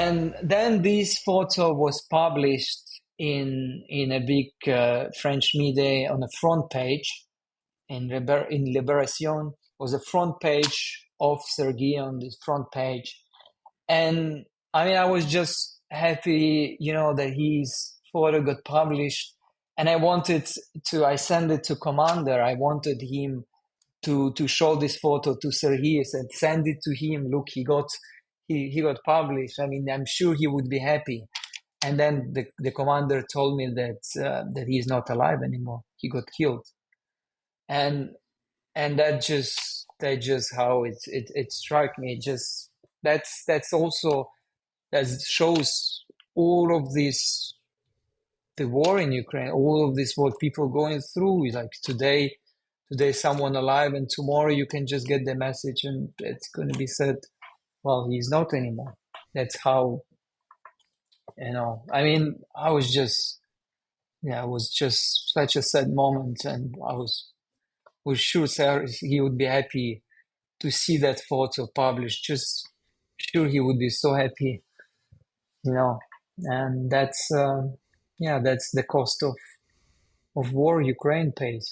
And then this photo was published in a big French media on the front page in Libération. Was a front page of Sergei on this front page. And I mean, I was just happy, that his photo got published. And I sent it to Commander. I wanted him to show this photo to Sergei and send it to him. Look, he got published. I mean, I'm sure he would be happy. And then the commander told me that he's not alive anymore. He got killed. And that just how it struck me. Just that shows all of this, the war in Ukraine, all of this what people going through. Like today someone alive, and tomorrow you can just get the message and it's going to be said, well, he's not anymore. That's how, I mean, it was just such a sad moment, and I was sure he would be happy to see that photo published. Just sure he would be so happy, and that's the cost of war Ukraine pays.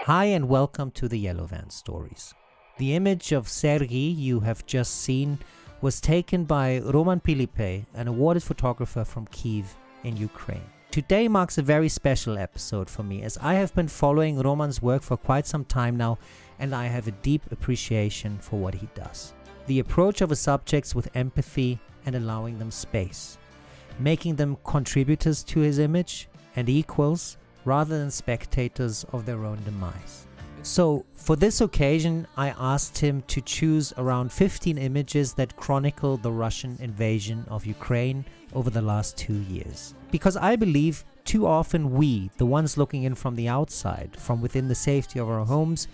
Hi and welcome to the Yellow Van Stories. The image of Sergei you have just seen was taken by Roman Pilipey, an awarded photographer from Kyiv in Ukraine. Today marks a very special episode for me, as I have been following Roman's work for quite some time now, and I have a deep appreciation for what he does. The approach of his subjects with empathy and allowing them space, making them contributors to his image and equals rather than spectators of their own demise. So, for this occasion, I asked him to choose around 15 images that chronicle the Russian invasion of Ukraine over the last 2 years. Because I believe too often we, the ones looking in from the outside, from within the safety of our homes,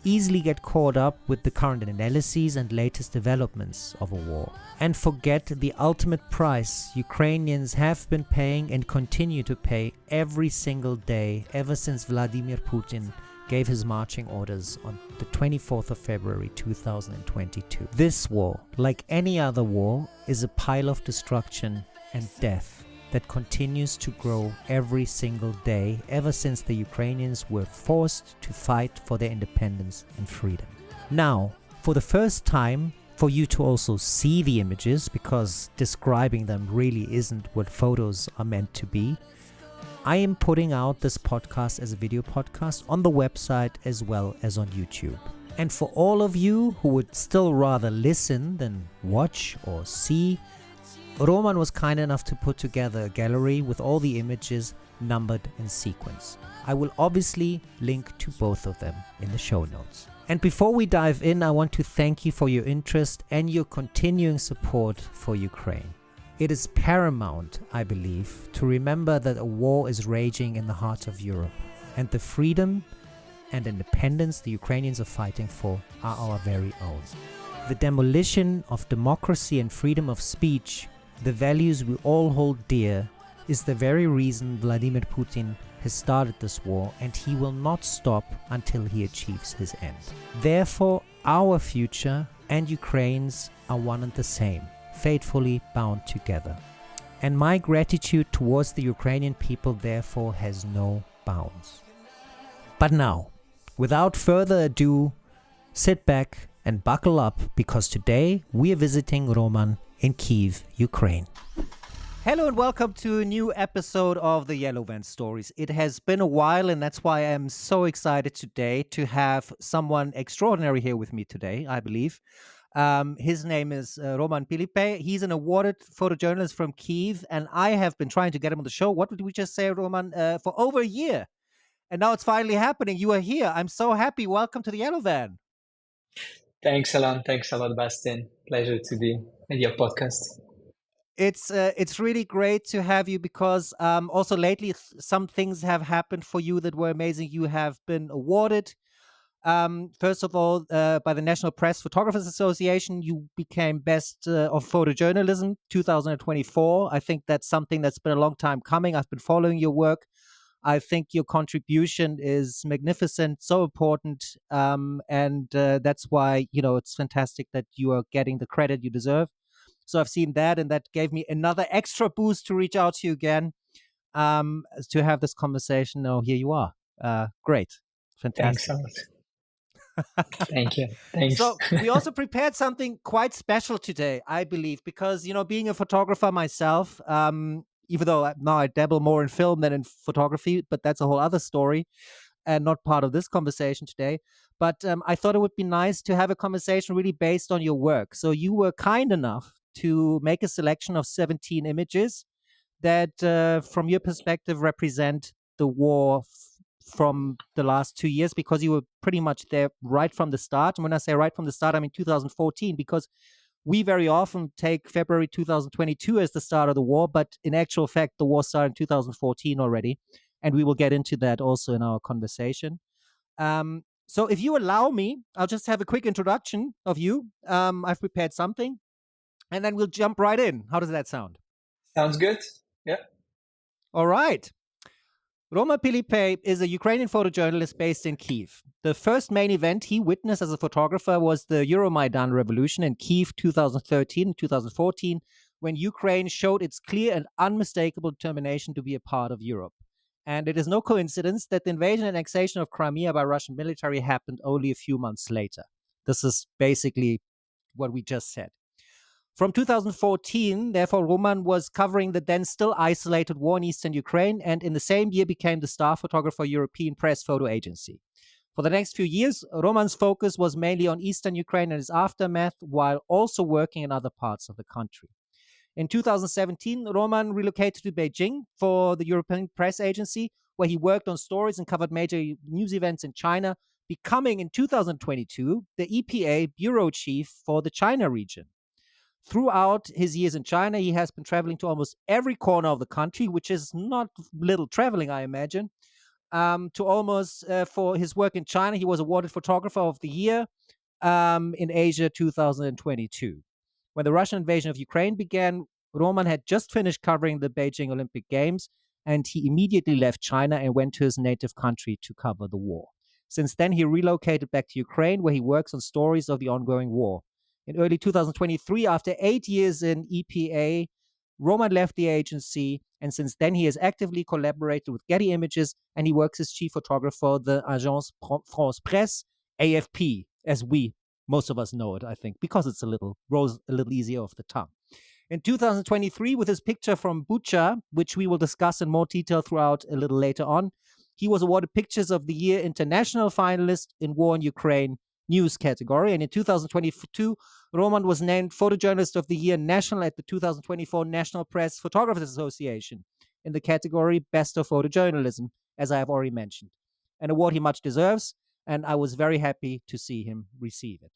easily get caught up with the current analyses and latest developments of a war, and forget the ultimate price Ukrainians have been paying and continue to pay every single day ever since Vladimir Putin gave his marching orders on the 24th of February 2022. This war, like any other war, is a pile of destruction and death that continues to grow every single day ever since the Ukrainians were forced to fight for their independence and freedom. Now, for the first time, for you to also see the images, because describing them really isn't what photos are meant to be, I am putting out this podcast as a video podcast on the website as well as on YouTube. And for all of you who would still rather listen than watch or see, Roman was kind enough to put together a gallery with all the images numbered in sequence. I will obviously link to both of them in the show notes. And before we dive in, I want to thank you for your interest and your continuing support for Ukraine. It is paramount, I believe, to remember that a war is raging in the heart of Europe, and the freedom and independence the Ukrainians are fighting for are our very own. The demolition of democracy and freedom of speech, the values we all hold dear, is the very reason Vladimir Putin has started this war, and he will not stop until he achieves his end. Therefore, our future and Ukraine's are one and the same, fatefully bound together. And my gratitude towards the Ukrainian people therefore has no bounds. But now, without further ado, sit back and buckle up, because today we are visiting Roman in Kyiv, Ukraine. Hello and welcome to a new episode of the Yellow Van Stories. It has been a while, and that's why I'm so excited today to have someone extraordinary here with me today, I believe. His name is Roman Pilipey. He's an awarded photojournalist from Kyiv, and I have been trying to get him on the show. What did we just say, Roman? For over a year. And now it's finally happening. You are here. I'm so happy. Welcome to the Yellow Van. Thanks a lot, Bastian. Pleasure to be in your podcast. It's really great to have you, because also lately some things have happened for you that were amazing. You have been awarded, first of all, by the National Press Photographers Association. You became Best of Photojournalism 2024. I think that's something that's been a long time coming. I've been following your work. I think your contribution is magnificent, so important, and that's why it's fantastic that you are getting the credit you deserve. So I've seen that, and that gave me another extra boost to reach out to you again, to have this conversation. Oh, here you are. Great, Thanks a fantastic. lot. Thank you. Thanks. So we also prepared something quite special today, I believe, because being a photographer myself, even though now I dabble more in film than in photography, but that's a whole other story and not part of this conversation today. But I thought it would be nice to have a conversation really based on your work. So you were kind enough to make a selection of 17 images that, from your perspective, represent the war from the last 2 years, because you were pretty much there right from the start. And when I say right from the start, I mean 2014, because we very often take February 2022 as the start of the war, but in actual fact, the war started in 2014 already. And we will get into that also in our conversation. So if you allow me, I'll just have a quick introduction of you. I've prepared something, and then we'll jump right in. How does that sound? Sounds good. Yeah. All right. Roman Pilipey is a Ukrainian photojournalist based in Kyiv. The first main event he witnessed as a photographer was the Euromaidan revolution in Kyiv 2013 and 2014, when Ukraine showed its clear and unmistakable determination to be a part of Europe. And it is no coincidence that the invasion and annexation of Crimea by Russian military happened only a few months later. This is basically what we just said. From 2014, therefore, Roman was covering the then still isolated war in eastern Ukraine, and in the same year became the staff photographer for European Pressphoto Agency. For the next few years, Roman's focus was mainly on eastern Ukraine and its aftermath, while also working in other parts of the country. In 2017, Roman relocated to Beijing for the European Press Agency, where he worked on stories and covered major news events in China, becoming in 2022 the EPA bureau chief for the China region. Throughout his years in China, he has been traveling to almost every corner of the country, which is not little traveling, I imagine. To almost For his work in China, he was awarded Photographer of the Year in Asia 2022. When the Russian invasion of Ukraine began, Roman had just finished covering the Beijing Olympic Games, and he immediately left China and went to his native country to cover the war. Since then, he relocated back to Ukraine, where he works on stories of the ongoing war. In early 2023, after 8 years in EPA, Roman left the agency, and since then he has actively collaborated with Getty Images, and he works as chief photographer for the Agence France Presse, AFP, as most of us know it, I think, because it's rolls a little easier off the tongue. In 2023, with his picture from Bucha, which we will discuss in more detail throughout a little later on, he was awarded Pictures of the Year International finalist in War in Ukraine news category. And in 2022, Roman was named Photojournalist of the Year National at the 2024 National Press Photographers Association in the category Best of Photojournalism, as I have already mentioned. An award he much deserves, and I was very happy to see him receive it.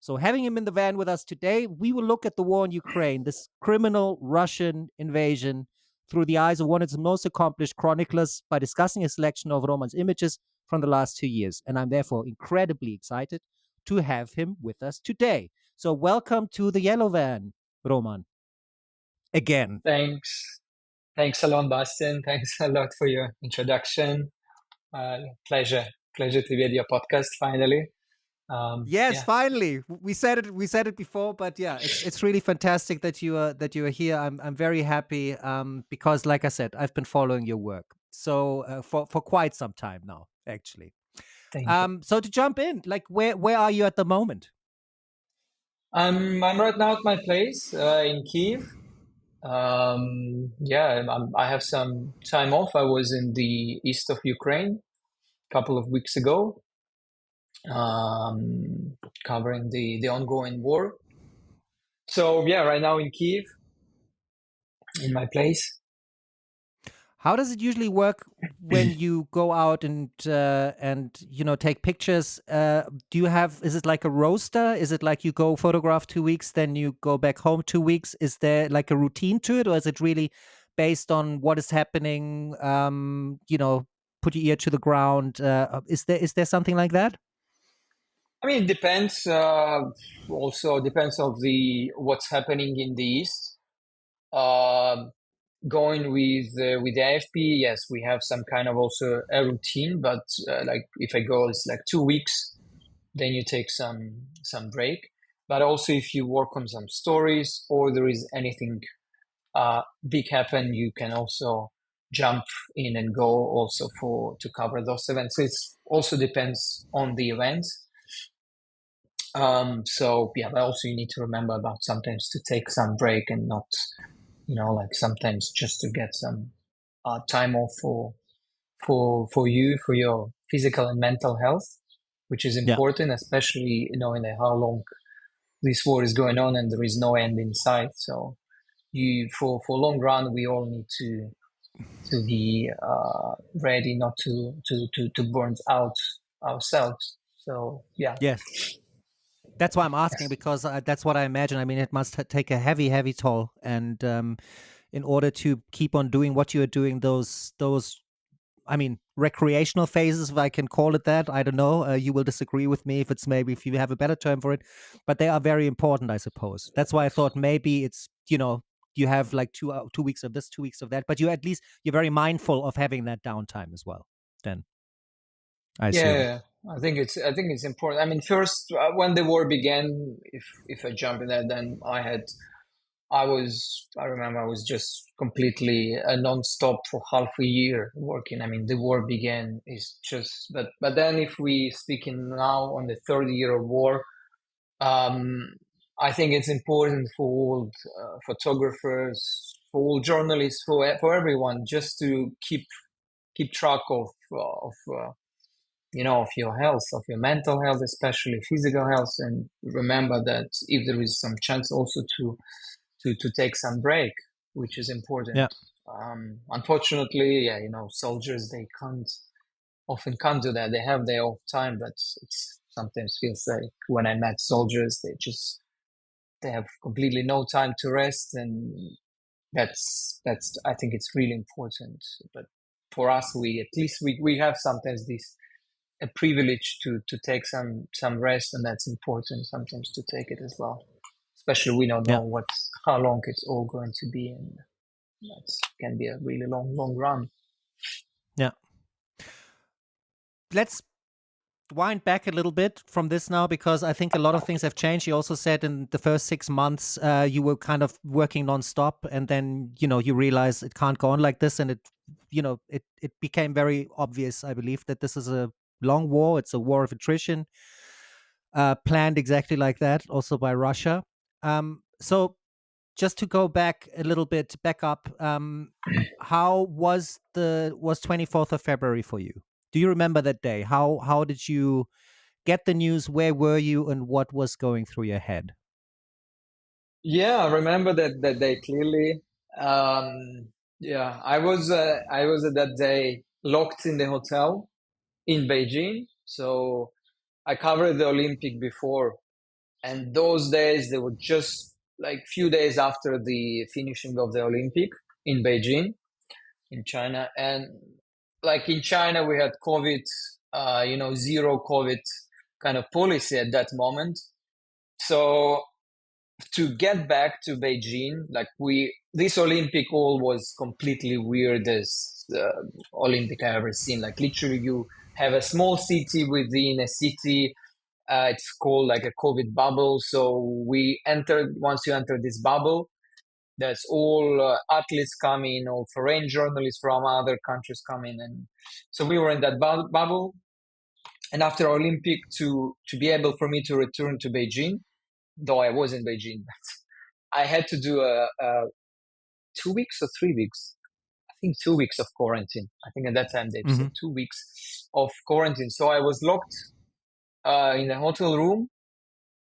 So having him in the van with us today, we will look at the war in Ukraine, this criminal Russian invasion, through the eyes of one of its most accomplished chroniclers by discussing a selection of Roman's images from the last 2 years. And I'm therefore incredibly excited to have him with us today. So welcome to the Yellow Van, Roman. Again. Thanks. Thanks a lot, Bastian. Thanks a lot for your introduction. Pleasure to be at your podcast finally. Yes, finally. We said it before, but yeah, it's really fantastic that you are here. I'm very happy because, like I said, I've been following your work for quite some time now, actually. Thank you. So to jump in, like where are you at the moment? I'm right now at my place in Kyiv. I have some time off. I was in the east of Ukraine a couple of weeks ago, covering the ongoing war. So yeah, right now in Kyiv, in my place. How does it usually work when you go out and take pictures? Is it like a roster? Is it like you go photograph 2 weeks, then you go back home 2 weeks? Is there like a routine to it, or is it really based on what is happening? Put your ear to the ground. Is there something like that? I mean, it depends. Also depends of what's happening in the east. going with the AFP, yes, we have some kind of also a routine, but like if I go, it's like 2 weeks, then you take some break. But also if you work on some stories or there is anything big happen, you can also jump in and go also for to cover those events. So it also depends on the event. So yeah, but also you need to remember about sometimes to take some break and not, like sometimes just to get some time off for you, for your physical and mental health, which is Yeah. important, especially knowing how long this war is going on and there is no end in sight. So for long run, we all need to be ready not to burn out ourselves. So yeah. Yes. That's why I'm asking, Yes. because that's what I imagine. I mean, it must take a heavy, heavy toll, and in order to keep on doing what you are doing, those I mean, recreational phases, if I can call it that. I don't know. You will disagree with me if it's maybe if you have a better term for it, but they are very important, I suppose. That's why I thought maybe it's you have like 2 weeks of this, 2 weeks of that, but you're very mindful of having that downtime as well. Then I assume. Yeah, I think it's important. I mean, first when the war began, if I jump in there, then I remember I was just completely non-stop for half a year working. I mean, the war began is just, but then if we speaking now on the third year of war, um, I think it's important for all photographers, for all journalists, for everyone, just to keep track of your health, of your mental health, especially physical health, and remember that if there is some chance also to take some break, which is important. Yeah. Unfortunately, yeah, soldiers they often can't do that. They have their off time, but it's sometimes feels like when I met soldiers, they have completely no time to rest, and that's I think it's really important. But for us, we at least we have sometimes this a privilege to take some rest, and that's important sometimes to take it as well. Especially we don't Yeah. know how long it's all going to be, and that can be a really long run. Yeah. Let's wind back a little bit from this now, because I think a lot of things have changed. You also said in the first 6 months you were kind of working nonstop, and then you realize it can't go on like this, and it became very obvious, I believe, that this is a long war. It's a war of attrition, planned exactly like that, also by Russia. So just to go back a little bit, back up, how was 24th of February for you? Do you remember that day? How did you get the news? Where were you, and what was going through your head? Yeah, I remember that day clearly. Yeah, I was at that day locked in the hotel in Beijing. So I covered the Olympic before, and those days they were just like few days after the finishing of the Olympic in Beijing, in China. And like in China, we had COVID, zero COVID kind of policy at that moment. So to get back to Beijing, like this Olympic all was completely weirdest Olympic I ever seen. Like literally, you have a small city within a city. It's called like a COVID bubble. So once you enter this bubble, there's all athletes coming, or foreign journalists from other countries coming, and so we were in that bubble. And after Olympic, to be able for me to return to Beijing, though I was in Beijing, I had to do a 2 weeks or 3 weeks. I think 2 weeks of quarantine. I think at that time they've said Hmm. 2 weeks of quarantine. So I was locked in a hotel room,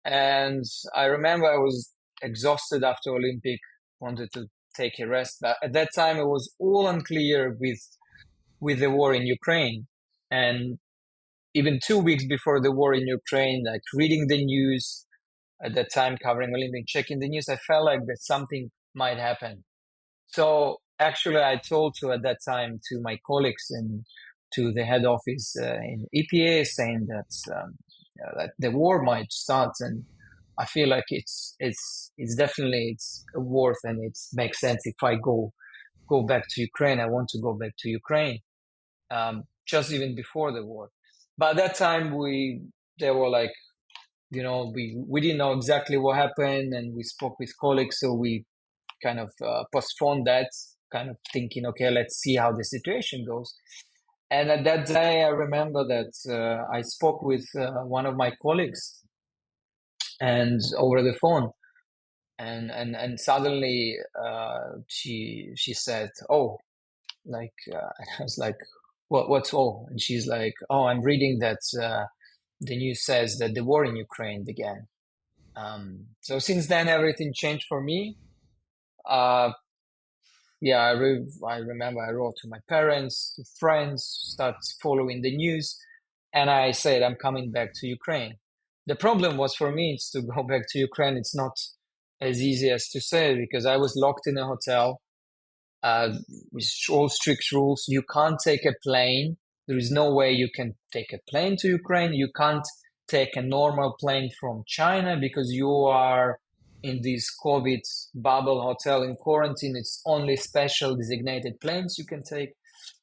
and I remember I was exhausted after Olympic, wanted to take a rest. But at that time, it was all unclear with the war in Ukraine, and even 2 weeks before the war in Ukraine, like reading the news at that time, covering Olympic, checking the news, I felt like that something might happen. So actually, I told to at that time to my colleagues and to the head office in EPA, saying that the war might start, and I feel like it's definitely it's worth, and it makes sense if I go go back to Ukraine. I want to go back to Ukraine. Just even before the war. But at that time, they were like, we didn't know exactly what happened, and we spoke with colleagues, so we kind of postponed that, kind of thinking, okay, let's see how the situation goes. And at that day, I remember that I spoke with one of my colleagues, and over the phone, and suddenly she said, "Oh, like," I was like, "What's all?" And she's like, "Oh, I'm reading that the news says that the war in Ukraine began." So since then, everything changed for me. Yeah, I remember I wrote to my parents, to friends, start following the news, and I said I'm coming back to Ukraine. The problem was for me is to go back to Ukraine. It's not as easy as to say, because I was locked in a hotel with all strict rules. You can't take a plane. There is no way you can take a plane to Ukraine. You can't take a normal plane from China because you are in this COVID bubble hotel in quarantine. It's only special designated planes you can take.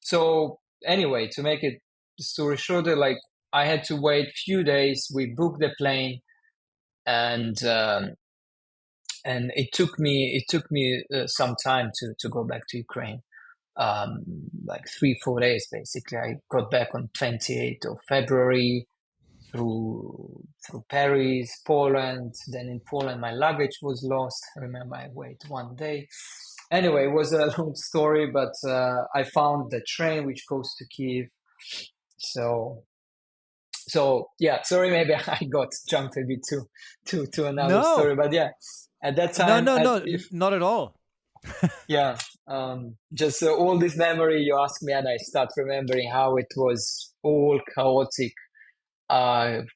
So anyway, to make it the story shorter, like I had to wait a few days. We booked the plane, and it took me some time to go back to Ukraine, like 3-4 days basically. I got back on 28th of February through Paris, Poland. Then in Poland, my luggage was lost. I remember I waited 1 day. Anyway, it was a long story, but I found the train which goes to Kyiv. So yeah, sorry, maybe I got jumped a bit to another No, story, but yeah, at that no, time, no, no, if not at all. yeah, just all this memory you ask me, and I start remembering how it was all chaotic,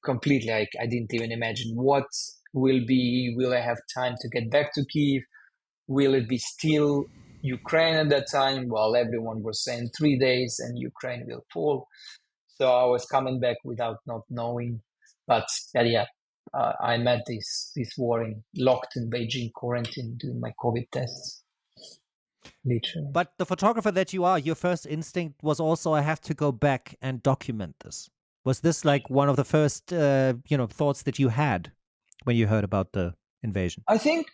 completely. Like I didn't even imagine what will I have time to get back to Kyiv? Will it be still Ukraine at that time? Well, everyone was saying 3 days and Ukraine will fall. So I was coming back without not knowing. But yeah, I met this war locked in Beijing quarantine doing my COVID tests, literally. But the photographer that you are, your first instinct was also, I have to go back and document this. Was this like one of the first, thoughts that you had when you heard about the invasion? I think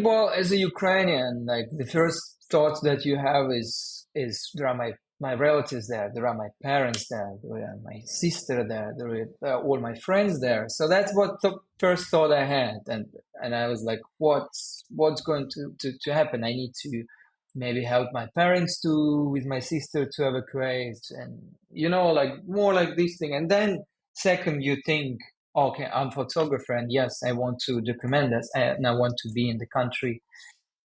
well, as a Ukrainian, like the first thought that you have is there are my relatives there, there are my parents there, there are my sister there are all my friends there. So that's what the first thought I had, and I was like, what's going to happen? I need to maybe help my parents to with my sister to evacuate, and like more like this thing. And then second, you think, okay, I'm a photographer, and yes, I want to document this, and I want to be in the country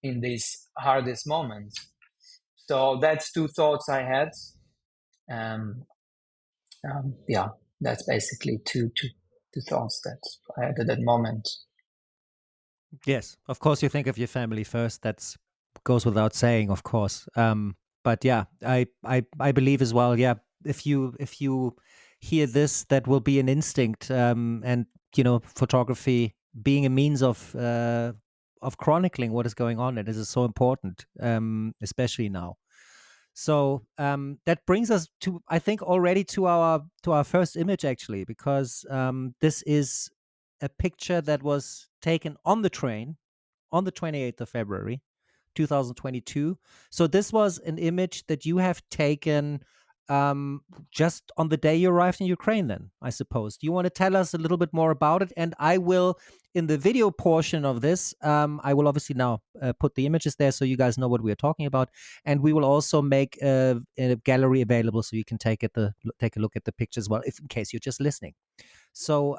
in these hardest moments. So that's two thoughts I had. Yeah, that's basically two thoughts that I had at that moment. Yes, of course you think of your family first. That's goes without saying, of course. But yeah, I believe as well. Yeah, if you hear this, that will be an instinct. And photography being a means of chronicling what is going on, and this is so important, especially now. So that brings us to, I think, already to our first image, actually, because this is a picture that was taken on the train on the 28th of February, 2022. So this was an image that you have taken just on the day you arrived in Ukraine, then, I suppose. Do you want to tell us a little bit more about it? And I will, in the video portion of this, I will obviously now put the images there so you guys know what we are talking about. And we will also make a gallery available so you can take a look at the pictures as well, if in case you're just listening. So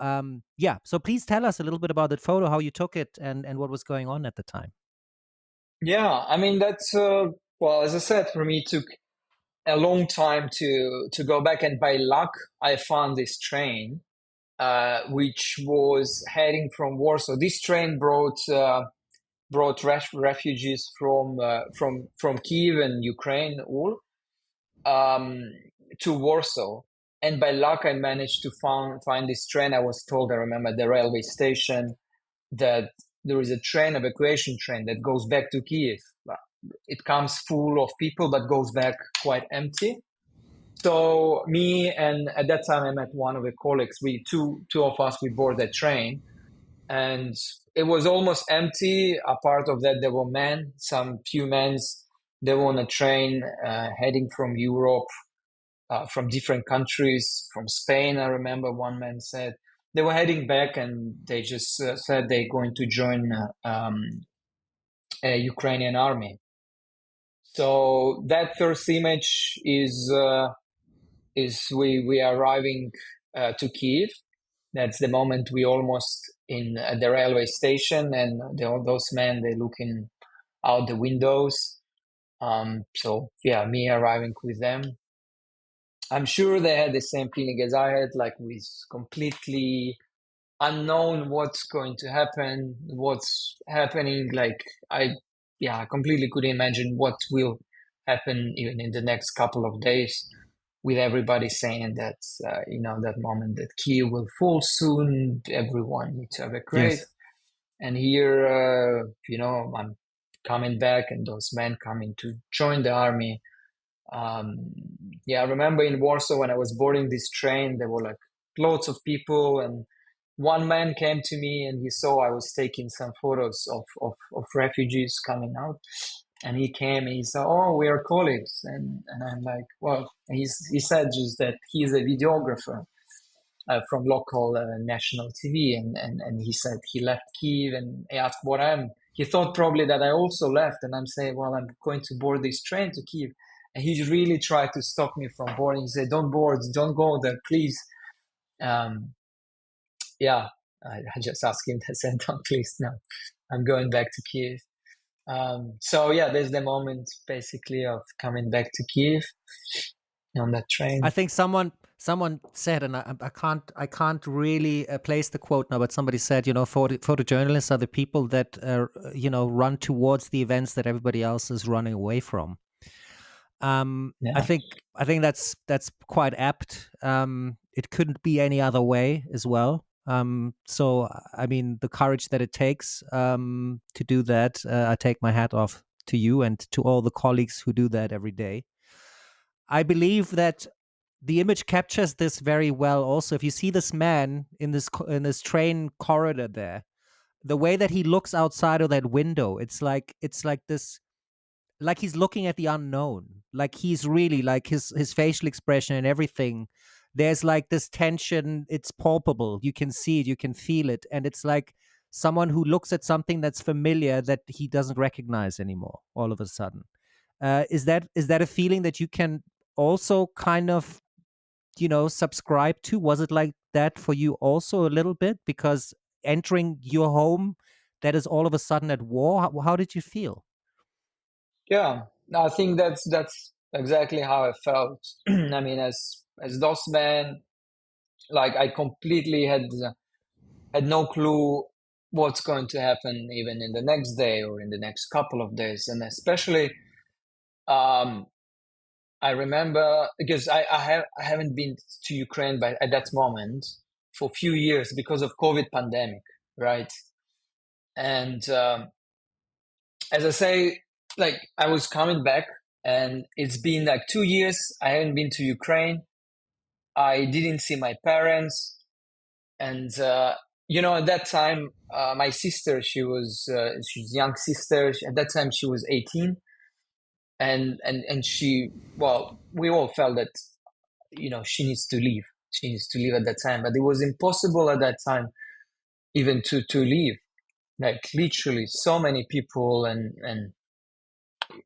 yeah, so please tell us a little bit about that photo, how you took it, and what was going on at the time. Yeah, I mean that's well, as I said, for me it took a long time to go back, and by luck I found this train which was heading from Warsaw. This train brought refugees from Kyiv and Ukraine all um, to Warsaw. And by luck, I managed to find this train. I was told, I remember at the railway station, that there is a train, evacuation train, that goes back to Kyiv. it comes full of people but goes back quite empty. So me, and at that time I met one of the colleagues. We two of us, we board the train, and it was almost empty. A part of that there were men, some few men. They were on a train heading from Europe, from different countries, from Spain. I remember one man said they were heading back, and they just said they're going to join a Ukrainian army. So that first image is we are arriving to Kyiv. That's the moment we almost in at the railway station, and those men, they looking out the windows. So yeah, me arriving with them. I'm sure they had the same feeling as I had, like with completely unknown what's going to happen, what's happening. Like I completely couldn't imagine what will happen even in the next couple of days, with everybody saying that, that moment that Kyiv will fall soon, everyone needs to evacuate. Yes. And here, I'm coming back, and those men coming to join the army. I remember in Warsaw when I was boarding this train, there were like lots of people, and one man came to me and he saw I was taking some photos of refugees coming out. And he came and he said, "Oh, we are colleagues." And I'm like, "Well," he said just that he's a videographer from local national TV. And he said he left Kyiv, and I asked what he thought probably that I also left. And I'm saying, "Well, I'm going to board this train to Kyiv." And he really tried to stop me from boarding. He said, "Don't board, don't go there, please." Um, yeah, I just asked him. I said, "Don't, please, no, I'm going back to Kyiv." So yeah, there's the moment basically of coming back to Kyiv on that train. I think someone said, and I can't really place the quote now, but somebody said, photojournalists are the people that run towards the events that everybody else is running away from. Yeah. I think that's quite apt. It couldn't be any other way as well. So I mean, the courage that it takes to do that, I take my hat off to you and to all the colleagues who do that every day. I believe that the image captures this very well. Also, if you see this man in this train corridor there, the way that he looks outside of that window, it's like this, like he's looking at the unknown. Like he's really, like his facial expression and everything. There's like this tension. It's palpable. You can see it. You can feel it, and it's like someone who looks at something that's familiar that he doesn't recognize anymore. All of a sudden, is that a feeling that you can also kind of subscribe to? Was it like that for you also a little bit, because entering your home that is all of a sudden at war? How did you feel? Yeah, I think that's exactly how I felt. I mean, as those men, like I completely had no clue what's going to happen even in the next day or in the next couple of days. And especially I remember, because I haven't been to Ukraine by at that moment for a few years because of COVID pandemic, right? And as I say, like I was coming back, and it's been like 2 years. I haven't been to Ukraine. I didn't see my parents, and at that time, my sister, she's young sister. At that time, she was 18, and she, well, we all felt that she needs to leave. She needs to leave at that time, but it was impossible at that time even to leave. Like literally, so many people, and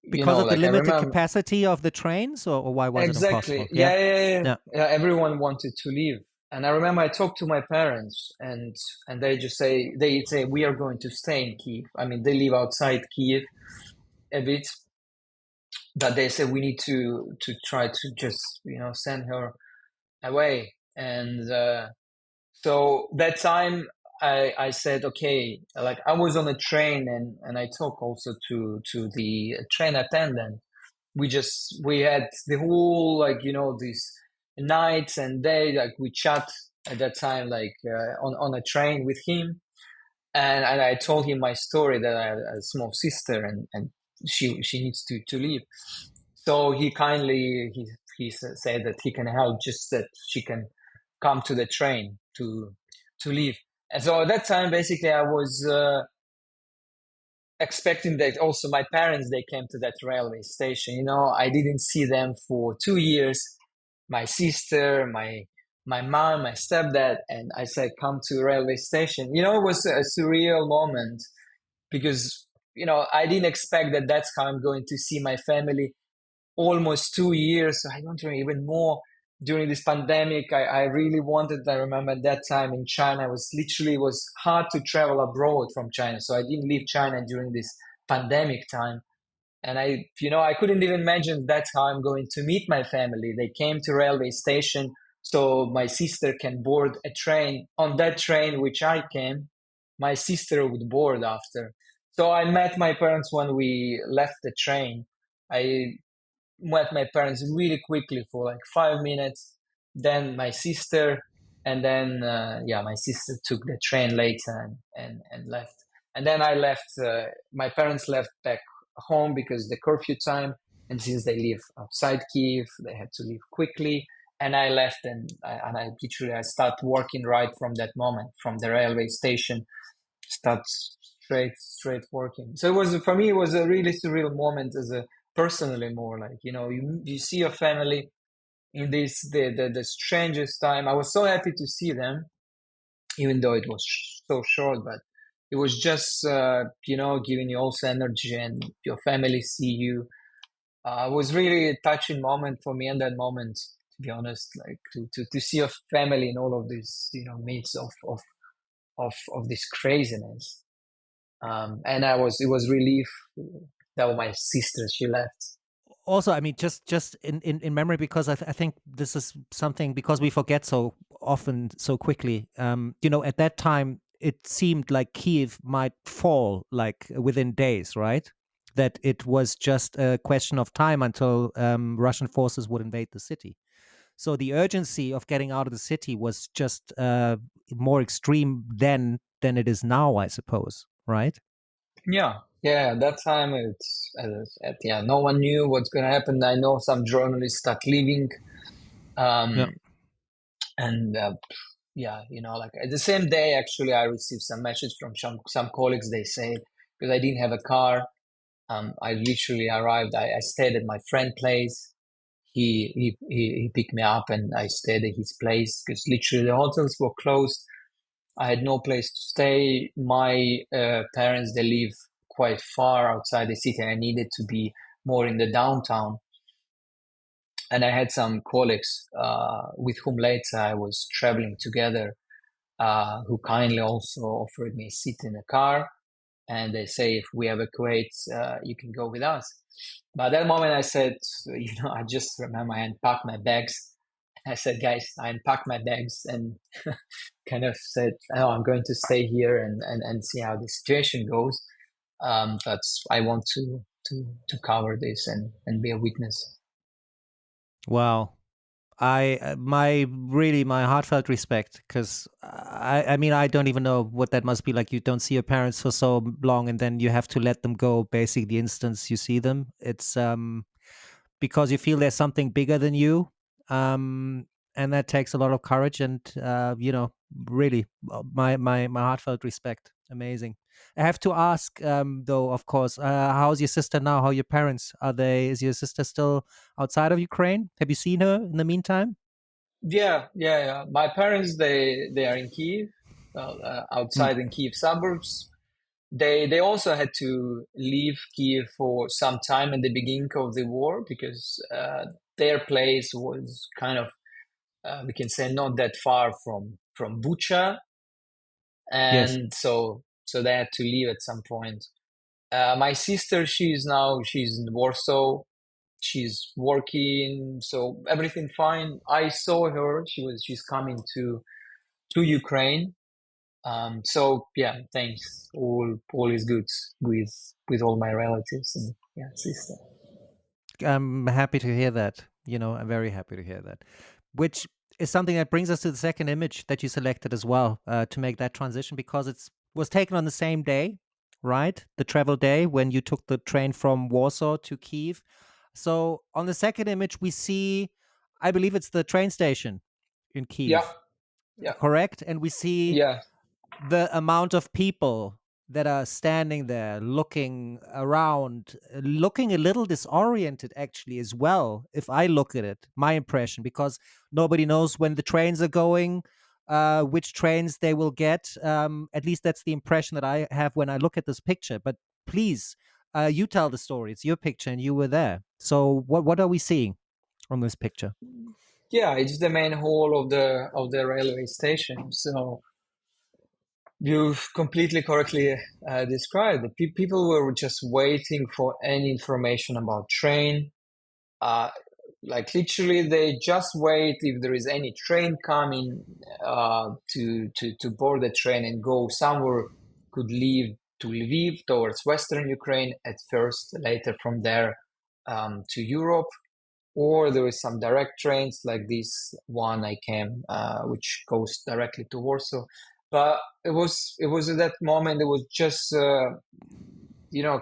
Because of the like I limited remember capacity of the trains, or why was it exactly. impossible? Yeah. Yeah. Everyone wanted to leave, and I remember I talked to my parents, and they just say we are going to stay in Kyiv. I mean, they live outside Kyiv a bit, but they said we need to try to just send her away. And so that time I said, okay, like I was on a train, and I talked also to the train attendant. We had the whole, like these nights and day, like we chat at that time, like on a train with him. And I told him my story, that I had a small sister, and she needs to leave. So he kindly said that he can help, just that she can come to the train to leave. And so at that time, basically, I was expecting that also my parents, they came to that railway station. I didn't see them for 2 years. My sister, my mom, my stepdad, and I said, "Come to the railway station." It was a surreal moment because I didn't expect that that's how I'm going to see my family almost 2 years. I don't know, even more during this pandemic. I really wanted. I remember at that time in China, it was hard to travel abroad from China, so I didn't leave China during this pandemic time. And I couldn't even imagine that's how I'm going to meet my family. They came to railway station so my sister can board a train. On that train which I came, my sister would board after. So I met my parents when we left the train. I met my parents really quickly for like 5 minutes. Then my sister, and then my sister took the train later and left. And then I left. My parents left back home because the curfew time, and since they live outside Kyiv, they had to leave quickly. And I left, and I literally I start working right from that moment, from the railway station, start straight working. So it was, for me, it was a really surreal moment, as a personally, more like, you see your family in this the strangest time. I was so happy to see them, even though it was so short, but it was just giving you also energy, and your family see you. It was really a touching moment for me in that moment, to be honest, like to see your family in all of this, midst of this craziness. And it was relief that my sister, she left. Also, I mean, just in memory, because I think this is something, because we forget so often so quickly. At that time it seemed like Kiev might fall like within days, right? That it was just a question of time until Russian forces would invade the city. So the urgency of getting out of the city was just more extreme then than it is now, I suppose, right? Yeah, that time it's as I said, yeah, no one knew what's going to happen. I know some journalists start leaving, Yeah. um, and yeah, like at the same day, actually, I received some message from some colleagues. They say, because I didn't have a car, I literally arrived. I stayed at my friend's place. He picked me up, and I stayed at his place because literally the hotels were closed. I had no place to stay. My parents, they live quite far outside the city. I needed to be more in the downtown. And I had some colleagues with whom later I was traveling together, who kindly also offered me a seat in a car. And they say, if we evacuate, you can go with us. But at that moment, I said, I just remember I unpacked my bags. I said, guys, I unpacked my bags and kind of said, oh, I'm going to stay here and see how the situation goes. But I want to cover this and be a witness. Wow. My heartfelt respect, because I mean, I don't even know what that must be like. You don't see your parents for so long, and then you have to let them go basically the instant you see them. It's because you feel there's something bigger than you, um, and that takes a lot of courage. And really, my heartfelt respect. Amazing. I have to ask, though, of course, how's your sister now? How are your parents? Is your sister still outside of Ukraine? Have you seen her in the meantime? Yeah. My parents, they are in Kyiv, Mm. outside in Kyiv suburbs. They also had to leave Kyiv for some time at the beginning of the war because their place was kind of, we can say, not that far from Bucha, Yes. and so they had to leave at some point. My sister, she's in Warsaw. She's working, so everything fine. I saw her. She's coming to Ukraine. So yeah, thanks. All is good with all my relatives and yeah, sister. I'm happy to hear that. I'm very happy to hear that. Which is something that brings us to the second image that you selected as well, to make that transition, because it was taken on the same day. right? The travel day when you took the train from Warsaw to Kyiv. So on the second image, we see, I believe it's the train station in Yeah, Kyiv, yeah, correct? And we see yeah, the amount of people that are standing there looking around, looking a little disoriented actually as well. If I look at it, my impression, because nobody knows when the trains are going, which trains they will get. At least that's the impression that I have when I look at this picture. But please, you tell the story. It's your picture and you were there. So what are we seeing on this picture? yeah. It's the main hall of the railway station. So you've completely correctly described. People were just waiting for any information about train. Uh, like literally, they just wait if there is any train coming to board the train and go somewhere. Could leave to Lviv towards Western Ukraine at first, later from there to Europe, or there is some direct trains like this one I came, which goes directly to Warsaw. But it was at that moment it was just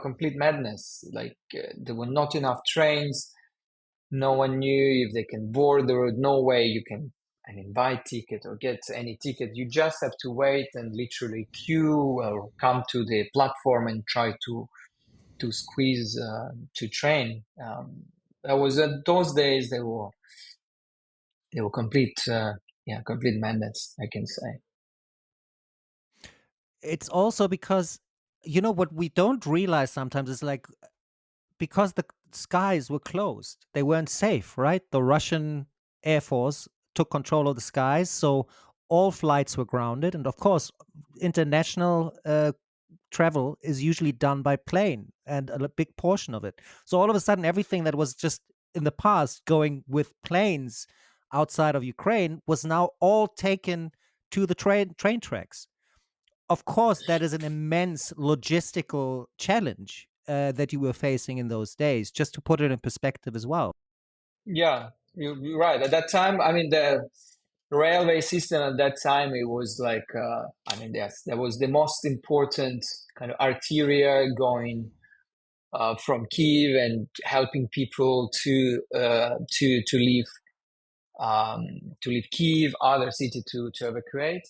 complete madness. Like there were not enough trains. No one knew if they can board. There was no way you can, I mean, buy ticket or get any ticket. You just have to wait and literally queue or come to the platform and try to squeeze to train. That was those days. They were complete, complete madness, I can say. It's also because, what we don't realize sometimes is like, because the skies were closed, they weren't safe, right? The Russian Air Force took control of the skies, so all flights were grounded. And of course, international travel is usually done by plane, and a big portion of it. So all of a sudden, everything that was just in the past going with planes outside of Ukraine was now all taken to the train tracks. Of course, that is an immense logistical challenge that you were facing in those days, just to put it in perspective as well. Yeah, you're right. At that time, I mean, the railway system at that time, it was like, I mean, yes, that was the most important kind of arteria going from Kyiv and helping people to leave um, to leave Kyiv, other city to evacuate.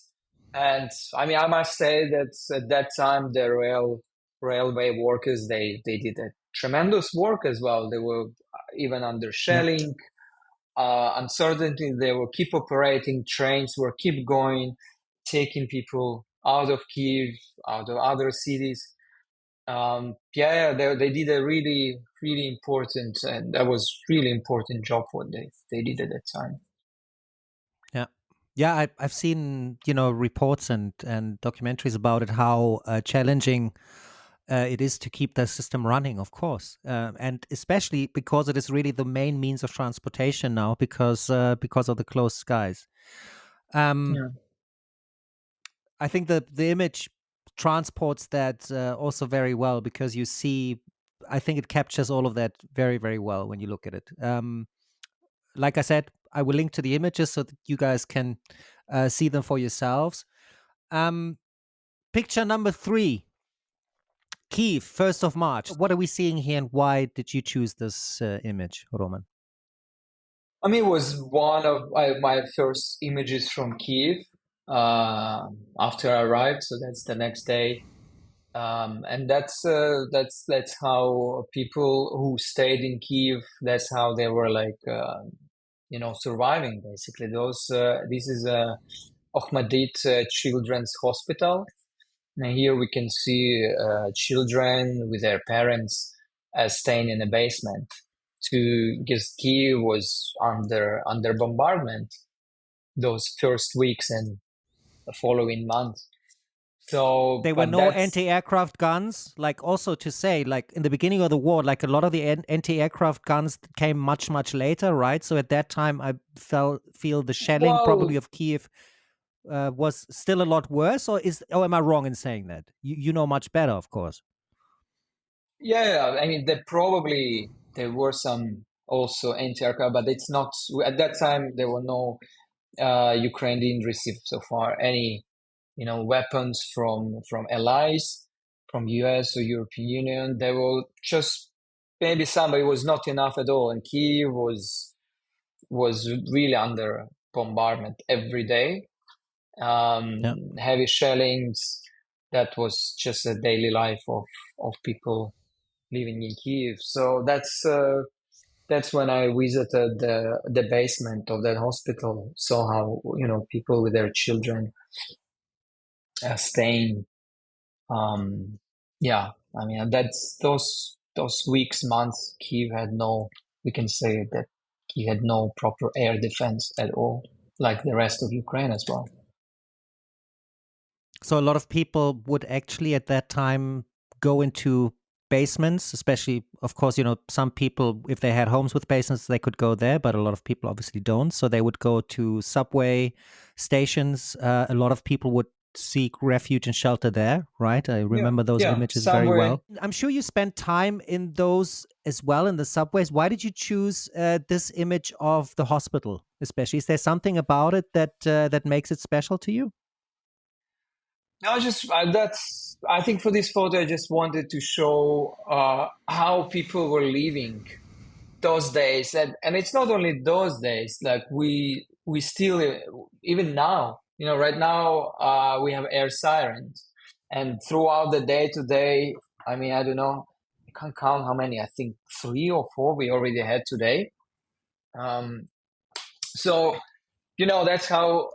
And I mean, I must say that at that time, the railway workers they did a tremendous work as well. They were even under Yeah. shelling, uncertainty. They will keep operating. Trains were keep going, taking people out of Kyiv, out of other cities. They did a really really important, and that was really important job what they did at that time. Yeah. Yeah, I've seen, reports and documentaries about it, how challenging it is to keep the system running, of course, and especially because it is really the main means of transportation now, because of the closed skies. Um, Yeah. I think the image transports that also very well, because you see, I think it captures all of that very, very well when you look at it. Like I said, I will link to the images so that you guys can see them for yourselves. Um, Picture number 3, Kyiv, 1st of March. What are we seeing here, and why did you choose this image, Roman? I mean, it was one of my first images from Kiev after I arrived. So that's the next day, and that's how people who stayed in Kiev. That's how they were like, surviving basically. This is a Ahmadit Children's Hospital. And here we can see children with their parents staying in a basement. Because Kyiv was under bombardment those first weeks and the following months. So, There were but no that's anti-aircraft guns. Like, also to say, like in the beginning of the war, like a lot of the anti-aircraft guns came much, much later, right? So at that time, I feel the shelling probably well, of Kiev was still a lot worse. Or am I wrong in saying that? You know much better, of course. yeah. I mean, there were some also anti-aircraft, but it's not at that time. There were no Ukraine didn't receive so far any weapons from allies. from US or European Union. They were just maybe some, but it was not enough at all. And Kyiv was really under bombardment every day. Yeah. Heavy shellings. That was just a daily life of people living in Kyiv. So that's when I visited the basement of that hospital. Saw how people with their children staying. Yeah, I mean that's those weeks, months. Kyiv had no. We can say that he had no proper air defense at all, like the rest of Ukraine as well. So a lot of people would actually at that time go into basements, especially, of course, some people, if they had homes with basements, they could go there, but a lot of people obviously don't. So they would go to subway stations. A lot of people would seek refuge and shelter there, right? I Yeah, remember those yeah. images very Subway. well. I'm sure you spent time in those as well, in the subways. Why did you choose this image of the hospital, especially? Is there something about it that makes it special to you? No, that's. I think for this photo, I just wanted to show how people were living those days, and it's not only those days. Like we still even now, right now we have air sirens, and throughout the day today, I mean, I don't know, I can't count how many. I think 3 or 4 we already had today. Um, so that's how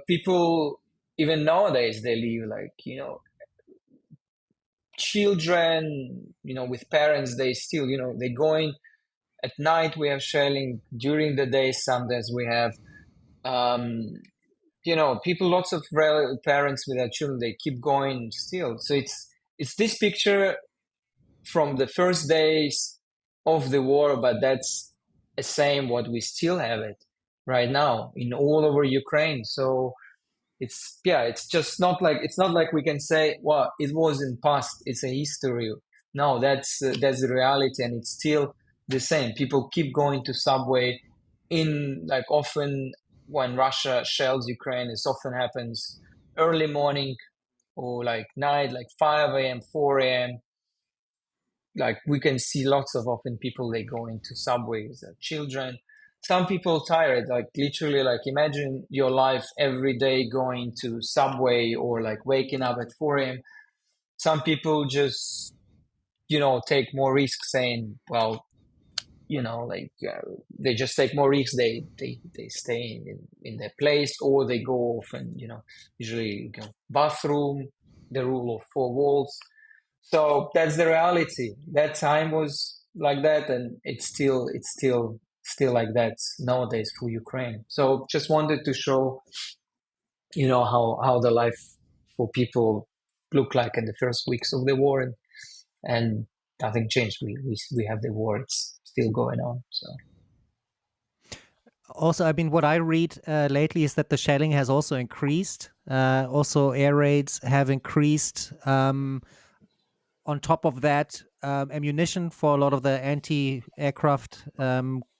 people even nowadays they live, like children with parents, they still they going at night, we have shelling. During the day sometimes we have um people, lots of parents with their children, they keep going still. So it's this picture from the first days of the war, but that's the same what we still have it right now in all over Ukraine. So it's just not like, it's not like we can say, well, it was in past, it's a history. No, that's the reality, and it's still the same. People keep going to subway in, like, often when Russia shells Ukraine, it often happens early morning or like night, like 5 a.m., 4 a.m. Like we can see lots of often people, they go into subways, children. Some people tired, like literally, like imagine your life every day going to subway or like waking up at 4 a.m. Some people just take more risks, saying, well, like they just take more risks. They stay in their place, or they go off and usually bathroom, the rule of four walls. So that's the reality. That time was like that, and it's still like that nowadays for Ukraine. So just wanted to show how the life for people look like in the first weeks of the war, and nothing changed. We have the war. It's still going on. So Also, I mean, what I read lately is that the shelling has also increased. Also, air raids have increased. On top of that, ammunition for a lot of the anti-aircraft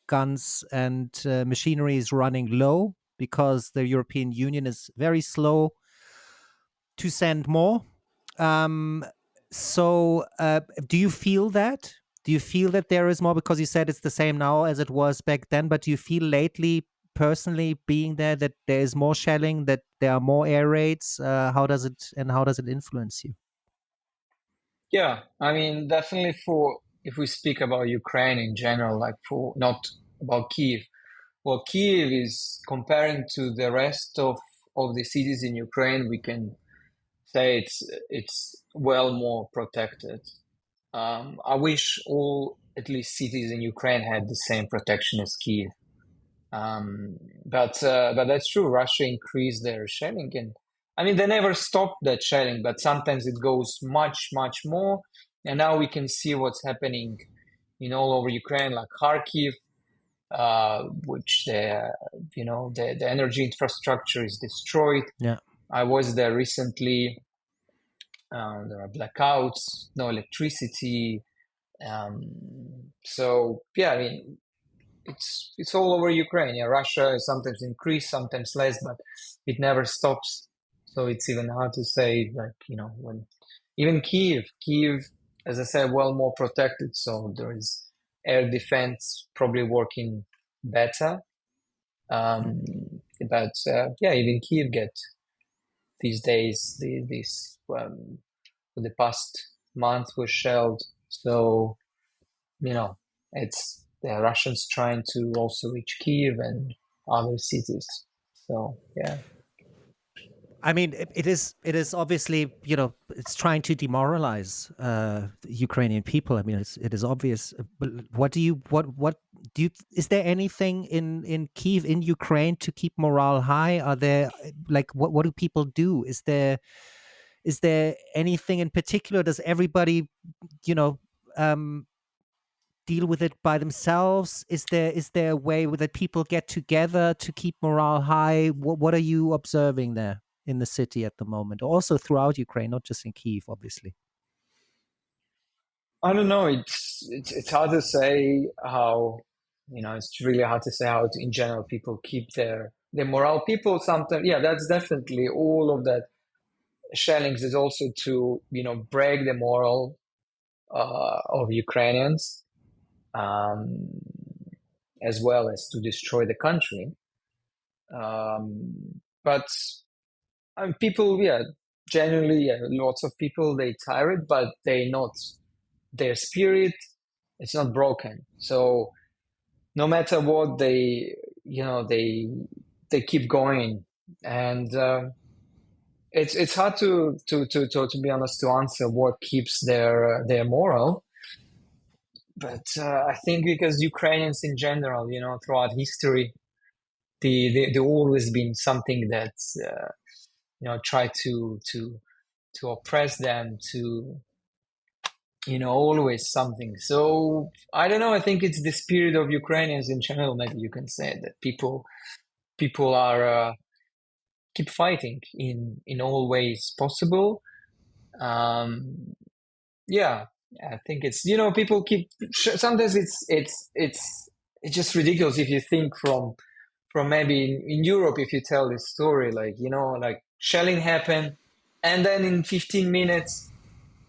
guns and machinery is running low because the European Union is very slow to send more. So, do you feel that? Do you feel that there is more? Because you said it's the same now as it was back then, but do you feel lately, personally being there, that there is more shelling, that there are more air raids? How does it influence you? yeah, I mean, definitely, for if we speak about Ukraine in general, like for not about Kyiv. Well, Kyiv is, comparing to the rest of the cities in Ukraine, we can say it's well more protected. I wish all, at least, cities in Ukraine had the same protection as Kyiv. But that's true. Russia increased their shelling, and I mean they never stopped that shelling, but sometimes it goes much much more. And now we can see what's happening in all over Ukraine, like Kharkiv, which the energy infrastructure is destroyed. Yeah. I was there recently. There are blackouts, no electricity. So yeah, I mean it's all over Ukraine. Yeah, Russia is sometimes increased, sometimes less, but it never stops. So it's even hard to say, like when. Even Kyiv, as I said, well more protected, so there is air defense probably working better. But yeah, even Kyiv get these days this the past month was shelled. So it's the Russians trying to also reach Kyiv and other cities. So yeah. I mean, it is obviously, it's trying to demoralize Ukrainian people. I mean, it is obvious. But what do you is there anything in Kyiv, in Ukraine, to keep morale high? Are there, like, what do people do? Is there anything in particular? Does everybody, you know, um, deal with it by themselves? Is there a way that people get together to keep morale high? What are you observing there in the city at the moment? Also throughout Ukraine, not just in Kyiv, obviously. I don't know. It's hard to say how, it's really hard to say how in general people keep their morale. People sometimes, yeah, that's definitely all of that shellings is also to break the morale of Ukrainians, um, as well as to destroy the country. But people, yeah, generally, yeah, lots of people they tired, but they not their spirit. It's not broken. So no matter what, they keep going, and it's hard to be honest to answer what keeps their morale. But I think because Ukrainians in general, throughout history, they always been something that try to oppress them, to always something. So I don't know. I think it's the spirit of Ukrainians in general. Maybe you can say that people are keep fighting in all ways possible. Um, yeah, I think it's people keep. Sometimes it's just ridiculous if you think from maybe in Europe, if you tell this story, like like shelling happened, and then in 15 minutes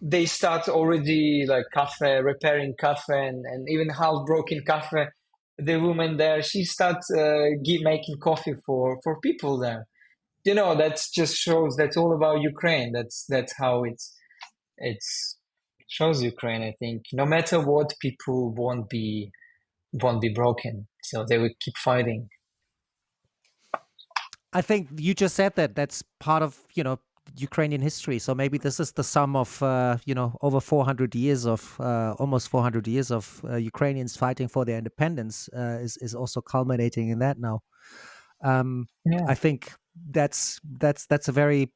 they start already like cafe, repairing cafe, and even half broken cafe. The woman there, she starts making coffee for people there. That just shows that's all about Ukraine. That's how it's shows Ukraine. I think no matter what, people won't be broken, so they will keep fighting. I think you just said that that's part of, Ukrainian history. So maybe this is the sum of, over 400 years of, almost 400 years of Ukrainians fighting for their independence, is also culminating in that now. Yeah, I think that's a very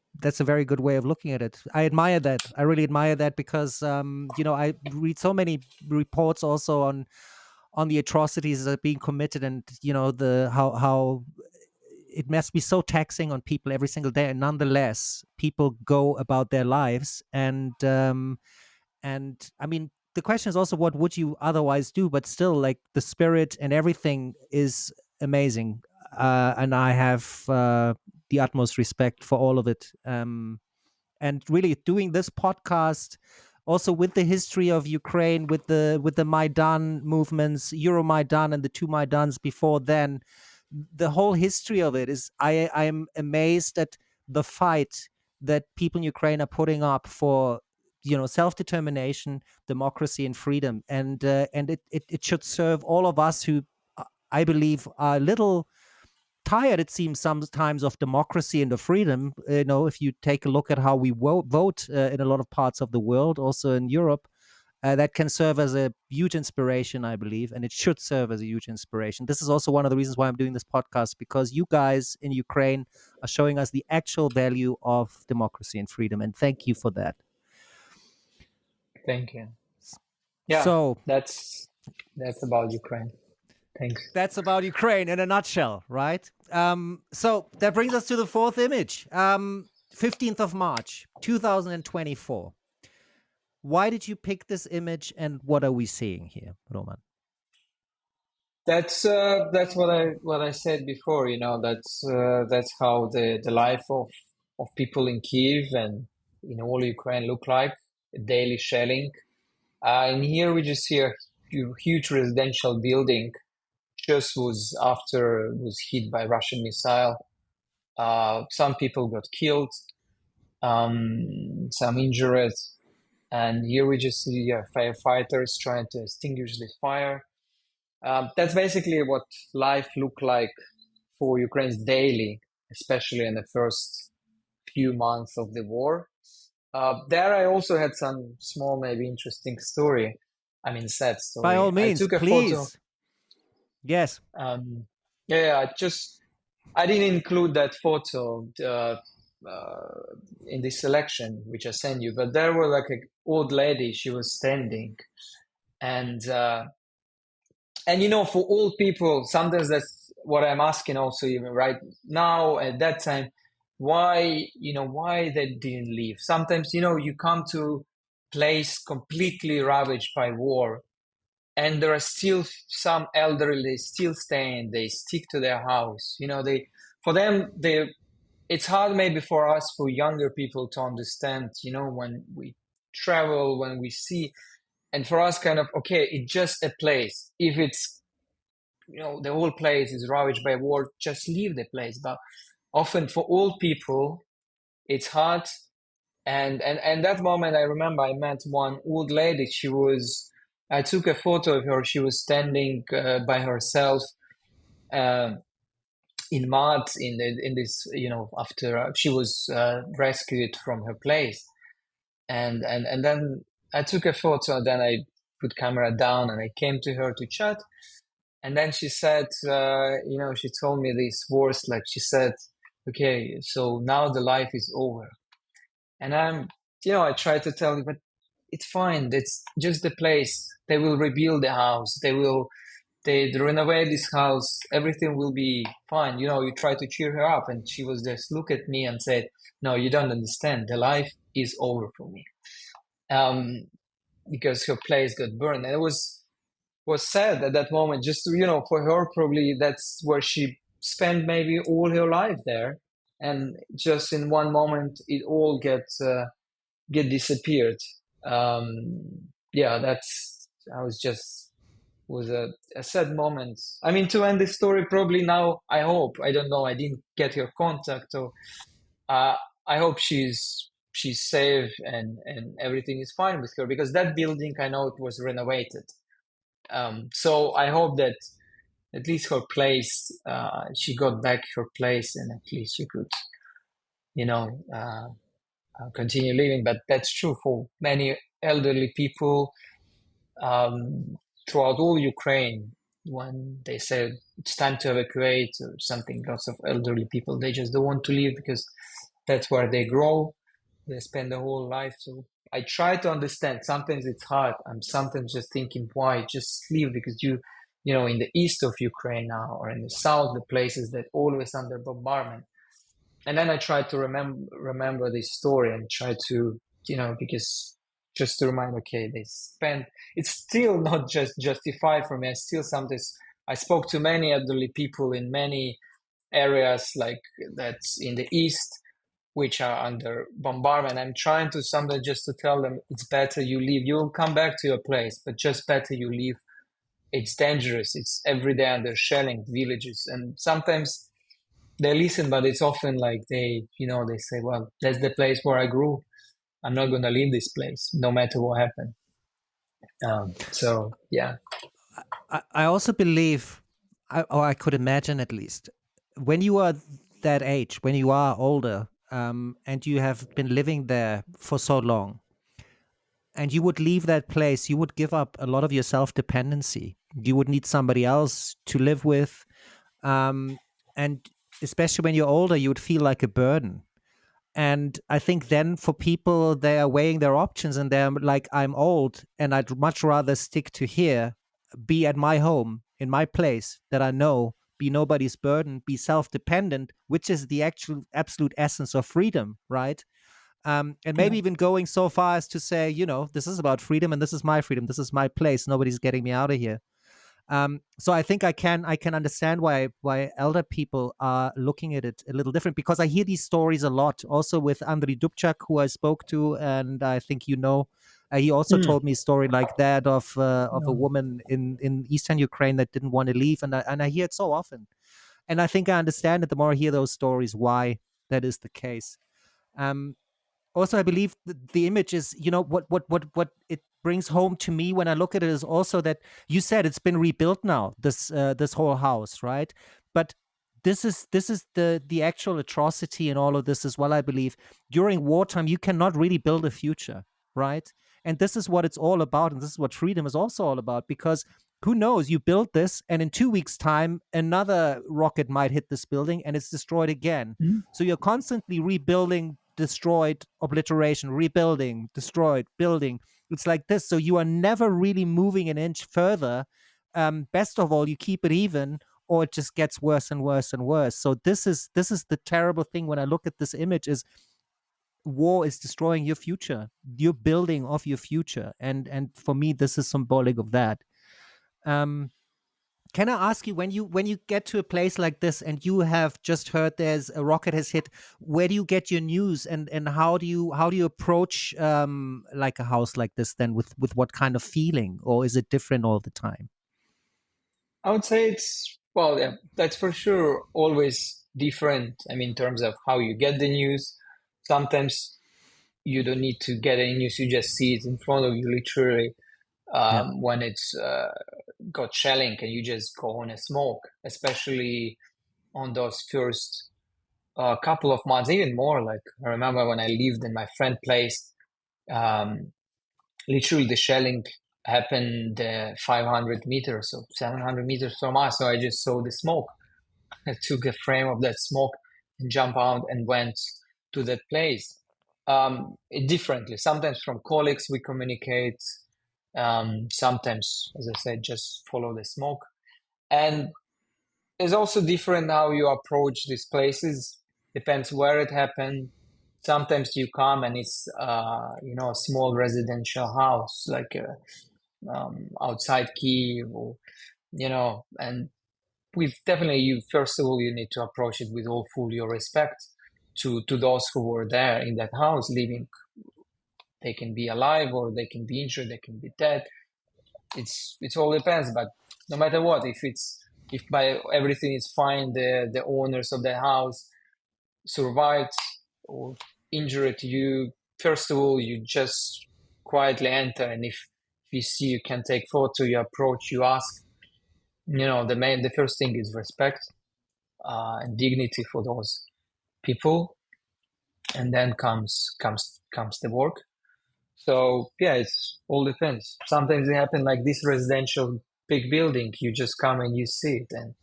good way of looking at it. I admire that. I really admire that because, I read so many reports also on the atrocities that are being committed, and the how it must be so taxing on people every single day, and nonetheless people go about their lives. And I mean, the question is also, what would you otherwise do? But still, like, the spirit and everything is amazing, and I have the utmost respect for all of it. And really doing this podcast also with the history of Ukraine, with the Maidan movements, Euromaidan and the two Maidans before then, the whole history of it is, I am amazed at the fight that people in Ukraine are putting up for self-determination, democracy, and freedom. And it should serve all of us who, I believe, are a little tired, it seems, sometimes, of democracy and of freedom. If you take a look at how we vote in a lot of parts of the world, also in Europe, that can serve as a huge inspiration, I believe, and it should serve as a huge inspiration. This is also one of the reasons why I'm doing this podcast, because you guys in Ukraine are showing us the actual value of democracy and freedom, and thank you for that. thank you. Yeah, So that's about Ukraine. Thanks. that's about Ukraine in a nutshell, right? So that brings us to the fourth image. 15th of March, 2024. Why did you pick this image, and what are we seeing here, Roman? That's what I said before. That's how the life of people in Kyiv and in all Ukraine look like. daily shelling. And here we just see a huge residential building just was hit by Russian missile. Some people got killed, some injured, and here we just see firefighters trying to extinguish this fire. That's basically what life looked like for Ukrainians daily, especially in the first few months of the war. There I also had some small, maybe interesting story. I mean, sad By story. all I means, took a photo. please. Yes. Yeah, I didn't include that photo in this selection, which I sent you, but there was like an old lady. She was standing, and for old people, sometimes that's what I'm asking also, even right now at that time, why they didn't leave. Sometimes, you come to place completely ravaged by war, and there are still some elderly still staying. They stick to their house. For them, it's hard maybe for us, for younger people, to understand. When we travel, when we see, and for us, kind of, okay, it's just a place. If it's the whole place is ravaged by war, just leave the place. But often for old people, it's hard. And that moment, I remember I met one old lady. I took a photo of her. She was standing by herself uh, in mud in this, after she was rescued from her place. And then I took a photo. Then I put camera down and I came to her to chat. And then she said, she told me these words, like she said, okay, so now the life is over. And I try to tell you, but it's fine. It's just the place. They will rebuild the house. They renovate this house. Everything will be fine. You try to cheer her up. And she was just look at me and said, no, you don't understand. The life is over for me. Because her place got burned. And it was sad at that moment. Just for her, probably that's where she spent maybe all her life there, and just in one moment it all get disappeared. Yeah, that's I was a sad moment. I mean, to end this story, probably now I don't know. I didn't get her contact, or uh, I hope she's safe and everything is fine with her, because that building, I know it was renovated. So I hope that at least her place, she got back her place, and at least she could, you know, uh, continue living. But that's true for many elderly people throughout all Ukraine. When they say it's time to evacuate or something, lots of elderly people, they just don't want to leave because that's where they grow. They spend their whole life. So I try to understand. Sometimes it's hard. I'm sometimes just thinking, why just leave? Because in the east of Ukraine now, or in the south, the places that always under bombardment. And then I try to remember this story and try to, because just to remind, okay, they spent. It's still not just justified for me. I still sometimes I spoke to many elderly people in many areas like that's in the east, which are under bombardment. I'm trying to sometimes just to tell them it's better you leave. You'll come back to your place, but just better you leave. It's dangerous. It's every day under shelling villages, and sometimes they listen, but it's often like they say, well, that's the place where I grew. I'm not going to leave this place no matter what happened. So yeah. I also believe, or I could imagine at least, when you are that age, when you are older, and you have been living there for so long, and you would leave that place, you would give up a lot of your self-dependency. You would need somebody else to live with. And especially when you're older, you would feel like a burden. And I think then for people, they are weighing their options and they're like, I'm old and I'd much rather stick to here, be at my home, in my place that I know, be nobody's burden, be self dependent, which is the actual absolute essence of freedom, right? And maybe even going so far as to say, this is about freedom and this is my freedom. This is my place. Nobody's getting me out of here. So I think I can understand why elder people are looking at it a little different, because I hear these stories a lot. Also with Andriy Dubchak, who I spoke to, and I think He also Mm. told me a story like that of a No. woman in eastern Ukraine that didn't want to leave, and I hear it so often, and I think I understand it the more I hear those stories why that is the case. Um, Also, I believe the image is, what it brings home to me when I look at it is also that you said it's been rebuilt now, this whole house, right? But this is the actual atrocity in all of this as well. I believe during wartime you cannot really build a future, right? And this is what it's all about, and this is what freedom is also all about. Because who knows, you build this, and in 2 weeks' time, another rocket might hit this building, and it's destroyed again. Mm. So you're constantly rebuilding, destroyed, obliteration, rebuilding, destroyed, building. It's like this. So you are never really moving an inch further. Best of all, you keep it even, or it just gets worse and worse and worse. So this is the terrible thing when I look at this image is war is destroying your future, your building of your future. And for me, this is symbolic of that. Um, can I ask you, when you get to a place like this and you have just heard there's a rocket has hit, where do you get your news, and how do you approach like a house like this then, with what kind of feeling, or is it different all the time? I would say it's, well, yeah, that's for sure always different. I mean, in terms of how you get the news, sometimes you don't need to get any news, you just see it in front of you, literally, Yeah. when it's got shelling, and you just go on a smoke, especially on those first couple of months, even more. Like, I remember when I lived in my friend place, um, literally the shelling happened 500 meters or 700 meters from us. So I just saw the smoke. I took a frame of that smoke and jumped out and went to that place. Differently. Sometimes from colleagues we communicate. Sometimes, as I said, just follow the smoke. And it's also different how you approach these places. Depends where it happened. Sometimes you come and it's a small residential house, like outside Kyiv, or and with definitely, you first of all, you need to approach it with all full your respect to those who were there in that house living. They can be alive or they can be injured, they can be dead. It's all depends. But no matter what, if by everything is fine, the owners of the house survived or injured you, first of all, you just quietly enter, and if you see you can take photo, you approach, you ask. The first thing is respect and dignity for those people, and then comes the work. So yeah, it's all depends. Sometimes it happen like this residential big building. You just come and you see it, and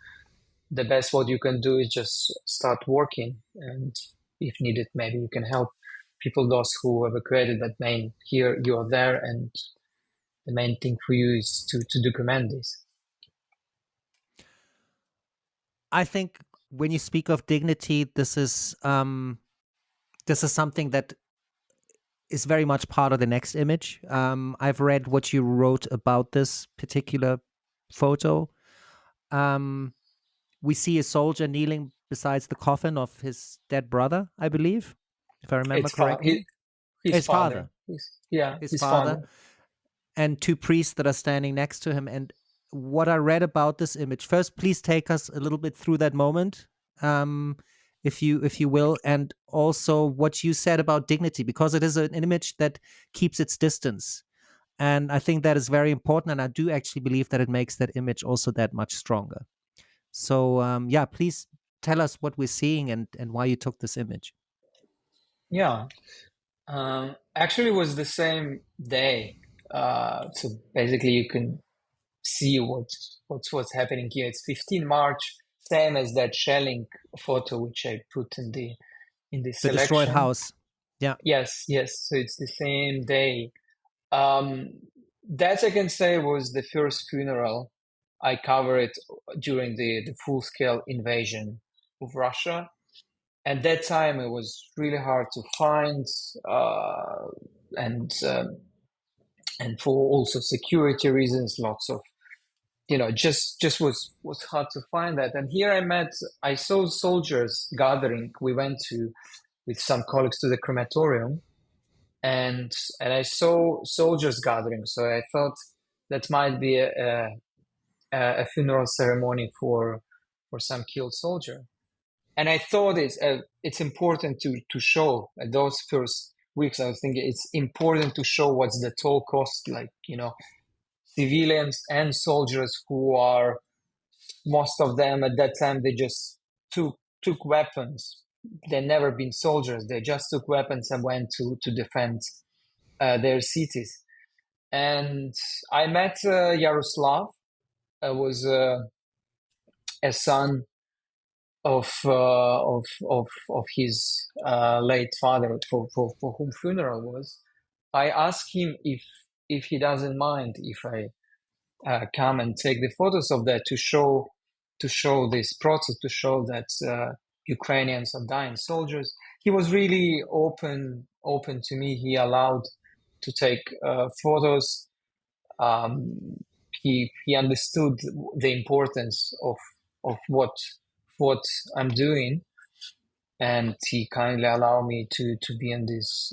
the best what you can do is just start working, and if needed, maybe you can help people, those who evacuated. But main here, you are there, and the main thing for you is to document this. I think when you speak of dignity, this is something that is very much part of the next image. I've read what you wrote about this particular photo. Um, we see a soldier kneeling beside the coffin of his dead brother, I believe, if I remember It's fa- he, correctly. his His father. father, Yeah, his his father, father. and two priests that are standing next to him. And what I read about this image, first, please take us a little bit through that moment, um, if you will, and also what you said about dignity, because it is an image that keeps its distance. And I think that is very important. And I do actually believe that it makes that image also that much stronger. So, yeah, please tell us what we're seeing, and why you took this image. Yeah. Actually, it was the same day. So basically, you can see what's happening here. It's 15 March, same as that shelling photo which I put in the The destroyed selection. house. Yeah. Yes, yes. So it's the same day. Um, that I can say was the first funeral I covered during the full-scale invasion of Russia. At that time, it was really hard to find, and and for also security reasons, lots of just was hard to find that. And here I saw soldiers gathering. We went to with some colleagues to the crematorium, and I saw soldiers gathering. So I thought that might be a funeral ceremony for some killed soldier. And I thought it's important to show those first weeks. I was thinking it's important to show what's the toll cost, like, civilians and soldiers who are, most of them at that time, they just took weapons. They never been soldiers. They just took weapons and went to defend their cities. And I met Yaroslav. I was a son of his late father, for whom funeral was. I asked him if he doesn't mind if I come and take the photos of that to show this process, to show that Ukrainians are dying soldiers. He was really open to me. He allowed to take photos. He understood the importance of what I'm doing, and he kindly allowed me to be in this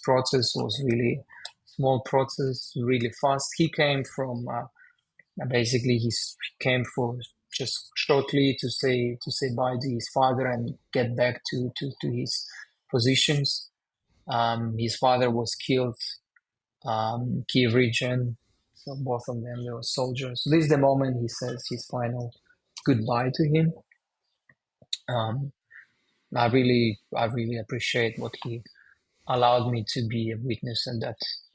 process. It was really small process, really fast. He came from basically he came for just shortly to say bye to his father and get back to his positions. His father was killed, Kyiv region. So both of them, they were soldiers. So this is the moment he says his final goodbye to him. I really appreciate what he allowed me to be a witness at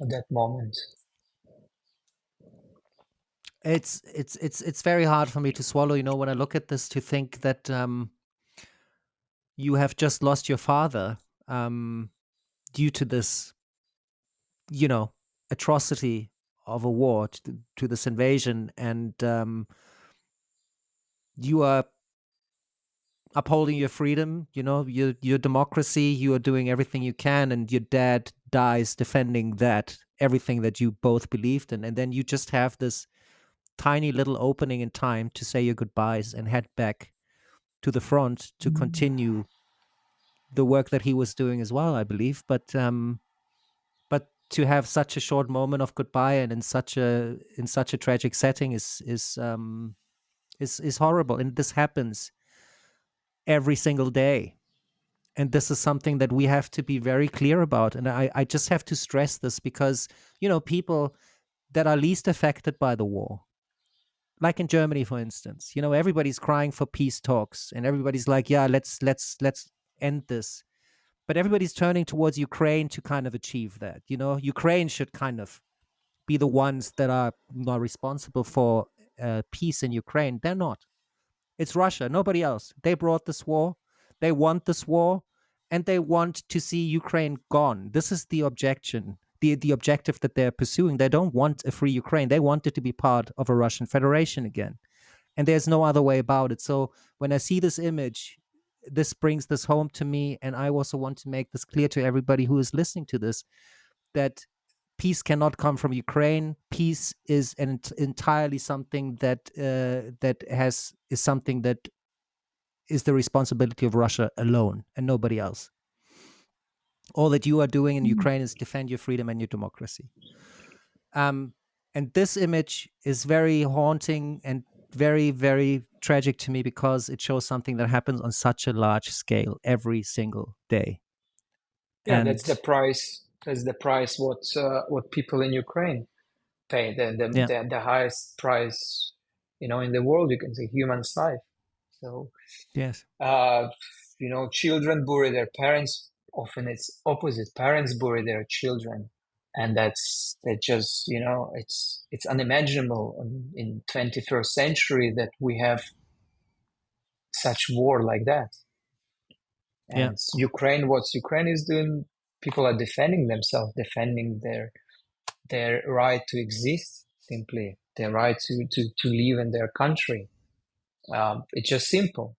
that moment. It's very hard for me to swallow, when I look at this, to think that you have just lost your father due to this, atrocity of a war, to this invasion, and you are upholding your freedom, your democracy. You are doing everything you can, and your dad dies defending everything that you both believed in, and then you just have this tiny little opening in time to say your goodbyes and head back to the front to continue the work that he was doing as well, I believe. But to have such a short moment of goodbye and in such a tragic setting is horrible, and this happens every single day. And this is something that we have to be very clear about. And I just have to stress this because, people that are least affected by the war, like in Germany, for instance, everybody's crying for peace talks and everybody's like, yeah, let's end this. But everybody's turning towards Ukraine to kind of achieve that. Ukraine should kind of be the ones that are not responsible for peace in Ukraine. They're not. It's Russia, nobody else. They brought this war. They want this war, and they want to see Ukraine gone. This is the objection, the objective that they're pursuing. They don't want a free Ukraine. They want it to be part of a Russian Federation again. And there's no other way about it. So when I see this image, this brings this home to me. And I also want to make this clear to everybody who is listening to this, that peace cannot come from Ukraine. Peace is entirely something that is something that is the responsibility of Russia alone and nobody else. All that you are doing in Ukraine is defend your freedom and your democracy. And this image is very haunting and very, very tragic to me because it shows something that happens on such a large scale every single day. Yeah, and that's the price. That's the price what people in Ukraine pay. The highest price, in the world. You can say human life. So yes, children bury their parents. Often it's opposite. Parents bury their children, and that just it's unimaginable in 21st century that we have such war like that. And Ukraine, what Ukraine is doing, people are defending themselves, defending their right to exist, simply their right to live in their country. It's just simple.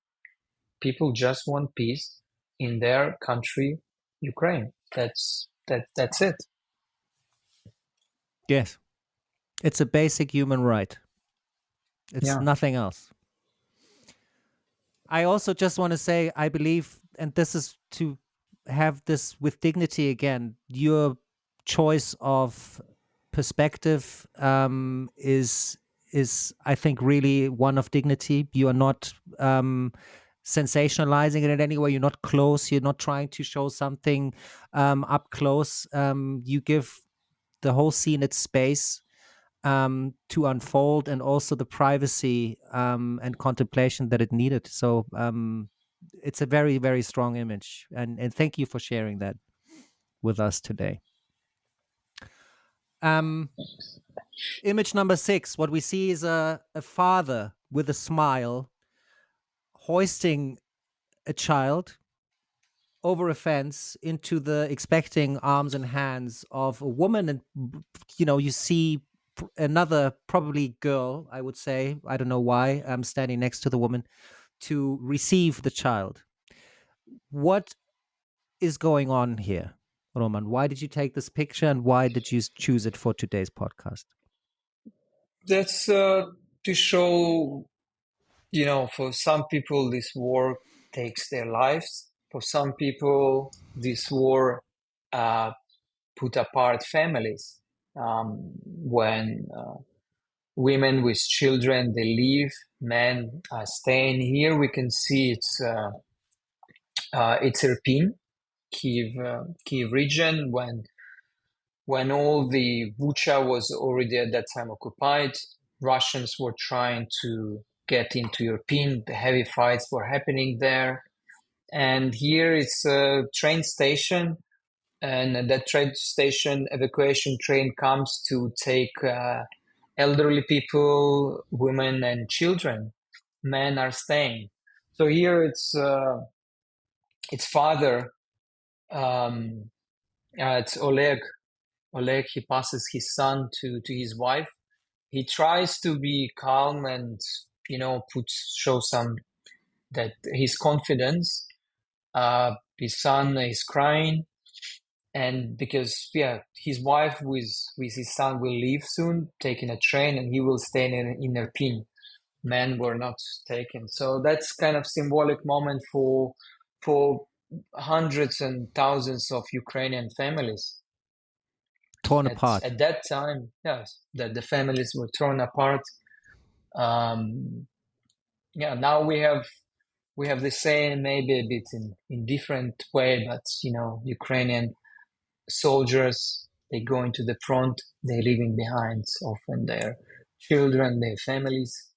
People just want peace in their country, Ukraine. That's it. Yes, it's a basic human right. It's nothing else. I also just want to say, I believe, and this is to have this with dignity again, you're choice of perspective is I think really one of dignity. You are not sensationalizing it in any way. You're not close. You're not trying to show something up close. You give the whole scene its space to unfold, and also the privacy and contemplation that it needed. So it's a very, very strong image, and thank you for sharing that with us today. Image number 6. What we see is a father with a smile hoisting a child over a fence into the expecting arms and hands of a woman, and you see another probably girl, I would say, I don't know why, I'm standing next to the woman to receive the child. What is going on here, Roman? Why did you take this picture, and why did you choose it for today's podcast? That's to show, for some people this war takes their lives. For some people, this war put apart families. When women with children, they leave, men are staying. Here we can see it's Irpin, Kyiv region. When all the Bucha was already at that time occupied, Russians were trying to get into Irpin. The heavy fights were happening there. And here it's a train station. And at that train station, evacuation train comes to take elderly people, women, and children. Men are staying. So here it's father. It's Oleg. Oleg, he passes his son to his wife. He tries to be calm and show some that his confidence. His son is crying, and because his wife with his son will leave soon, taking a train, and he will stay in Irpin. Men were not taken, so that's kind of symbolic moment for hundreds and thousands of Ukrainian families. Torn apart. At that time, yes, that the families were torn apart. Now we have the same, maybe a bit in different way, but Ukrainian soldiers, they go into the front, they're leaving behind often their children, their families.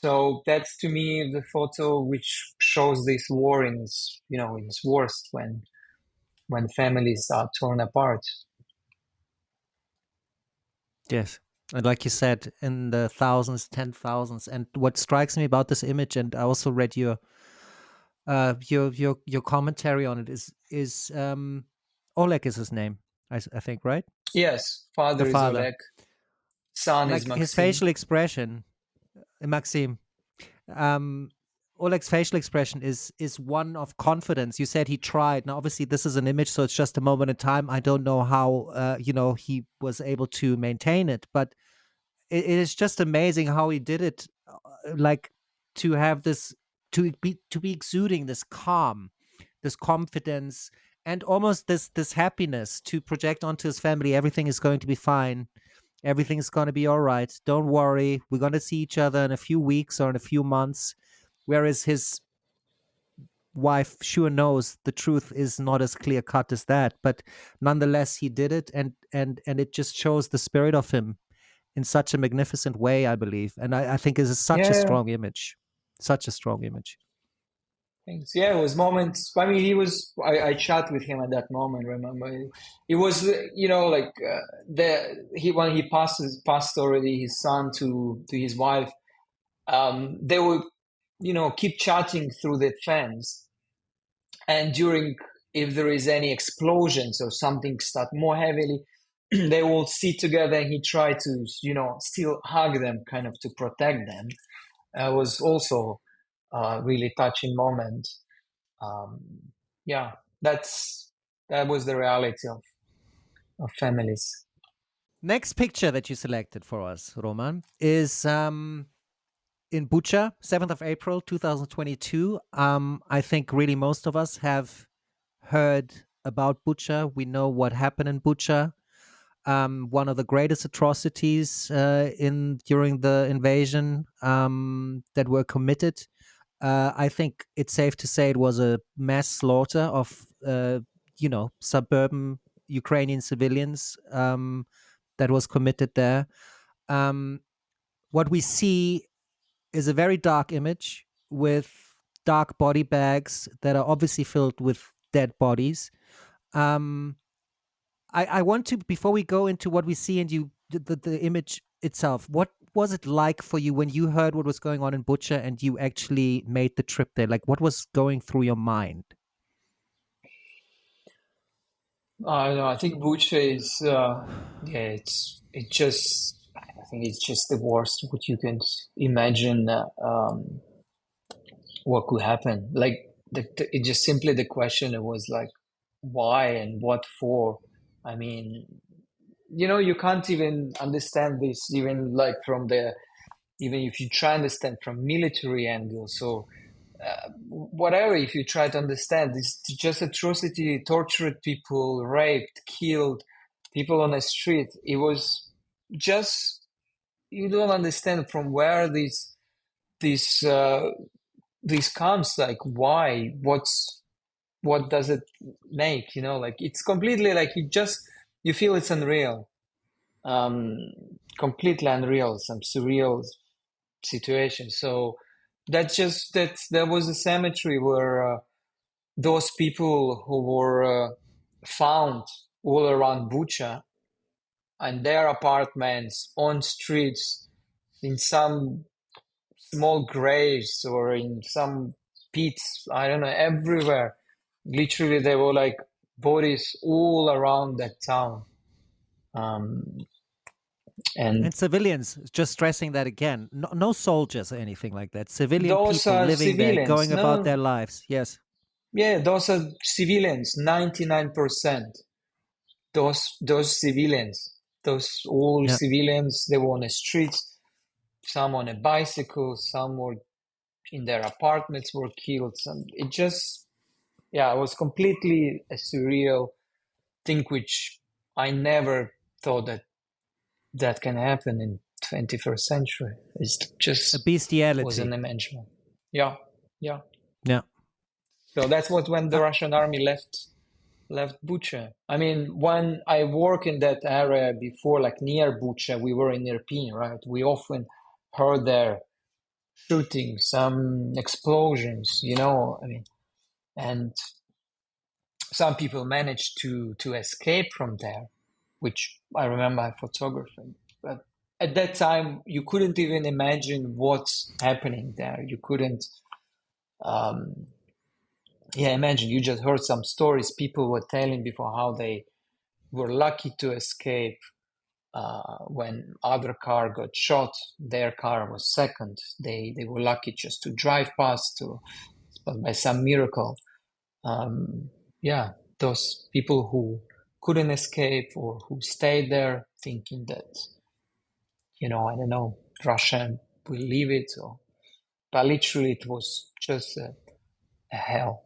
So that's to me the photo which shows this war in its worst, when families are torn apart. Yes. And like you said, in the thousands, 10,000s. And what strikes me about this image, and I also read your commentary on it, is Oleg is his name, I think, right? Yes, The father is father. Oleg, son is Like Maxim. his facial expression, Maxim. Oleg's facial expression is one of confidence. You said he tried. Now, obviously, this is an image, so it's just a moment in time. I don't know how he was able to maintain it, but it is just amazing how he did it. Like to have this, to be exuding this calm, this confidence, and almost this happiness to project onto his family. Everything is going to be fine. Everything's going to be all right. Don't worry. We're going to see each other in a few weeks or in a few months. Whereas his wife sure knows the truth is not as clear cut as that, but nonetheless he did it, and it just shows the spirit of him in such a magnificent way, I believe. And I think it is such a strong image. Such a strong image. Thanks. Yeah, it was moments. I mean, I chat with him at that moment. Remember, it was when he passed already his son to his wife. They would keep chatting through the fence, and if there is any explosions or something start more heavily, they will sit together, and he tried to still hug them, kind of to protect them. It was also a really touching moment. That was the reality of families. Next picture that you selected for us, Roman, is in Bucha, 7th of April, 2022. I think really most of us have heard about Bucha. We know what happened in Bucha. One of the greatest atrocities in during the invasion that were committed. I think it's safe to say it was a mass slaughter of suburban Ukrainian civilians that was committed there. Um, what we see is a very dark image with dark body bags that are obviously filled with dead bodies. Um, I want to, before we go into what we see and the image itself, what was it like for you when you heard what was going on in Bucha and you actually made the trip there? Like, what was going through your mind? I don't know. I think Bucha is, yeah, it just. I think it's just the worst what you can imagine. What could happen? Like it just simply the question. It was like, why and what for? I mean, you can't even understand this even like from the even if you try to understand from military angle. So whatever, if you try to understand, it's just atrocity, tortured people, raped, killed, people on the street. It was just you don't understand from where this this comes. Like why? What does it make? Like it's completely like you feel it's unreal, um, completely unreal, some surreal situation. So that was a cemetery where those people who were found all around Bucha and their apartments, on streets, in some small graves or in some pits, I don't know, everywhere. Literally, there were like bodies all around that town. Um, and And civilians, just stressing that again, no soldiers or anything like that. Civilian those people are living there, civilians. going about No, their lives. Yes. yeah, those are civilians, 99%. Those civilians, those all Yeah. civilians, they were on the streets, some on a bicycle, some were in their apartments were killed. Some it just yeah, it was completely a surreal thing which I never thought that can happen in 21st century. It's A just was bestiality. unimaginable. Yeah, yeah. Yeah. So that's what when the Uh, Russian army left Bucha. I mean, when I work in that area before, like near Bucha, we were in Irpin, right? We often heard there shooting, some explosions, I mean, and some people managed to escape from there, which I remember I photographed. But at that time, you couldn't even imagine what's happening there. You couldn't, um, yeah, imagine. You just heard some stories people were telling before how they were lucky to escape when other car got shot. Their car was second. They were lucky just to drive past but by some miracle. Um, yeah, those people who couldn't escape or who stayed there thinking that, I don't know, Russia will leave it. But literally, it was just a hell.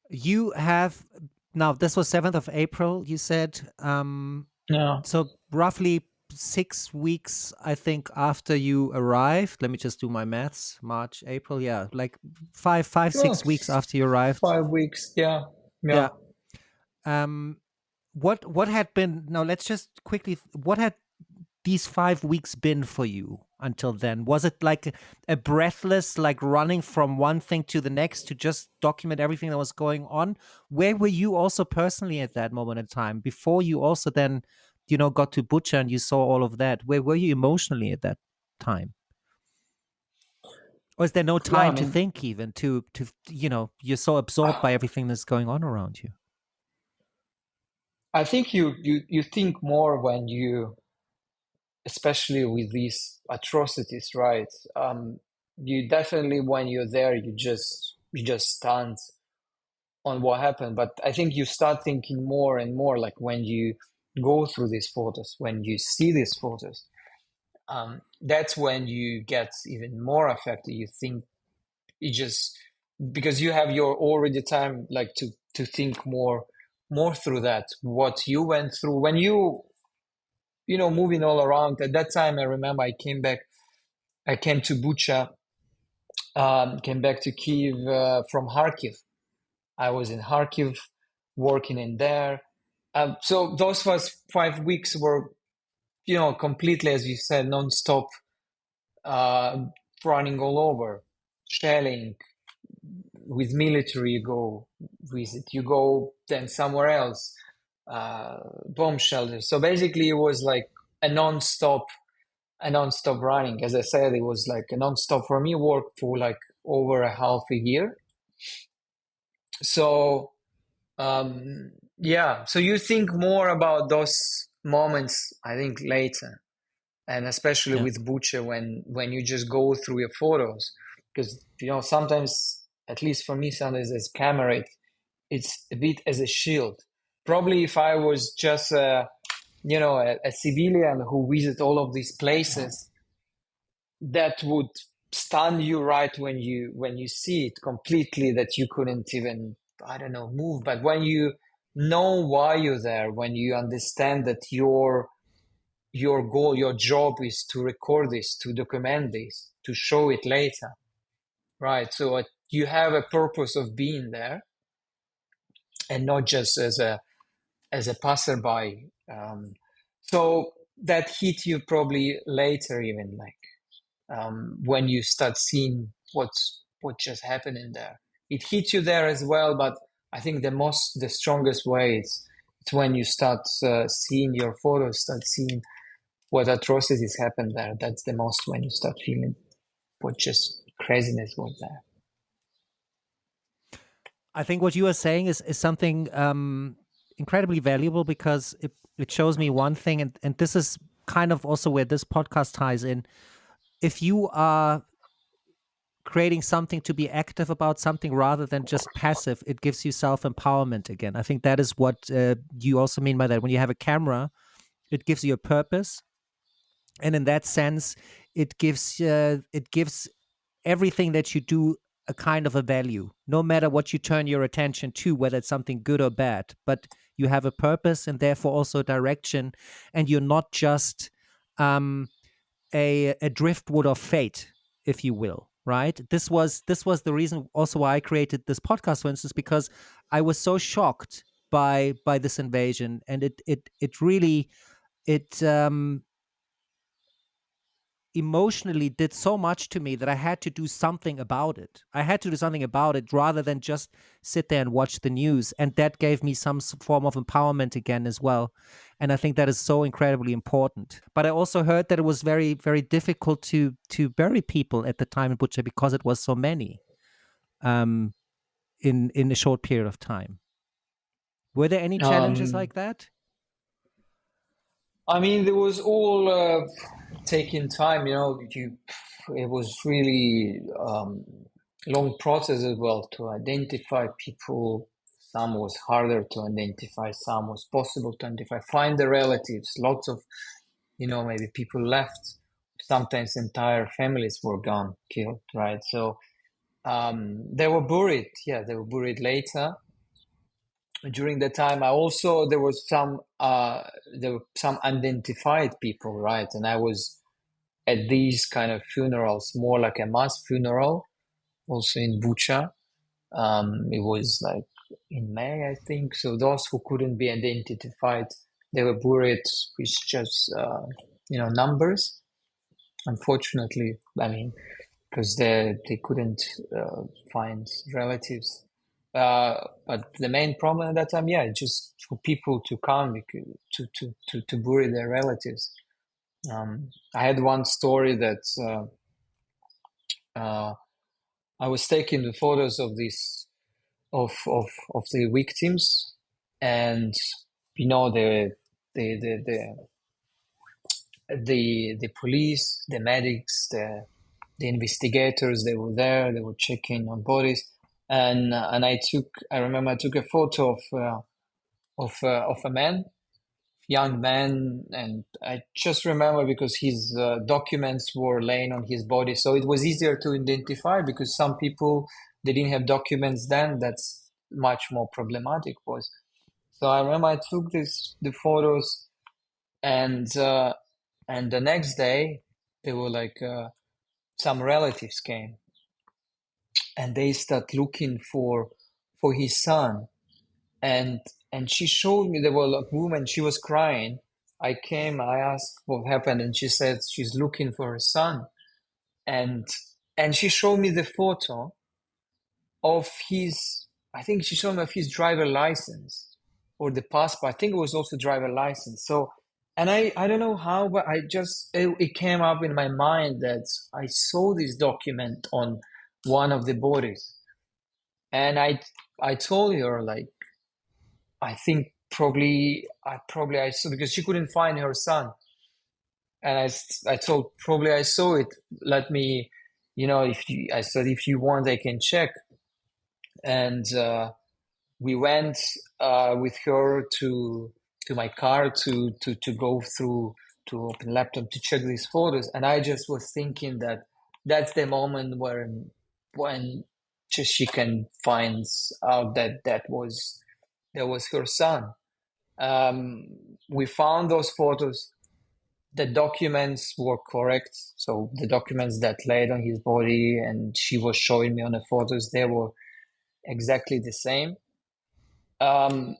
you have now. This was 7th of April. You said. Yeah. So roughly 6 weeks, I think, after you arrived. Let me just do my maths. March, April. Yeah, like five, Well, 6 weeks after you arrived. 5 weeks. Yeah. Yeah. Yeah. Um, what had been now? Let's just quickly. What had these 5 weeks been for you until then? Was it like a breathless, like running from one thing to the next to just document everything that was going on? Where were you also personally at that moment in time before you also then, got to Butcher and you saw all of that? Where were you emotionally at that time? Or is there no Yeah. I time to mean, think even to you're so absorbed by everything that's going on around you? I think you think more when especially with these atrocities, right? You definitely when you're there, you just stand on what happened. But I think you start thinking more and more, like when you go through these photos, when you see these photos, that's when you get even more affected. You think you just because you have your already time like to think more through that, what you went through when moving all around. At that time, I remember I came to Bucha, came back to Kyiv from Kharkiv. I was in Kharkiv working in there. So those first 5 weeks were, completely, as you said, non-stop, running all over, shelling. With military, you go visit, you go then somewhere else, bomb shelters. So basically, it was like a non-stop running. As I said, it was like a non-stop for me. Worked for like over a half a year. So yeah, so you think more about those moments, I think, later, and especially Yeah. with Bucha, when you just go through your photos, because sometimes, at least for me, sometimes as camera, it's a bit as a shield. Probably if I was just a civilian who visit all of these places, that would stun you right when you see it completely, that you couldn't even, I don't know, move. But when you know why you're there, when you understand that your goal, your job is to record this, to document this, to show it later, right? So you have a purpose of being there, and not just as a passerby. So that hit you probably later, even like when you start seeing what just happened in there. It hits you there as well, but I think the strongest way it's when you start seeing your photos, start seeing what atrocities happened there. That's the most, when you start feeling what just craziness was there. I think what you are saying is something incredibly valuable, because it shows me one thing, and this is kind of also where this podcast ties in. If you are creating something to be active about something rather than just passive, it gives you self-empowerment again. I think that is what you also mean by that. When you have a camera, it gives you a purpose, and in that sense, it gives everything that you do a kind of a value, no matter what you turn your attention to, whether it's something good or bad. But you have a purpose, and therefore also a direction, and you're not just a driftwood of fate, if you will. Right? This was the reason also why I created this podcast, for instance, because I was so shocked by this invasion, and it really it emotionally did so much to me that I had to do something about it. I had to do something about it rather than just sit there and watch the news. And that gave me some form of empowerment again as well. And I think that is so incredibly important. But I also heard that it was very, very difficult to bury people at the time in Bucha, because it was so many in a short period of time. Were there any challenges like that? I mean, there was all taking time. It was really long process as well to identify people. Some was harder to identify, some was possible to identify. Find the relatives. Lots of, maybe people left. Sometimes entire families were gone, killed, right? So they were buried. Yeah, they were buried later. During the time, there were some unidentified people, right? And I was at these kind of funerals, more like a mass funeral, also in Bucha. It was like in May, I think. So those who couldn't be identified, they were buried with just numbers. Unfortunately, I mean, because they couldn't find relatives. But the main problem at that time, yeah, just for people to come to bury their relatives. I had one story that I was taking the photos of this of the victims, and the the police, the medics, the investigators, they were there. They were checking on bodies, and I remember I took a photo of a man young man, and I just remember because his documents were laying on his body, so it was easier to identify because some people they didn't have documents then. That's much more problematic was. So I remember I took the photos, and the next day they were like some relatives came and they start looking for his son, and she showed me there was a woman, she was crying. I came, I asked what happened, and she said she's looking for her son, and she showed me the photo of his, I think she showed me of his driver license or the passport. I think it was also driver license. So, and I don't know how, but I just it came up in my mind that I saw this document on one of the bodies, and I told her like I think probably I saw because she couldn't find her son, and I told probably I saw it. Let me, if you I said if you want I can check, and we went with her to my car to go through to open laptop to check these photos, and I just was thinking that that's the moment where when just she can find out that that was her son. um, we found those photos. The documents were correct. So the documents that laid on his body and she was showing me on the photos, they were exactly the same. Um,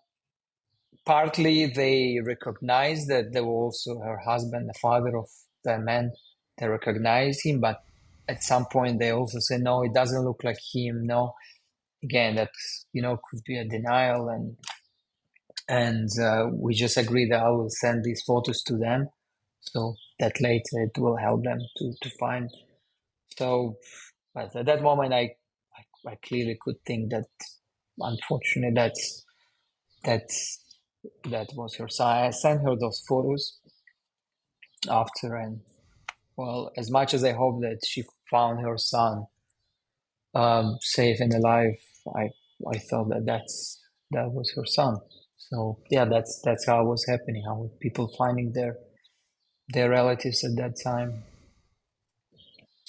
Partly they recognized that they were also her husband, the father of the man. They recognized him, but at some point they also said, no, it doesn't look like him. No, again, that could be a denial, and we just agreed that I will send these photos to them, so that later it will help them to find. So, but at that moment, I clearly could think that, unfortunately, that's that was her. So I sent her those photos after, and well, as much as I hope that she found her son safe and alive, I I thought that that was her son. So yeah, that's how it was happening. How people finding their relatives at that time,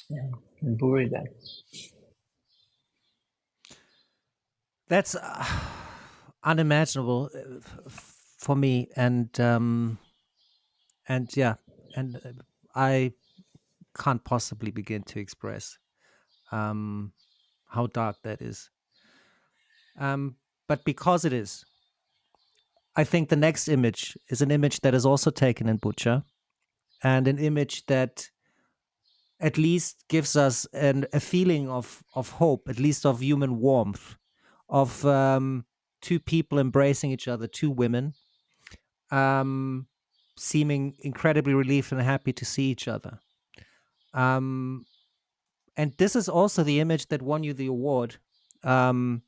yeah, and bury them. That's unimaginable for me, and yeah, and I can't possibly begin to express how dark that is. But because it is, I think the next image is an image that is also taken in Bucha, and an image that at least gives us a feeling of hope, at least of human warmth, of two people embracing each other, two women, um, seeming incredibly relieved and happy to see each other. And this is also the image that won you the award in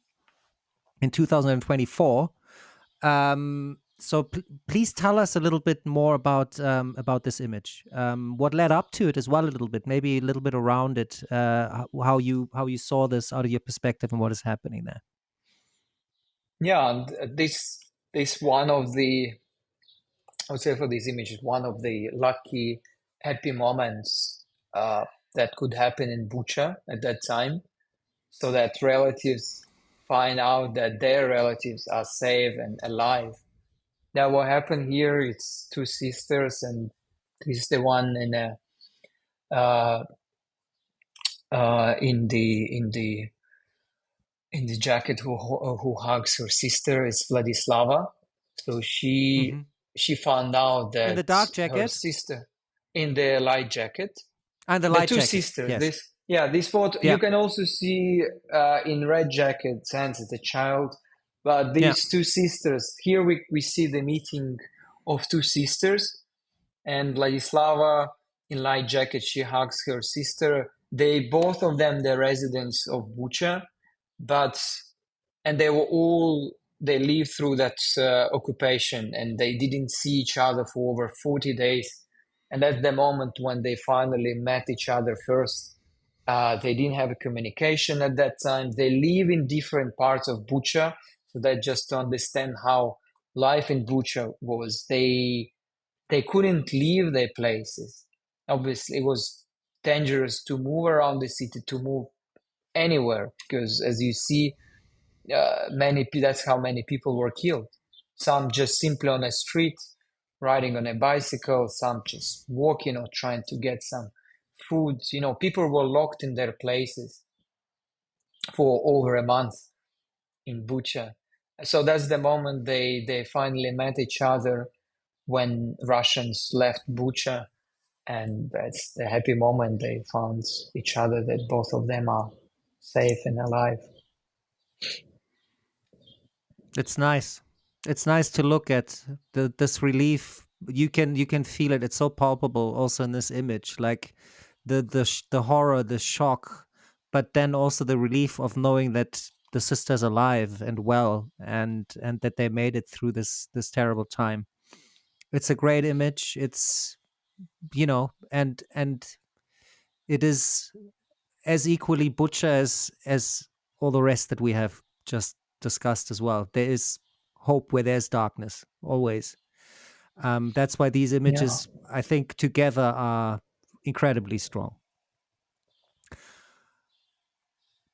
2024. So please tell us a little bit more about this image. What led up to it as well, a little bit, maybe a little bit around it. How you saw this out of your perspective and what is happening there. Yeah, and this one of the, I would say for this image is one of the lucky, happy moments that could happen in Bucha at that time, so that relatives find out that their relatives are safe and alive. Now, what happened here? It's two sisters, and this is the one in a uh, in the jacket who hugs her sister is Vladislava. So Mm-hmm. she found out In the that dark her jacket sister in the light jacket. and the The light two jacket. sisters. Yes. This photo Yeah. you can also see in red jacket Sans as a child, but Yeah. these two sisters here we see the meeting of two sisters, and Vladislava in light jacket she hugs her sister. They both of them the residents of Bucha, but and they were all they lived through that occupation, and they didn't see each other for over 40 days, and that's the moment when they finally met each other first. They didn't have a communication at that time. They live in different parts of Bucha, so that just to understand how life in Bucha was they couldn't leave their places. Obviously, it was dangerous to move around the city, to move anywhere, because as you see, that's how many people were killed. Some just simply on a street, riding on a bicycle, some just walking or trying to get some food. People were locked in their places for over a month in Bucha. So that's the moment they finally met each other, when Russians left Bucha, and that's the happy moment they found each other, that both of them are safe and alive. It's nice. It's nice to look at this relief. You can feel it. It's so palpable also in this image, like the horror, the shock, but then also the relief of knowing that the sister's alive and well, and that they made it through this terrible time. It's a great image. It's and it is as equally butcher as all the rest that we have just discussed as well. There is hope where there's darkness, always. That's why these Yeah. images, I think, together are incredibly strong.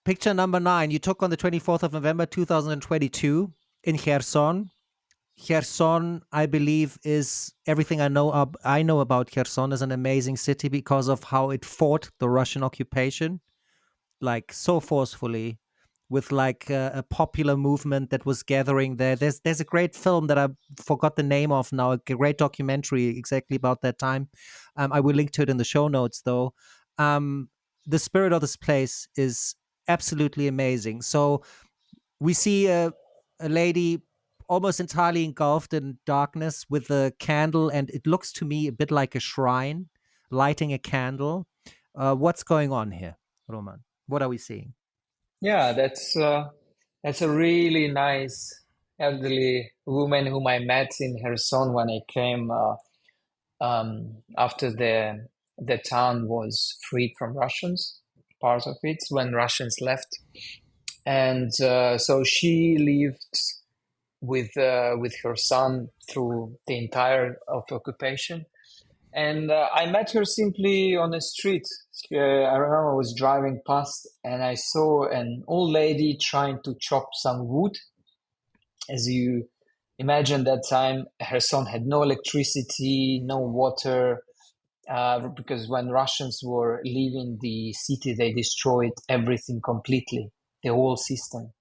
Picture number 9 you took on the 24th of November 2022 in Kherson. Kherson, I believe, is everything I know about Kherson is an amazing city because of how it fought the Russian occupation, like so forcefully, with like a popular movement that was gathering there. There's a great film that I forgot the name of now, a great documentary exactly about that time. I will link to it in the show notes, though. The spirit of this place is absolutely amazing. So we see a lady almost entirely engulfed in darkness with a candle, and it looks to me a bit like a shrine, lighting a candle. What's going on here, Roman? What are we seeing? Yeah, that's a really nice elderly woman whom I met in Kherson when I came, after the town was freed from Russians, part of it when Russians left, and so she lived with her son through the entire of occupation. And I met her simply on the street. I remember I was driving past and I saw an old lady trying to chop some wood. As you imagine, that time her son had no electricity, no water, because when Russians were leaving the city, they destroyed everything completely, the whole system.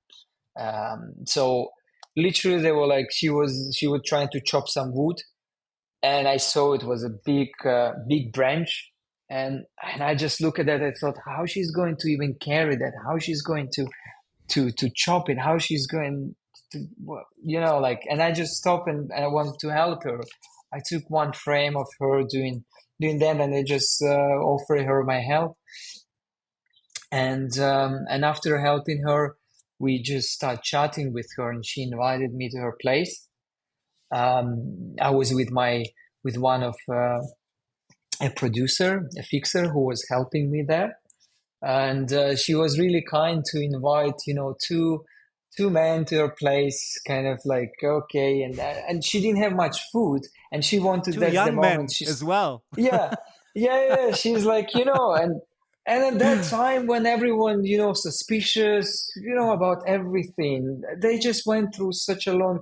So literally, they were like, she was trying to chop some wood, and I saw it was a big branch, and I just looked at that. I thought, how she's going to even carry that? How she's going to chop it? How she's going to, like? And I just stopped and I wanted to help her. I took one frame of her doing that, and I just offered her my help. And after helping her, we just started chatting with her, and she invited me to her place. I was with one of a producer, a fixer who was helping me there, and she was really kind to invite, two men to her place, kind of like, okay, and she didn't have much food, and she wanted. Two That's the young moment men as she's, well. yeah, yeah. She's like, and at that time when everyone, suspicious, about everything, they just went through such a long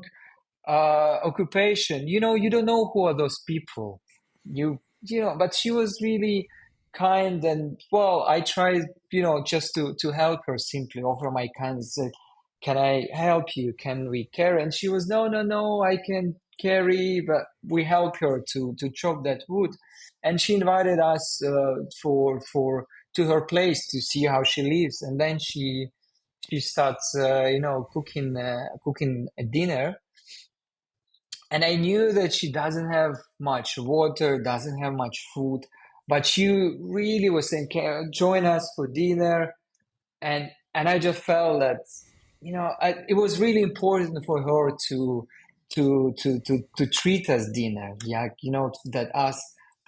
occupation. You don't know who are those people. But she was really kind, and well, I tried, just to help her, simply offer my kindness. Said, can I help you? Can we carry? And she was, no, no, no, I can carry, but we help her to chop that wood. And she invited us for to her place to see how she lives, and then she starts, cooking a dinner, and I knew that she doesn't have much water, doesn't have much food, but she really was saying, "Can join us for dinner?" And I just felt that, it was really important for her to treat us dinner, yeah, that us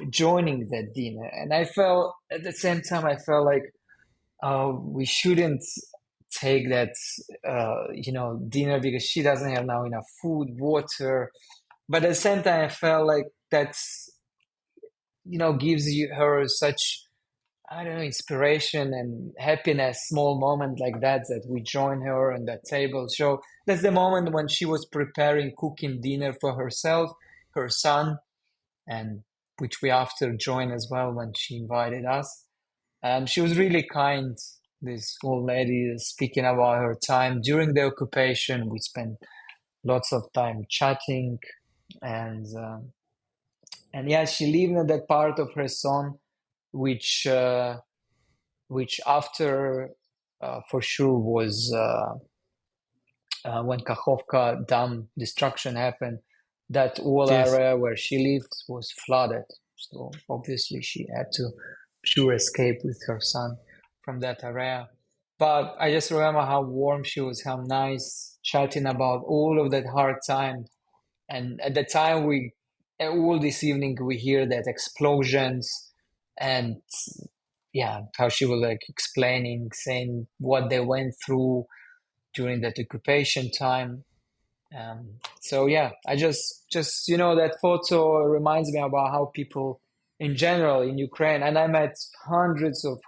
joining that dinner. And I felt at the same time, I felt like, we shouldn't take that dinner because she doesn't have now enough food, water. But at the same time, I felt like that's gives her such, I don't know, inspiration and happiness, small moment like that we join her on that table. So that's the moment when she was preparing, cooking dinner for herself, her son, and which we after joined as well when she invited us. She was really kind, this old lady, speaking about her time during the occupation. We spent lots of time chatting, and yeah, she lived in that part of Kherson, which after for sure was when Kakhovka Dam destruction happened. That whole Yes. area where she lived was flooded. So obviously she had to sure escape with her son from that area. But I just remember how warm she was, how nice, chatting about all of that hard time. And at the time, all this evening, we hear that explosions, and yeah, how she was like explaining, saying what they went through during that occupation time. So yeah, I just that photo reminds me about how people in general in Ukraine, and I met hundreds of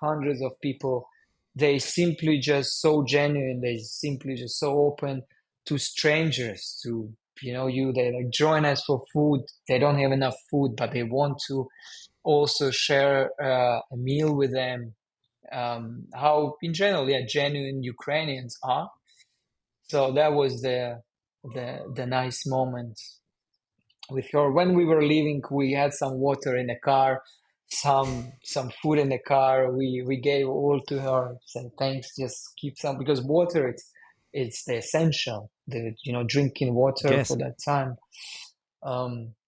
people. They simply just so genuine. They simply just so open to strangers. To they like join us for food. They don't have enough food, but they want to also share a meal with them. How in general, yeah, genuine Ukrainians are. So that was the nice moment with her. When we were leaving, we had some water in the car, some food in the car. We gave all to her. Said thanks, just keep some because water it's the essential. The drinking water for Yes. that time.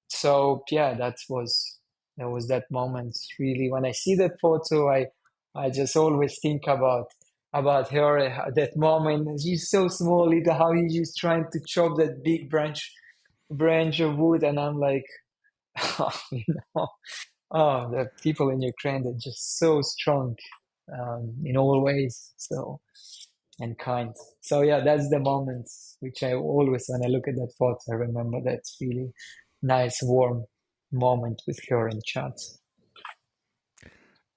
So yeah, that was that moment. Really, when I see that photo, I just always think about her at that moment. She's so small, little how he's just trying to chop that big branch of wood, and I'm like, know, oh, the people in Ukraine, they're just so strong, in all ways, so and kind. So yeah, that's the moment which I always, when I look at that photo, I remember that really nice, warm moment with her in chat.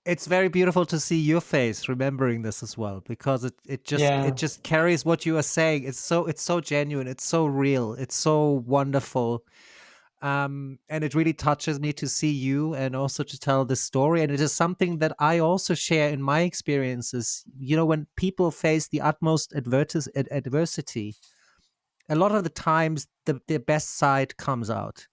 It's very beautiful to see your face remembering this as well, because it Yeah. just carries what you are saying. It's so genuine, it's so real, it's so wonderful. And it really touches me to see you and also to tell this story. And it is something that I also share in my experiences. When people face the utmost adversity, a lot of the times the best side comes out.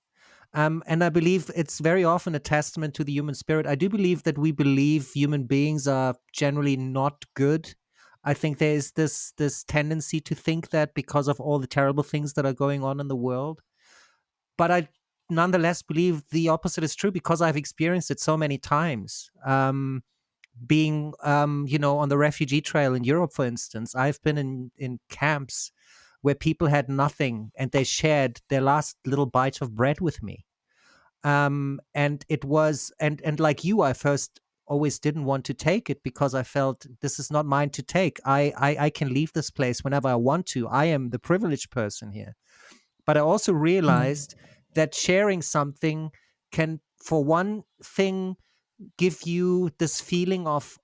And I believe it's very often a testament to the human spirit. I do believe that we believe human beings are generally not good. I think there is this tendency to think that because of all the terrible things that are going on in the world. But I nonetheless believe the opposite is true because I've experienced it so many times. Being, on the refugee trail in Europe, for instance, I've been in camps where people had nothing and they shared their last little bite of bread with me. And it was, and like you, I first always didn't want to take it because I felt this is not mine to take. I can leave this place whenever I want to. I am the privileged person here. But I also Mm. realized that sharing something can, for one thing, give you this feeling of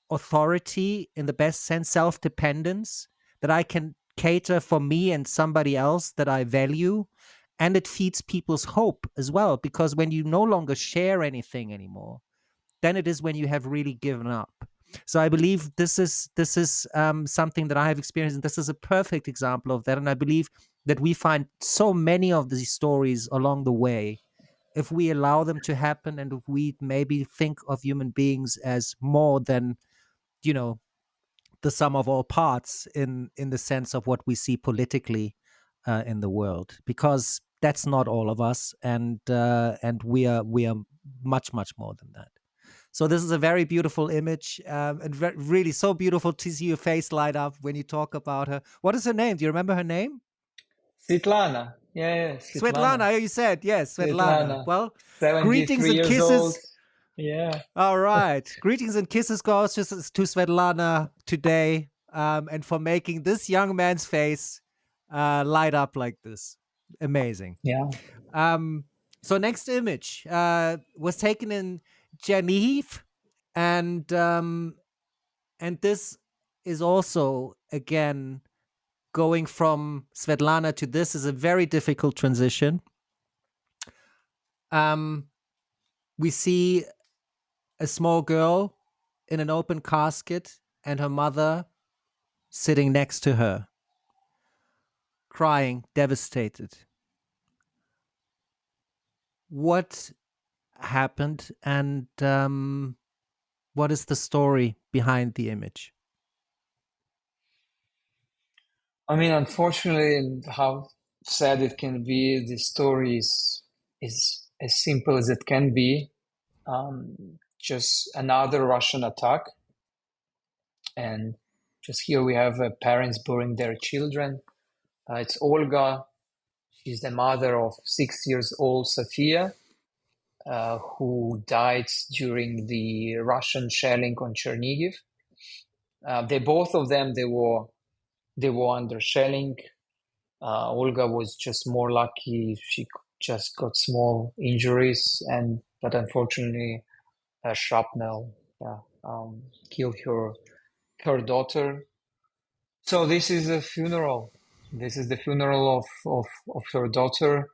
authority in the best sense, self-dependence, that I can cater for me and somebody else that I value. And it feeds people's hope as well, because when you no longer share anything anymore, then it is when you have really given up. So I believe this is something that I have experienced, and this is a perfect example of that. And I believe that we find so many of these stories along the way, if we allow them to happen, and if we maybe think of human beings as more than, you know the sum of all parts, in the sense of what we see politically in the world, because that's not all of us, and we are much more than that. So this is a very beautiful image, and really so beautiful to see your face light up when you talk about her. What is her name? Do you remember her name? Svetlana. Yeah, Svetlana. Svetlana. You said yes, Svetlana. Svetlana, Well, greetings 73 and years old. kisses. Yeah. All right, greetings and kisses goes to Svetlana today. and for making this young man's face light up like this. Amazing. Yeah. Um, so next image was taken in Kyiv, and this is also again going from Svetlana to this is a very difficult transition. We see a small girl in an open casket and her mother sitting next to her, crying, devastated. What happened, and what is the story behind the image? I mean, unfortunately, how sad it can be, the story is as simple as it can be. Just another Russian attack, and just here we have parents burying their children. It's Olga. She's the mother of 6 years old Sofia, who died during the Russian shelling on Chernihiv. They both of them they were under shelling. Olga was just more lucky; she just got small injuries, but unfortunately, a shrapnel killed her daughter. So this is a funeral. This is the funeral of her daughter.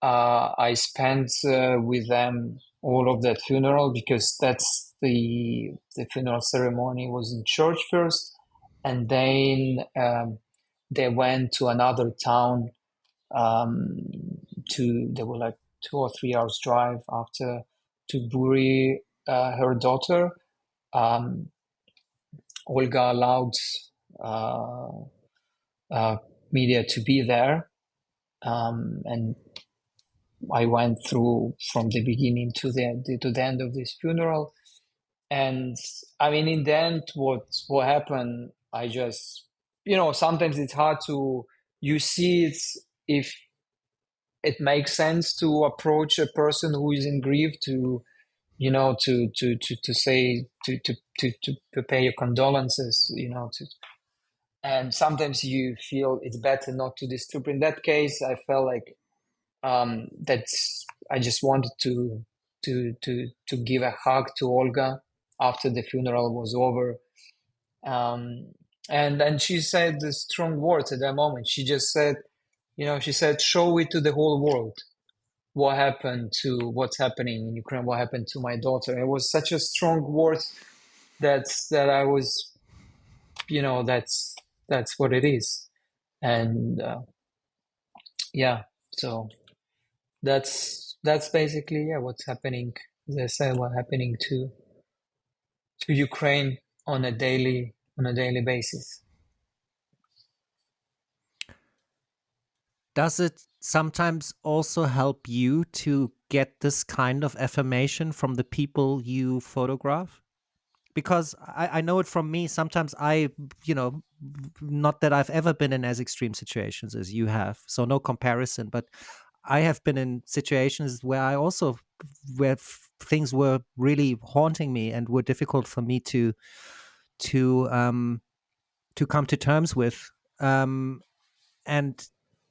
I spent with them all of that funeral because that's the funeral ceremony was in church first, and then they went to another town. They were like 2 or 3 hours drive after to bury her daughter. Um, Olga allowed uh, uh, media to be there, and I went through from the beginning to the end of this funeral. And I mean, in the end, what happened? I just, sometimes it's hard to you see it's if it makes sense to approach a person who is in grief to to say to pay your condolences, and sometimes you feel it's better not to disturb. In that case, I felt like that's I just wanted to give a hug to Olga after the funeral was over. Um, and she said the strong words at that moment. She just said, she said, show it to the whole world. What's happening in Ukraine? What happened to my daughter? It was such a strong word that I was, that's what it is. And yeah, so that's basically what's happening. As I said, what's happening to Ukraine on a daily basis. Does it sometimes also help you to get this kind of affirmation from the people you photograph? Because I know it from me. Sometimes not that I've ever been in as extreme situations as you have, so no comparison, but I have been in situations where things were really haunting me and were difficult for me to come to terms with. And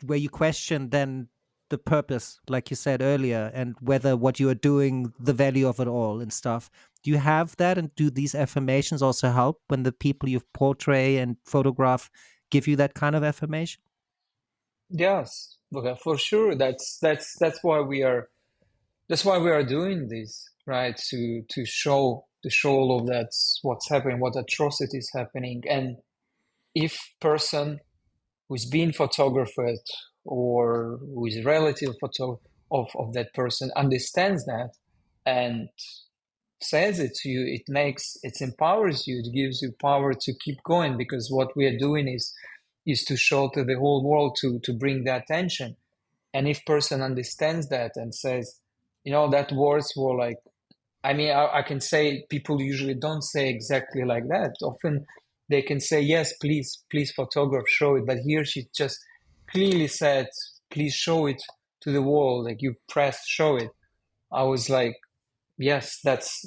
where you question then the purpose, like you said earlier, and whether what you are doing, the value of it all and stuff. Do you have that, and do these affirmations also help when the people you portray and photograph give you that kind of affirmation? Yes, okay, for sure. That's why we are doing this, right? To show all of that what's happening, what atrocity is happening, and if person who's been photographed or who is relative of that person understands that and says it to you, it empowers you, it gives you power to keep going, because what we are doing is to show to the whole world to bring the attention. And if person understands that and says, that words were like, I mean, I can say people usually don't say exactly like that. Often they can say, yes, please photograph, show it. But here she just clearly said, please show it to the world. Like you press, show it. I was like, yes, that's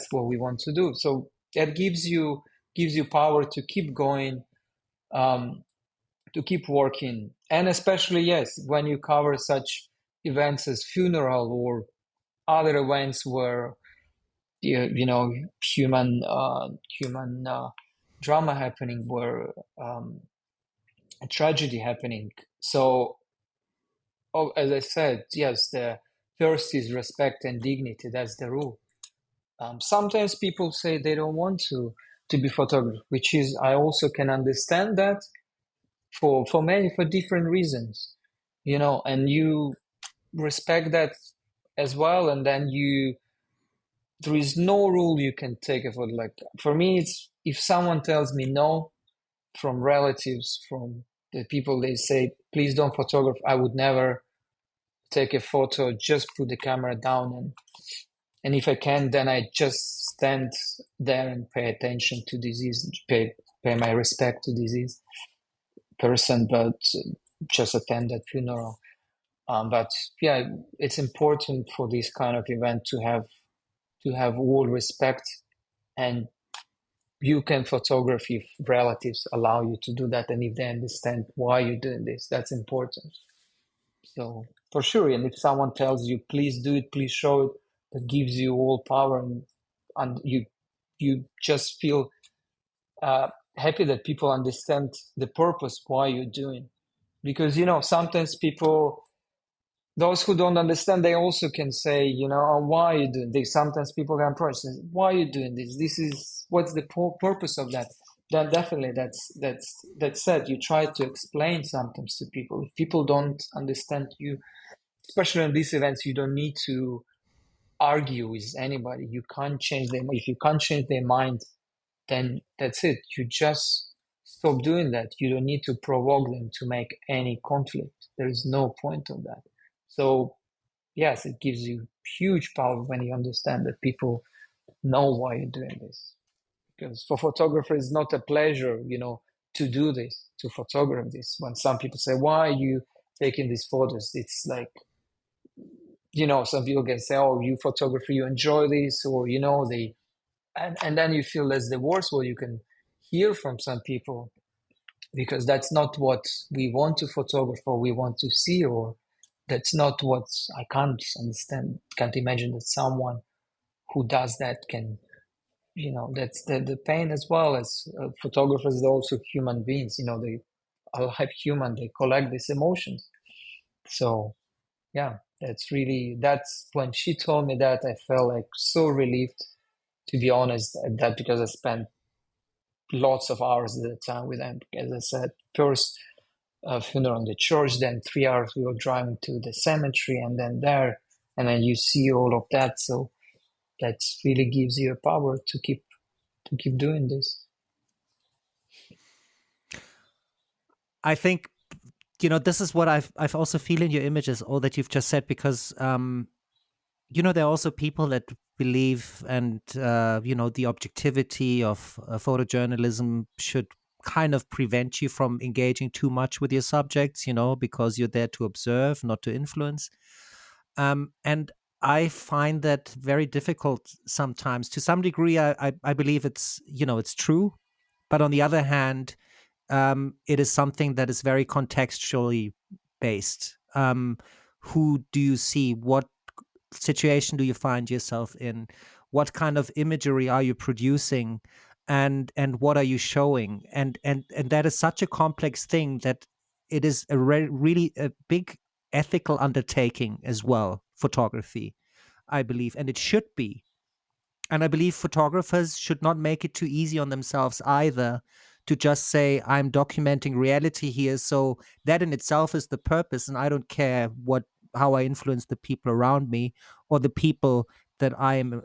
what we want to do. So that gives you gives you power to keep going, to keep working. And especially, yes, when you cover such events as funeral or other events where human drama happening, where a tragedy happening. So, as I said, yes, the first is respect and dignity. That's the rule. Sometimes people say they don't want to be photographed, which is, I also can understand that for different reasons, and you respect that as well. And then there is no rule you can take it for. Like, for me, it's, if someone tells me no, from relatives, from the people, they say, please don't photograph, I would never take a photo. Just put the camera down, and if I can, then I just stand there and pay attention to disease, pay my respect to disease person, but just attend that funeral. But yeah, it's important for this kind of event to have all respect, and you can photograph if relatives allow you to do that, and if they understand why you're doing this. That's important. So for sure, and if someone tells you, please do it, please show it, that gives you all power, and you just feel happy that people understand the purpose why you're doing. Because sometimes people, those who don't understand, they also can say, oh, why are you doing this? Sometimes people can approach, why are you doing this? This is, what's the purpose of that? Then definitely that's said. You try to explain sometimes to people. If people don't understand you, especially in these events, you don't need to argue with anybody. You can't change them. If you can't change their mind, then that's it. You just stop doing that. You don't need to provoke them to make any conflict. There is no point of that. So yes, it gives you huge power when you understand that people know why you're doing this. Because for photographers, it's not a pleasure, to do this, to photograph this. When some people say, why are you taking these photos? It's like, some people can say, oh, you photographer, you enjoy this, or, and then you feel that's the worst what you can hear from some people, because that's not what we want to photograph or we want to see, or that's not what I can't understand, can't imagine that someone who does that can, that's the pain as well. As photographers, they're also human beings, they are like human, they collect these emotions. So yeah, that's when she told me that, I felt like so relieved, to be honest, at that, because I spent lots of hours at the time with them. As I said, first funeral in the church, then 3 hours we were driving to the cemetery, and then there, and then you see all of that. So that really gives you a power to keep doing this. I think this is what I've also feel in your images, all that you've just said, because there are also people that believe, and the objectivity of photojournalism should kind of prevent you from engaging too much with your subjects, because you're there to observe, not to influence. And I find that very difficult sometimes. To some degree, I believe it's true, but on the other hand, it is something that is very contextually based. Who do you see? What situation do you find yourself in? What kind of imagery are you producing? And what are you showing? And that is such a complex thing that it is really a big ethical undertaking as well, photography, I believe, and it should be. And I believe photographers should not make it too easy on themselves either, to just say, I'm documenting reality here. So that in itself is the purpose. And I don't care how I influence the people around me or the people that I am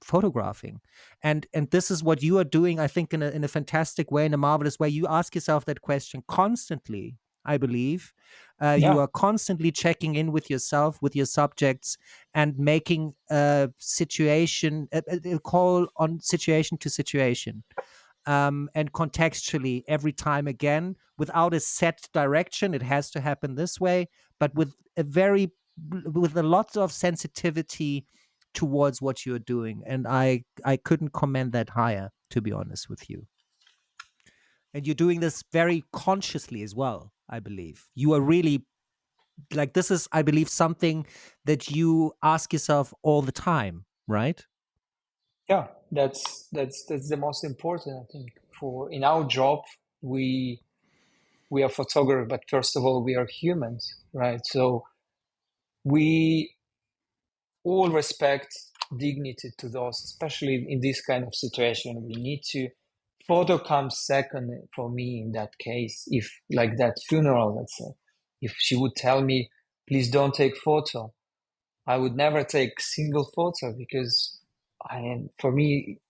photographing. And this is what you are doing, I think, in a fantastic way, in a marvelous way. You ask yourself that question constantly, I believe. You Yeah, are constantly checking in with yourself, with your subjects, and making a situation, a call on situation to situation, and contextually every time again, without a set direction. It has to happen this way, but with a lot of sensitivity towards what you're doing. And I couldn't commend that higher, to be honest with you. And you're doing this very consciously as well, I believe. You are really, like, this is, I believe, something that you ask yourself all the time, right? Yeah, that's the most important, I think. For in our job, we are photographers, but first of all, we are humans, right? So we all respect dignity to those, especially in this kind of situation. We need to photo comes second for me in that case. If like that funeral, let's say, if she would tell me, please don't take photo, I would never take single photo because I am, for me,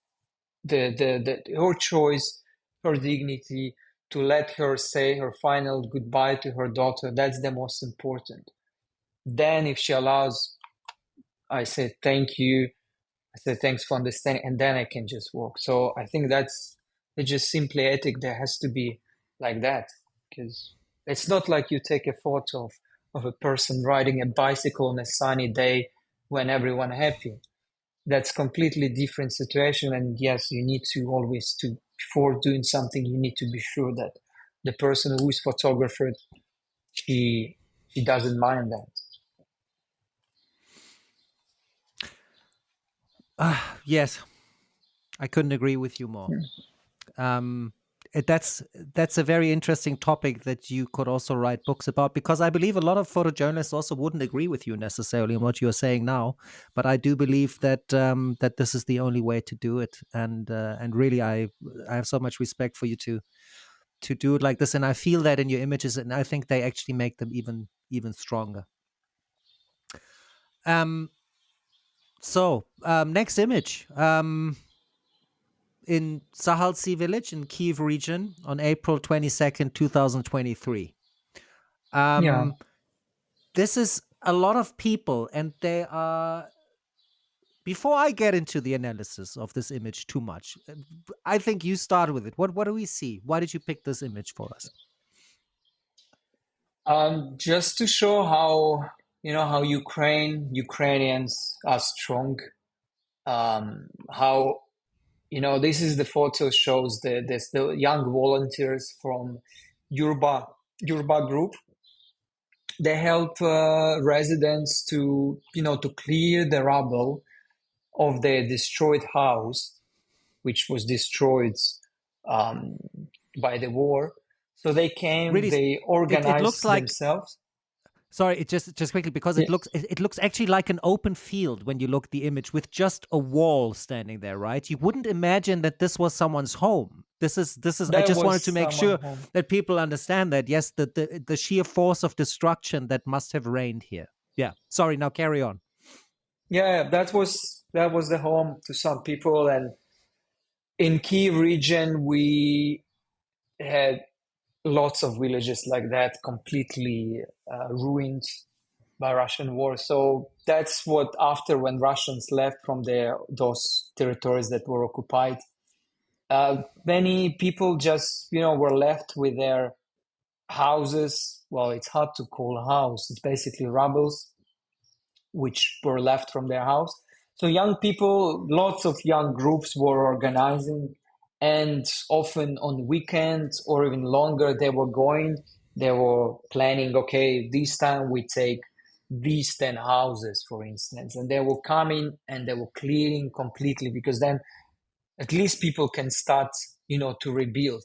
her choice, her dignity, to let her say her final goodbye to her daughter, that's the most important. Then if she allows, I say thank you, I say thanks for understanding, and then I can just walk. So I think that's it's just simply ethic. There has to be like that, because it's not like you take a photo of a person riding a bicycle on a sunny day when everyone happy. That's completely different situation. And yes, you need to always to before doing something, you need to be sure that the person who is photographed, she doesn't mind that. Yes, I couldn't agree with you more. That's a very interesting topic that you could also write books about, because I believe a lot of photojournalists also wouldn't agree with you necessarily in what you're saying now, but I do believe that that this is the only way to do it, and really I have so much respect for you to do it like this, and I feel that in your images, and I think they actually make them even stronger. Next image. In Sahaltsi village in Kyiv region on April 22nd, 2023. Yeah. This is a lot of people, and they are. Before I get into the analysis of this image too much, I think you start with it. What do we see? Why did you pick this image for us? Just to show how how Ukrainians are strong. How this is the photo shows the young volunteers from Yurba group. They help residents to clear the rubble of their destroyed house, which was destroyed um, by the war. So they came, Really, they it looks organized like. themselves. Sorry, it just quickly, because Yeah, it looks actually like an open field when you look at the image with just a wall standing there, right? You wouldn't imagine that this was someone's home. This is. I there just wanted to was make someone sure home. that people understand that. Yes, the sheer force of destruction that must have reigned here. Yeah. Sorry. Now carry on. Yeah, that was the home to some people. And in Kyiv region, we had lots of villages like that, completely ruined by Russian war. So that's what after when Russians left from those territories that were occupied, many people just were left with their houses. Well, it's hard to call a house. It's basically rubbles which were left from their house. So young people, lots of young groups were organizing, and often on weekends or even longer, they were planning, okay, this time we take these 10 houses, for instance, and they were coming and they were clearing completely, because then at least people can start, to rebuild.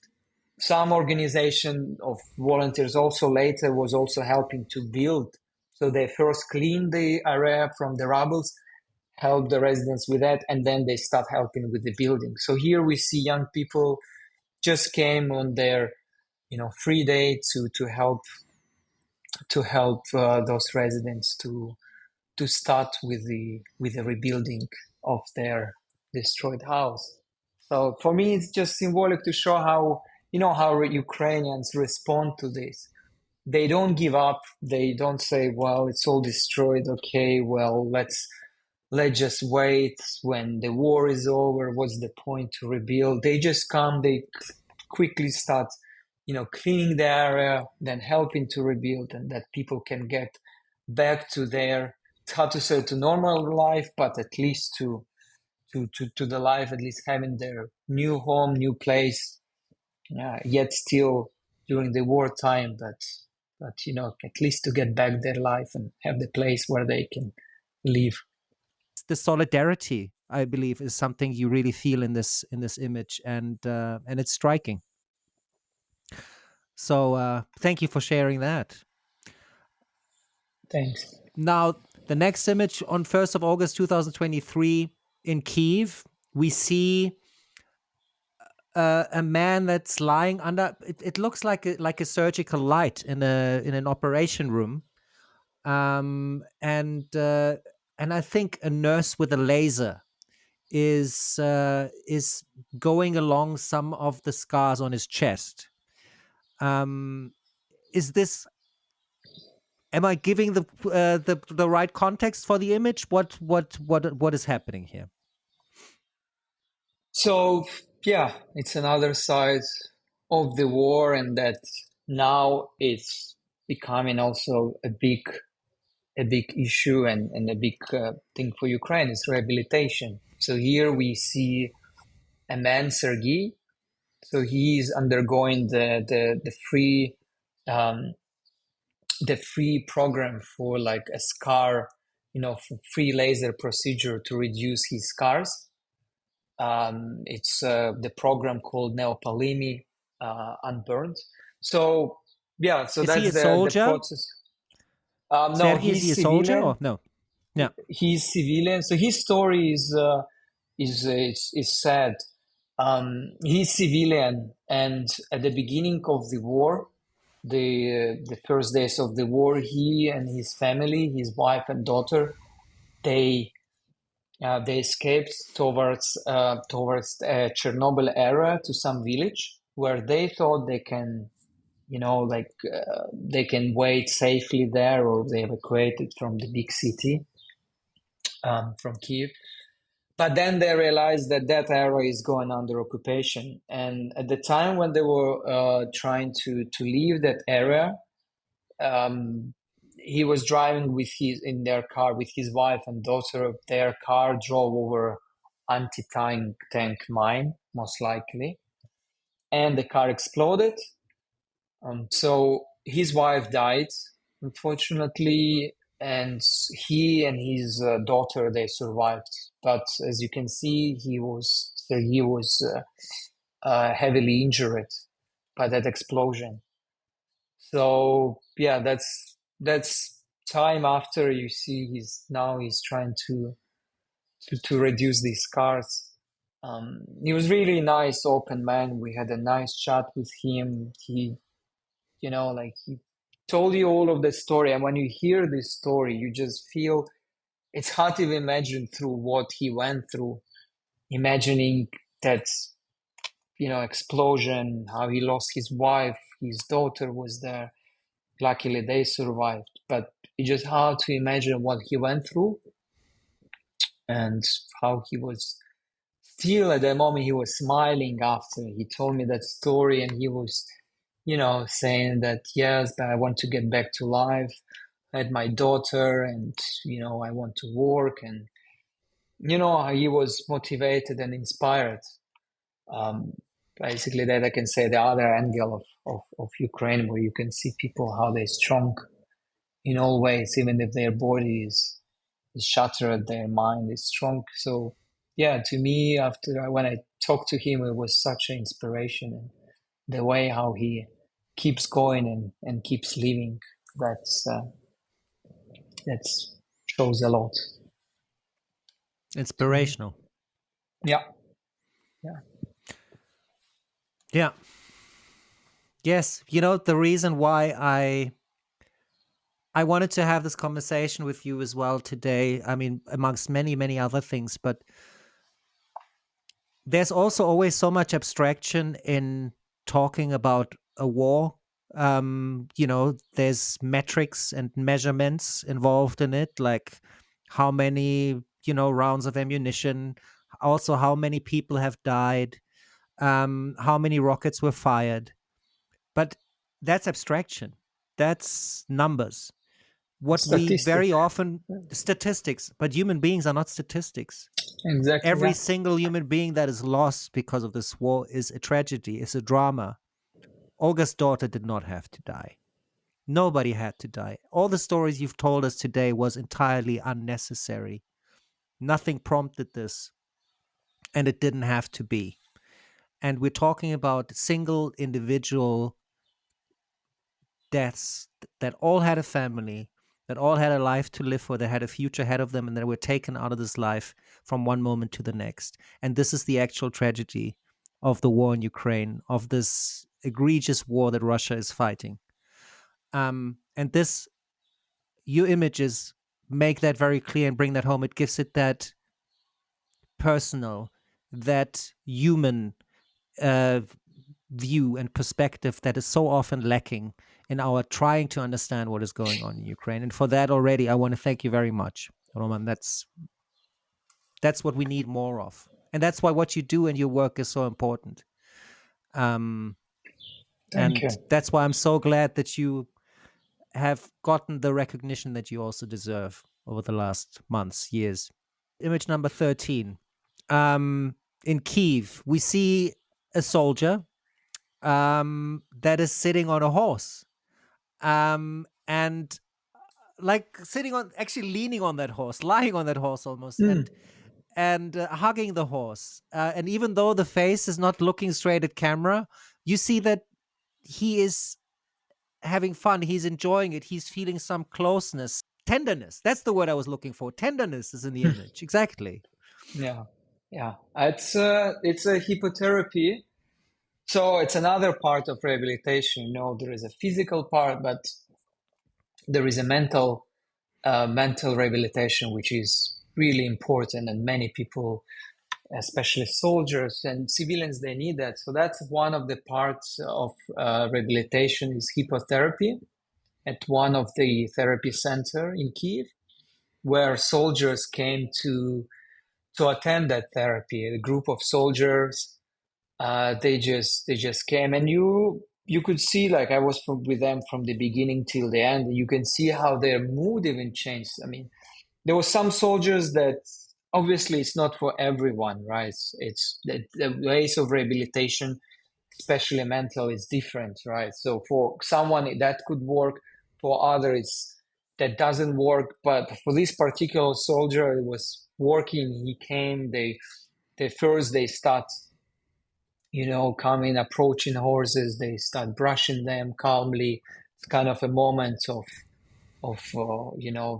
Some organization of volunteers also later was also helping to build. So they first cleaned the area from the rubbles, help the residents with that, and then they start helping with the building. So here we see young people just came on their free day to help those residents to start with the rebuilding of their destroyed house. So for me, it's just symbolic to show how Ukrainians respond to this. They don't give up. They don't say, "Well, it's all destroyed. Okay, well, let's just wait when the war is over. What's the point to rebuild?" They just come. They quickly start, cleaning the area, then helping to rebuild, and that people can get back to their, it's hard to say to normal life, but at least to the life, at least having their new home, new place, yet still during the wartime, but at least to get back their life and have the place where they can live. The solidarity, I believe, is something you really feel in this image, and it's striking. So thank you for sharing that. Thanks. Now, the next image on 1st of August 2023 in Kyiv, we see a man that's lying under. It looks like a surgical light in an operation room, and I think a nurse with a laser is going along some of the scars on his chest. Is this? Am I giving the right context for the image? What is happening here? So yeah, it's another side of the war, and that now it's becoming also a big issue and a big thing for Ukraine is rehabilitation. So here we see a man, Sergei. So he's undergoing the free program for like a scar, for free laser procedure to reduce his scars. It's the program called Neopalimi, Unburned. So yeah, so Is he that's a the soldier? process. No, Sergei, is he he's a soldier civilian. or no? Yeah. He's civilian. So his story is sad. He's civilian, and at the beginning of the war, the first days of the war, he and his family, his wife and daughter, they escaped towards Chernobyl area to some village where they thought they can, they can wait safely there, or they evacuated from the big city, from Kyiv. But then they realized that that area is going under occupation. And at the time when they were trying to leave that area, he was driving in their car with his wife and daughter. Their car drove over anti-tank mine, most likely, and the car exploded. So his wife died, unfortunately, and he and his daughter, they survived. But as you can see, he was heavily injured by that explosion. So yeah, that's time after. You see, he's trying to reduce these scars. He was really nice, open man. We had a nice chat with him. He he told you all of the story, and when you hear this story, you just feel it's hard to imagine through what he went through, imagining that explosion, how he lost his wife, his daughter was there. Luckily they survived, but it's just hard to imagine what he went through and how he was still at the moment. He was smiling after he told me that story, and he was saying that, yes, but I want to get back to life. I had my daughter, and I want to work, and he was motivated and inspired. Basically, that I can say the other angle of Ukraine, where you can see people how they're strong in all ways, even if their body is shattered, their mind is strong. So yeah, to me, after when I talked to him, it was such an inspiration, and the way how he keeps going and keeps living, that's shows a lot. Inspirational. Yeah. Yes, the reason why I wanted to have this conversation with you as well today, I mean, amongst many, many other things, but there's also always so much abstraction in talking about a war. There's metrics and measurements involved in it, like how many, rounds of ammunition, also how many people have died, how many rockets were fired. But that's abstraction. That's numbers. What we Statistic. very often, statistics, but human beings are not statistics. Exactly. Every Yeah. single human being that is lost because of this war is a tragedy, is a drama. Olga's daughter did not have to die. Nobody had to die. All the stories you've told us today was entirely unnecessary. Nothing prompted this, and it didn't have to be. And we're talking about single individual deaths that all had a family, that all had a life to live for, that had a future ahead of them, and that were taken out of this life from one moment to the next. And this is the actual tragedy of the war in Ukraine, of this egregious war that Russia is fighting. And this, your images make that very clear and bring that home. It gives it that personal, that human uh, view and perspective that is so often lacking in our trying to understand what is going on in Ukraine. And for that already, I want to thank you very much, Roman. That's what we need more of, and that's why what you do and your work is so important. Um, Thank and you. that's why I'm so glad that you have gotten the recognition that you also deserve over the last months, years. Image number 13. In Kyiv, we see a soldier that is sitting on a horse, and like sitting on, actually leaning on that horse, lying on that horse almost, Mm. and hugging the horse. And even though the face is not looking straight at camera, you see that he is having fun. He's enjoying it. He's feeling some closeness, tenderness. That's the word I was looking for. Tenderness is in the image. Exactly. Yeah. Yeah. It's a hypotherapy. So it's another part of rehabilitation. You know, there is a physical part, but there is a mental rehabilitation, which is really important, and many people, especially soldiers and civilians, they need that. So that's one of the parts of rehabilitation is hypotherapy at one of the therapy center in Kyiv, where soldiers came to attend that therapy. A group of soldiers, they just came, and you could see, like I was with them from the beginning till the end. You can see how their mood even changed. I mean, there were some soldiers that obviously it's not for everyone, right? It's the ways of rehabilitation, especially mental, is different, right? So for someone that could work, for others that doesn't work. But for this particular soldier, it was working. He came. They start, coming, approaching horses. They start brushing them calmly. It's kind of a moment of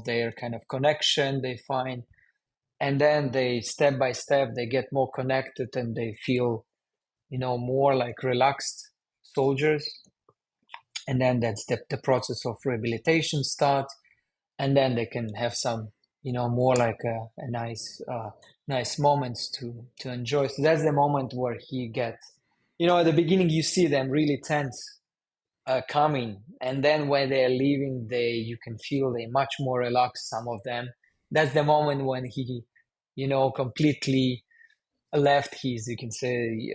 their kind of connection they find, and then they step by step they get more connected and they feel more like relaxed soldiers. And then that's the process of rehabilitation starts, and then they can have some more like a nice moments to enjoy. So that's the moment where he gets, at the beginning you see them really tense, coming, and then when they're leaving, you can feel they much more relaxed, some of them. That's the moment when he completely left his, you can say,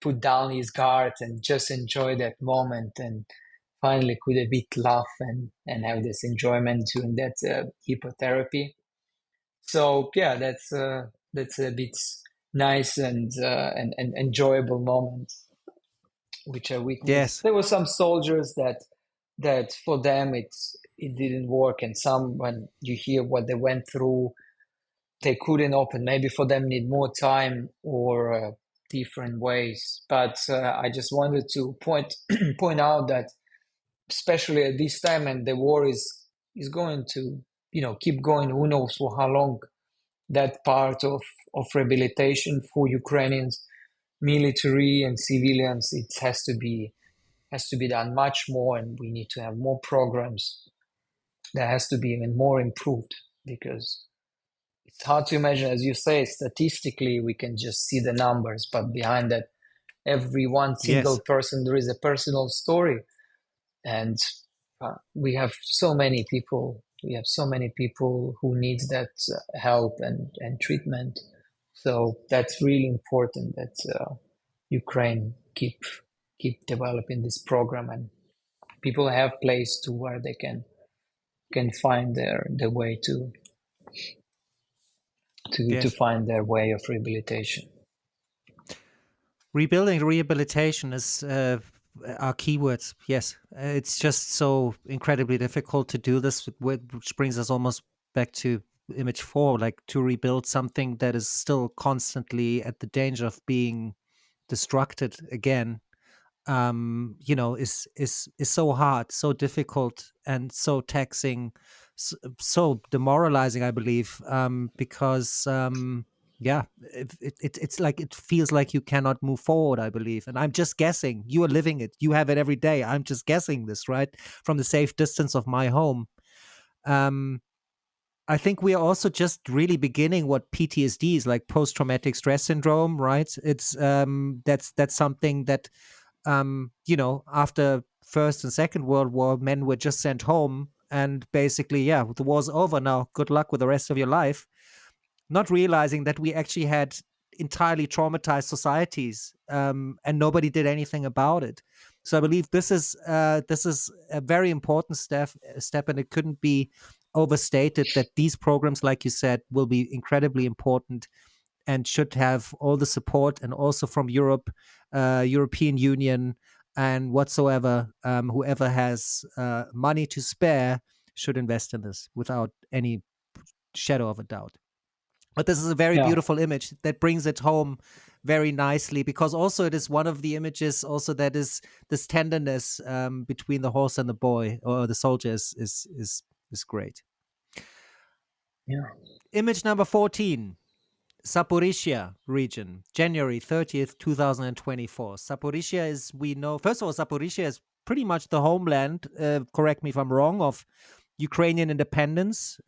put down his guard and just enjoy that moment, and finally could a bit laugh and have this enjoyment during that hypotherapy. So yeah, that's a bit nice and enjoyable moment which I witnessed. Yes. There were some soldiers that for them it didn't work, and some, when you hear what they went through, they couldn't open. Maybe for them need more time or different ways. But I just wanted to point out that especially at this time, and the war is going to keep going. Who knows for how long? That part of rehabilitation for Ukrainians, military and civilians, it has to be done much more, and we need to have more programs that has to be even more improved, because it's hard to imagine, as you say, statistically we can just see the numbers, but behind that, every one single Yes. person, there is a personal story. And we have so many people who need that help and treatment. So that's really important that Ukraine keep developing this program, and people have place to where they can find their way to find their way of rehabilitation. Rebuilding, rehabilitation is our keywords. Yes, it's just so incredibly difficult to do this, which brings us almost back to image 4, like to rebuild something that is still constantly at the danger of being destructed again. Is so hard, so difficult, and so taxing, so demoralizing, I believe, because it's like it feels like you cannot move forward, I believe. And I'm just guessing. You are living it. You have it every day. I'm just guessing this, right? From the safe distance of my home. I think we are also just really beginning what PTSD is, like post-traumatic stress syndrome, right? It's that's something that after First and Second World War, men were just sent home, and basically, yeah, the war's over now. Good luck with the rest of your life. Not realizing that we actually had entirely traumatized societies, and nobody did anything about it. So I believe this is a very important step, and it couldn't be overstated that these programs, like you said, will be incredibly important and should have all the support, and also from Europe, European Union, and whatsoever, whoever has money to spare should invest in this without any shadow of a doubt. But this is a very Yeah, beautiful image that brings it home very nicely, because also it is one of the images also that is this tenderness between the horse and the boy, or the soldier, is great. yeah. Image number 14. Zaporizhia region, January 30th, 2024. Zaporizhia is, we know, first of all, Zaporizhia is pretty much the homeland, correct me if I'm wrong, of Ukrainian independence.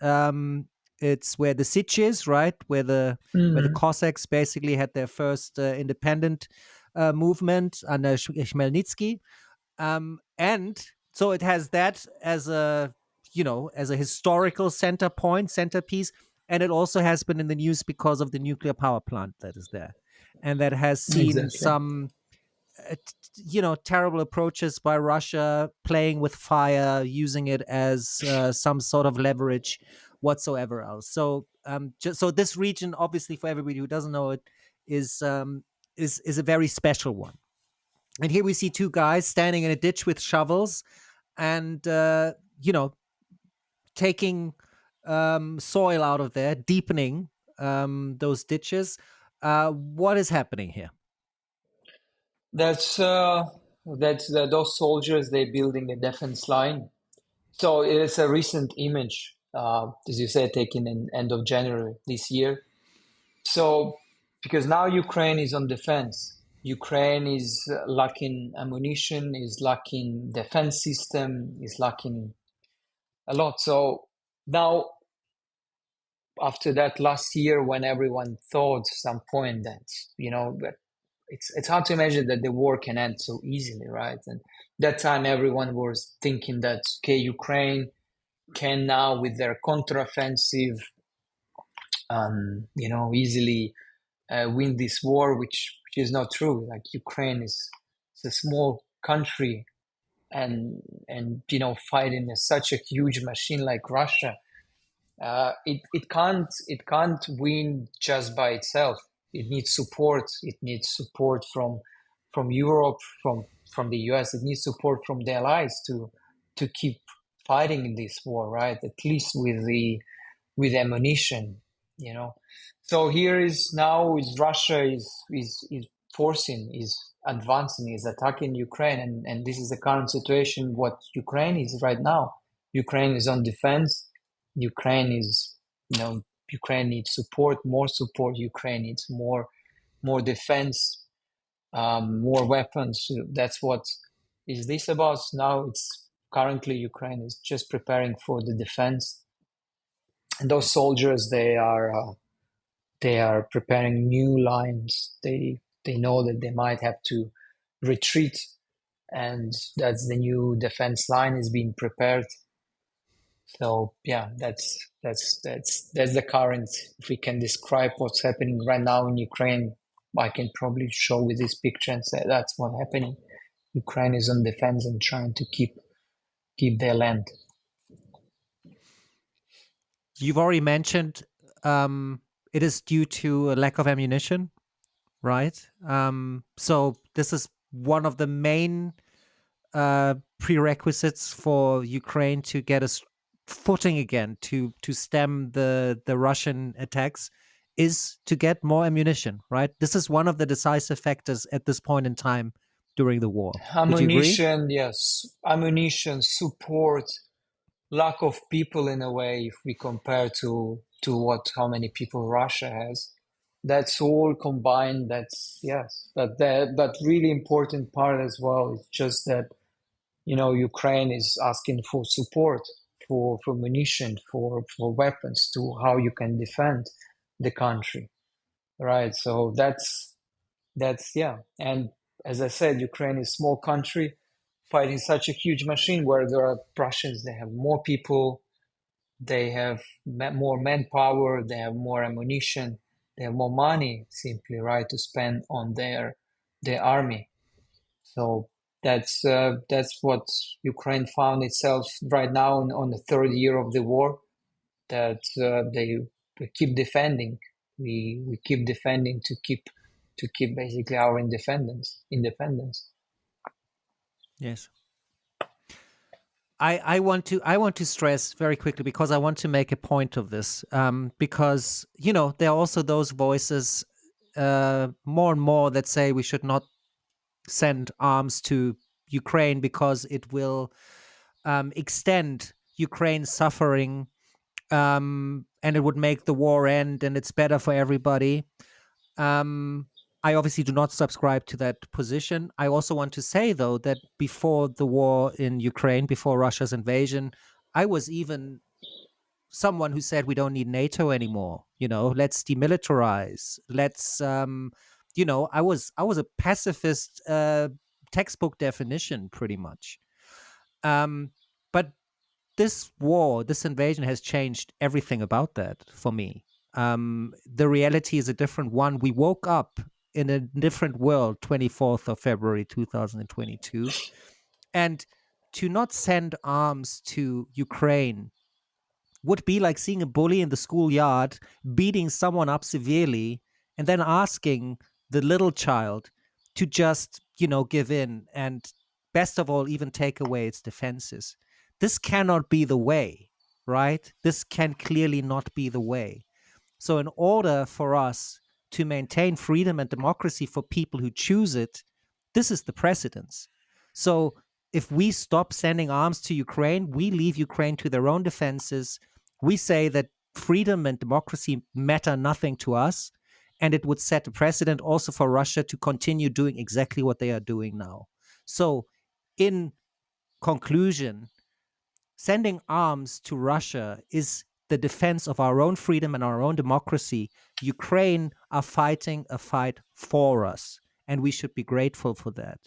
It's where the Sich is, right? Where the Mm, Cossacks basically had their first independent movement under Khmelnytsky. And so it has that as a historical centerpiece, and it also has been in the news because of the nuclear power plant that is there, and that has seen exactly. some terrible approaches by Russia, playing with fire, using it as some sort of leverage whatsoever else. So so this region, obviously, for everybody who doesn't know it, is is a very special one. And here we see two guys standing in a ditch with shovels, and taking soil out of there, deepening those ditches. What is happening here? That's those soldiers. They're building a defense line. So it's a recent image, as you said, taken in end of January this year. So because now Ukraine is on defense, Ukraine is lacking ammunition, is lacking defense system, is lacking a lot. So now, after that last year, when everyone thought some point that that it's hard to imagine that the war can end so easily, right? And that time, everyone was thinking that okay, Ukraine can now, with their counteroffensive, easily win this war, which is not true. Like Ukraine is it's a small country, and fighting such a huge machine like Russia. It can't win just by itself. It needs support. It needs support from Europe, from the US. It needs support from the allies to keep fighting in this war, right? At least with ammunition, you know. So here is now is Russia is forcing, is advancing, is attacking Ukraine, and this is the current situation. What Ukraine is right now, Ukraine is on defense. Ukraine is, Ukraine needs support, more support. Ukraine needs more defense, more weapons. That's what is this about now. It's currently Ukraine is just preparing for the defense, and those soldiers they are preparing new lines. They know that they might have to retreat, and that's the new defense line is being prepared. So yeah, that's the current. If we can describe what's happening right now in Ukraine, I can probably show with this picture and say that's what's happening. Ukraine is on defense and trying to keep their land. You've already mentioned it is due to a lack of ammunition, right? So this is one of the main prerequisites for Ukraine to get a footing again, to stem the Russian attacks, is to get more ammunition, right? This is one of the decisive factors at this point in time during the war. Would you agree? Ammunition, yes. Ammunition, support, lack of people in a way, if we compare to what how many people Russia has. That's all combined. That's yes. But really important part as well is just that, Ukraine is asking for support, for munition, for weapons to how you can defend the country. Right. So that's yeah. And as I said, Ukraine is a small country fighting such a huge machine where there are Russians, they have more people, they have more manpower, they have more ammunition, they have more money simply, right, to spend on their army. So that's what Ukraine found itself right now on the third year of the war, that we keep defending. We keep defending to keep basically our independence. Yes. I want to stress very quickly, because I want to make a point of this, because there are also those voices more and more that say we should not send arms to Ukraine because it will extend Ukraine's suffering, and it would make the war end, and it's better for everybody. I obviously do not subscribe to that position. I also want to say, though, that before the war in Ukraine, before Russia's invasion, I was even someone who said we don't need NATO anymore. Let's demilitarize. Let's, I was a pacifist, textbook definition, pretty much. But this war, this invasion, has changed everything about that for me. The reality is a different one. We woke up in a different world, 24th of February 2022, and to not send arms to Ukraine would be like seeing a bully in the schoolyard beating someone up severely and then asking the little child to just, give in, and best of all, even take away its defenses. This cannot be the way, right? This can clearly not be the way. So, in order for us to maintain freedom and democracy for people who choose it, this is the precedence. So, if we stop sending arms to Ukraine, we leave Ukraine to their own defenses. We say that freedom and democracy matter nothing to us, and it would set a precedent also for Russia to continue doing exactly what they are doing now. So, in conclusion, sending arms to Russia is the defense of our own freedom and our own democracy. Ukraine are fighting a fight for us, and we should be grateful for that.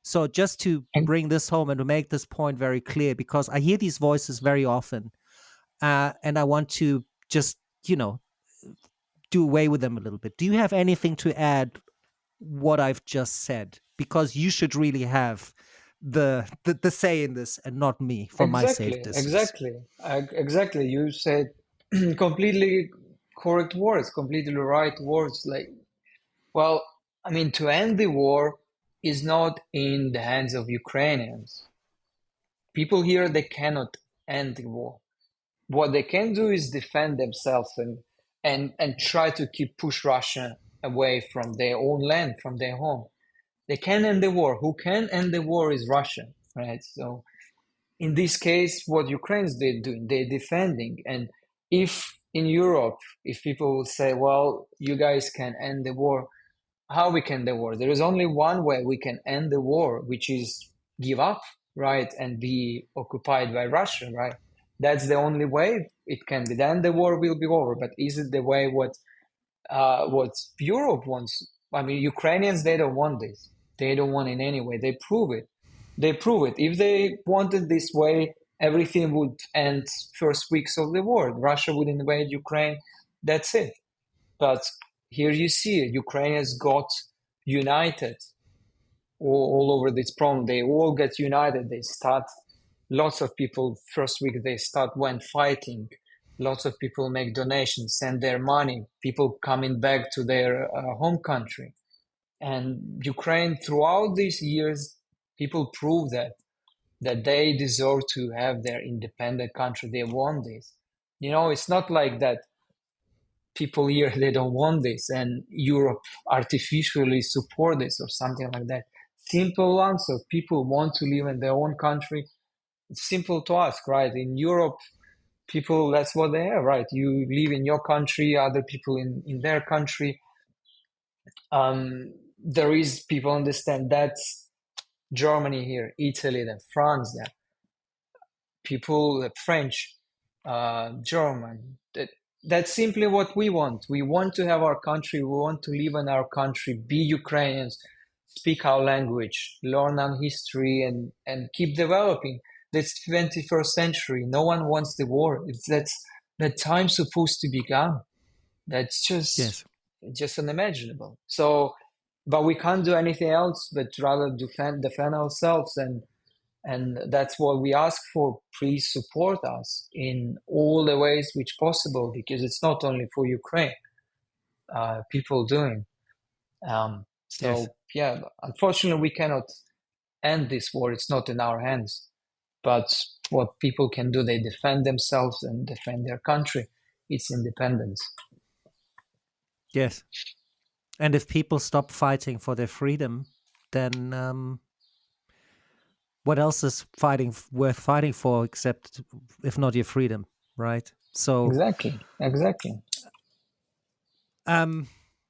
So just to And bring this home and to make this point very clear, because I hear these voices very often, and I want to just, do away with them a little bit. Do you have anything to add what I've just said? Because you should really have the say in this, and not me, from my safe exactly, distance. exactly. You said completely correct words, completely right words. Like, well, I mean, to end the war is not in the hands of Ukrainians. People here, they cannot end the war. What they can do is defend themselves and try to push Russia away from their own land, from their home. They can end the war. Who can end the war is Russia, right? So in this case, what Ukraine's doing, they're defending. And if in Europe, if people will say, well, you guys can end the war, how we can end the war? There is only one way we can end the war, which is give up, right, and be occupied by Russia, right? That's the only way it can be. Then the war will be over. But is it the way what Europe wants? I mean, Ukrainians, they don't want this. They don't want it in any way. They prove it. They prove it. If they wanted this way, everything would end first weeks of the war. Russia would invade Ukraine. That's it. But here you see it. Ukrainians got united all over this problem. They all get united. They start, lots of people, first week, they start went fighting. Lots of people make donations, send their money, people coming back to their home country. And Ukraine, throughout these years, people prove that they deserve to have their independent country. They want this. It's not like that people here, they don't want this and Europe artificially support this or something like that. Simple answer. People want to live in their own country. It's simple to ask, right? In Europe, people, that's what they have, right? You live in your country, other people in their country. There is, people understand that's Germany here, Italy, then France, then people, French, German. That's simply what we want. We want to have our country. We want to live in our country, be Ukrainians, speak our language, learn our history, and keep developing. That's 21st century. No one wants the war. That's that time supposed to be gone. That's just unimaginable. So, but we can't do anything else but rather defend ourselves, and that's what we ask for. Please support us in all the ways which possible, because it's not only for Ukraine. People doing. Yeah, unfortunately, we cannot end this war. It's not in our hands. But what people can do, they defend themselves and defend their country. It's independence. Yes. And if people stop fighting for their freedom, then what else is worth fighting for, except if not your freedom, right? So exactly.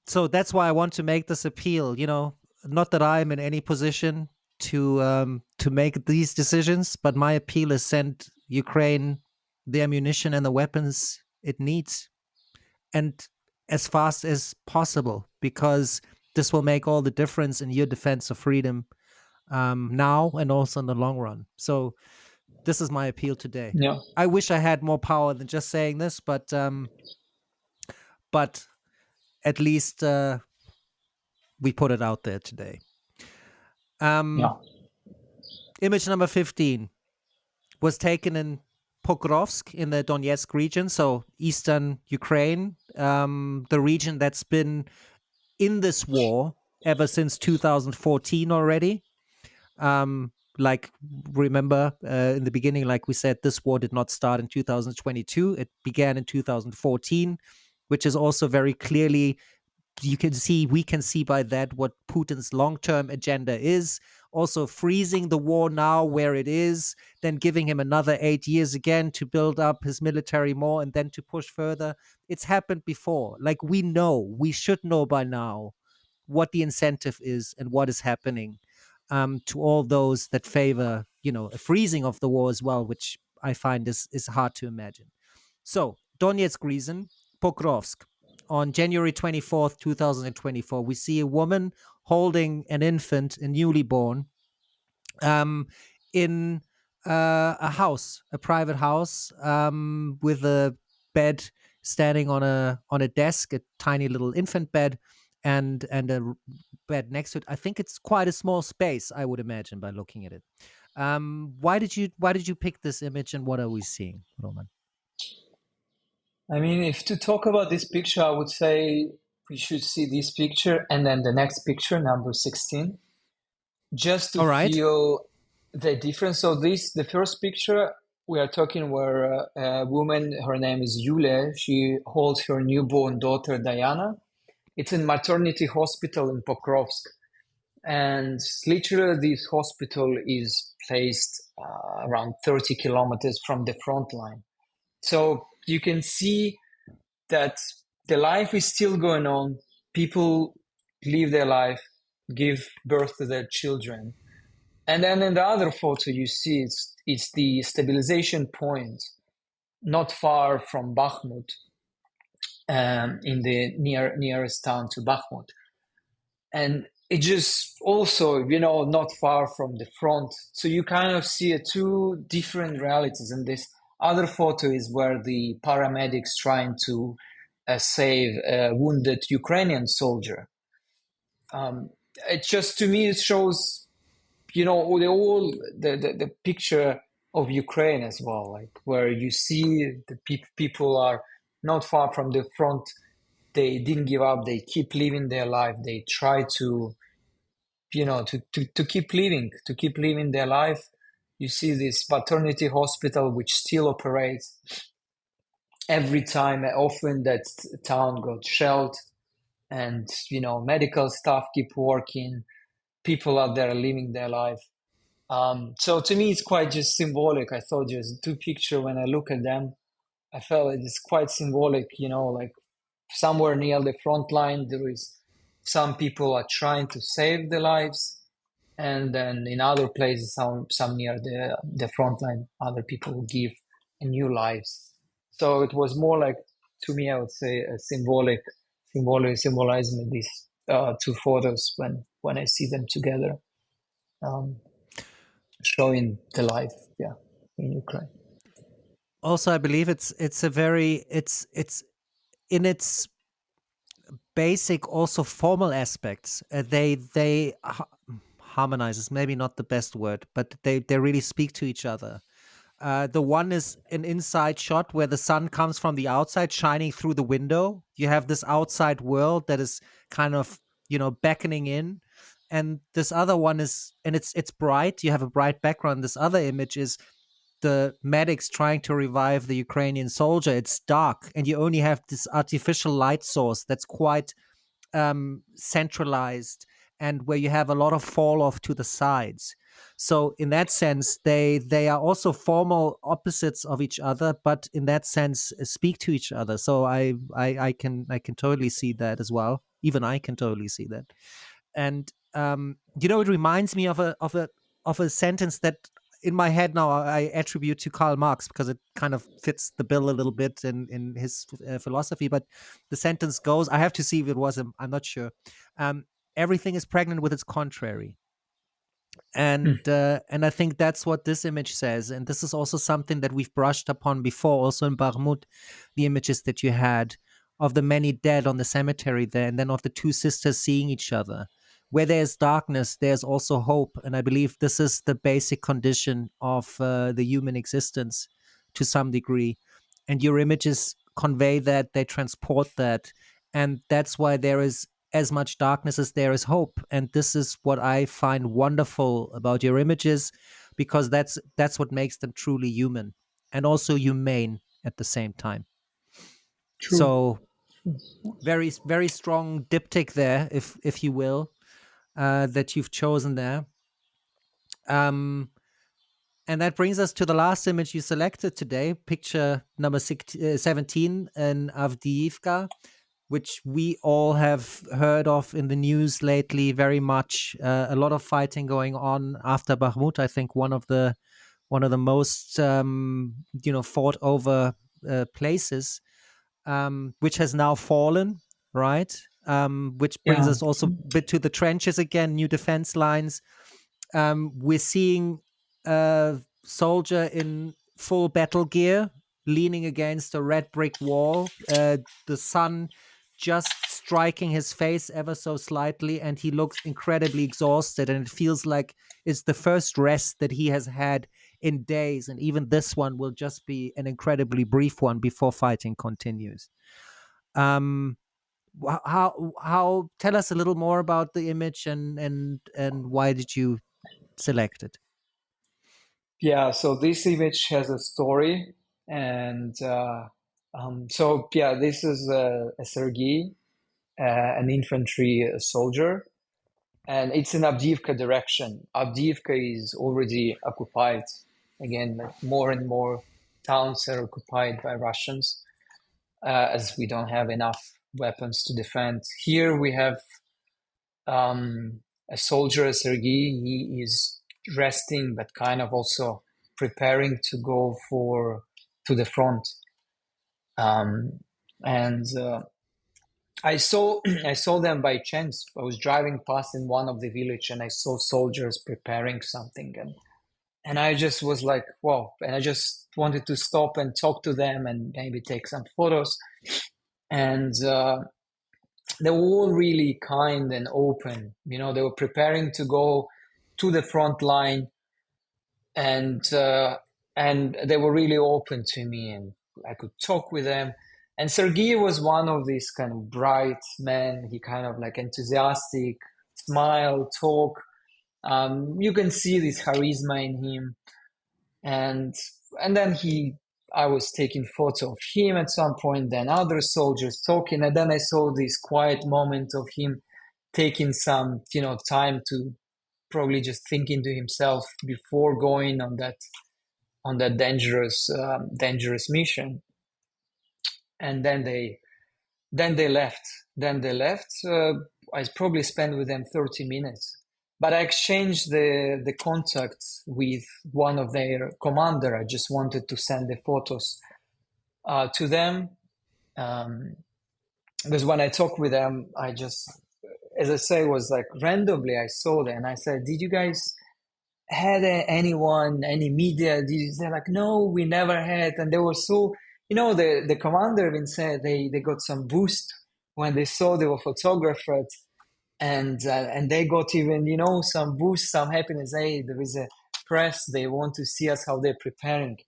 So that's why I want to make this appeal. Not that I'm in any position to make these decisions, but my appeal is send Ukraine the ammunition and the weapons it needs, and as fast as possible, because this will make all the difference in your defense of freedom now and also in the long run. So this is my appeal today. Yeah. I wish I had more power than just saying this, but at least we put it out there today. Image number 15 was taken in Pokrovsk in the Donetsk region, so eastern Ukraine, the region that's been in this war ever since 2014 already. Remember, in the beginning, like we said, this war did not start in 2022. It began in 2014, which is also very clearly, we can see by that what Putin's long-term agenda is. Also freezing the war now where it is, then giving him another 8 years again to build up his military more and then to push further. It's happened before. Like, we should know by now what the incentive is and what is happening to all those that favor, a freezing of the war as well, which I find is hard to imagine. So, Donetsk region, Pokrovsk. On January 24th, 2024, we see a woman holding an infant, a newly born, in a house, a private house, with a bed standing on a desk, a tiny little infant bed, and a bed next to it. I think it's quite a small space, I would imagine, by looking at it. Why did you pick this image, and what are we seeing, Roman? I mean, if to talk about this picture, I would say we should see this picture and then the next picture, number 16, just to feel the difference. So the first picture we are talking where a woman, her name is Yulia, she holds her newborn daughter, Diana. It's in maternity hospital in Pokrovsk. And literally this hospital is placed around 30 kilometers from the front line. So you can see that the life is still going on. People live their life, give birth to their children. And then in the other photo, you see it's the stabilization point, not far from Bakhmut, in the nearest town to Bakhmut. And it just also, not far from the front. So you kind of see two different realities. And this other photo is where the paramedics trying to save a wounded Ukrainian soldier. It just, to me, it shows, the picture of Ukraine as well, like where you see the people are not far from the front. They didn't give up. They keep living their life. They try to, to keep living their life. You see this maternity hospital, which still operates every time. Often that town got shelled, and, medical staff keep working. People out there living their life. So to me, it's quite just symbolic. I thought just two picture when I look at them, I felt it is quite symbolic, like somewhere near the front line, there is some people are trying to save their lives. And then in other places, some near the front line, other people will give new lives. So it was more like, to me, I would say a symbolizing these two photos when I see them together, um, showing the life, in Ukraine. Also, I believe it's a very it's in its basic, also formal aspects. They harmonize is maybe not the best word, but they really speak to each other. The one is an inside shot where the sun comes from the outside, shining through the window. You have this outside world that is kind of, beckoning in. And this other one is, and it's bright. You have a bright background. This other image is the medics trying to revive the Ukrainian soldier. It's dark, and you only have this artificial light source that's quite centralized, and where you have a lot of fall off to the sides. So in that sense, they are also formal opposites of each other, but in that sense speak to each other. So I can totally see that as well. Even I can totally see that. And it reminds me of a sentence that in my head now I attribute to Karl Marx, because it kind of fits the bill a little bit in his philosophy. But the sentence goes, I have to see if it was him, I'm not sure. Everything is pregnant with its contrary. And I think that's what this image says. And this is also something that we've brushed upon before, also in Bakhmut, the images that you had of the many dead on the cemetery there, and then of the two sisters seeing each other. Where there's darkness, there's also hope. And I believe this is the basic condition of the human existence to some degree. And your images convey that, they transport that. And that's why there is as much darkness as there is hope. And this is what I find wonderful about your images, because that's what makes them truly human and also humane at the same time. True. So very, very strong diptych there, if you will, that you've chosen there. And that brings us to the last image you selected today, picture number 17 in Avdiivka, which we all have heard of in the news lately very much. A lot of fighting going on after Bakhmut. I think one of the most fought over places, which has now fallen, right? Which brings us also a bit to the trenches again, new defense lines. We're seeing a soldier in full battle gear leaning against a red brick wall, the sun just striking his face ever so slightly, and he looks incredibly exhausted, and it feels like it's the first rest that he has had in days, and even this one will just be an incredibly brief one before fighting continues. How tell us a little more about the image, and why did you select it? Yeah, so this image has a story, and this is a Sergei, an infantry soldier, and it's in Avdiivka direction. Avdiivka is already occupied. Again, like more and more towns are occupied by Russians, as we don't have enough weapons to defend. Here we have a soldier, Sergei. He is resting, but kind of also preparing to go to the front. And I saw I saw them by chance. I was driving past in one of the village, and I saw soldiers preparing something, and I just was like, wow! And I just wanted to stop and talk to them and maybe take some photos. And they were all really kind and open. They were preparing to go to the front line, and and they were really open to me, and I could talk with them. And Sergei was one of these kind of bright men. He kind of like enthusiastic, smile, talk. You can see this charisma in him, and then I was taking photo of him at some point, then other soldiers talking, and then I saw this quiet moment of him taking some, time to probably just thinking to himself before going on that dangerous mission. And then they left. I probably spent with them 30 minutes. But I exchanged the contact with one of their commander. I just wanted to send the photos to them. Because when I talked with them, I just, as I say, was like randomly I saw them and I said, "Did you guys had anyone, any media?" They're like, "No, we never had." And they were so, the commander even said they got some boost when they saw they were photographed, and they got even, some boost, some happiness. Hey, there is a press. They want to see us how they're preparing.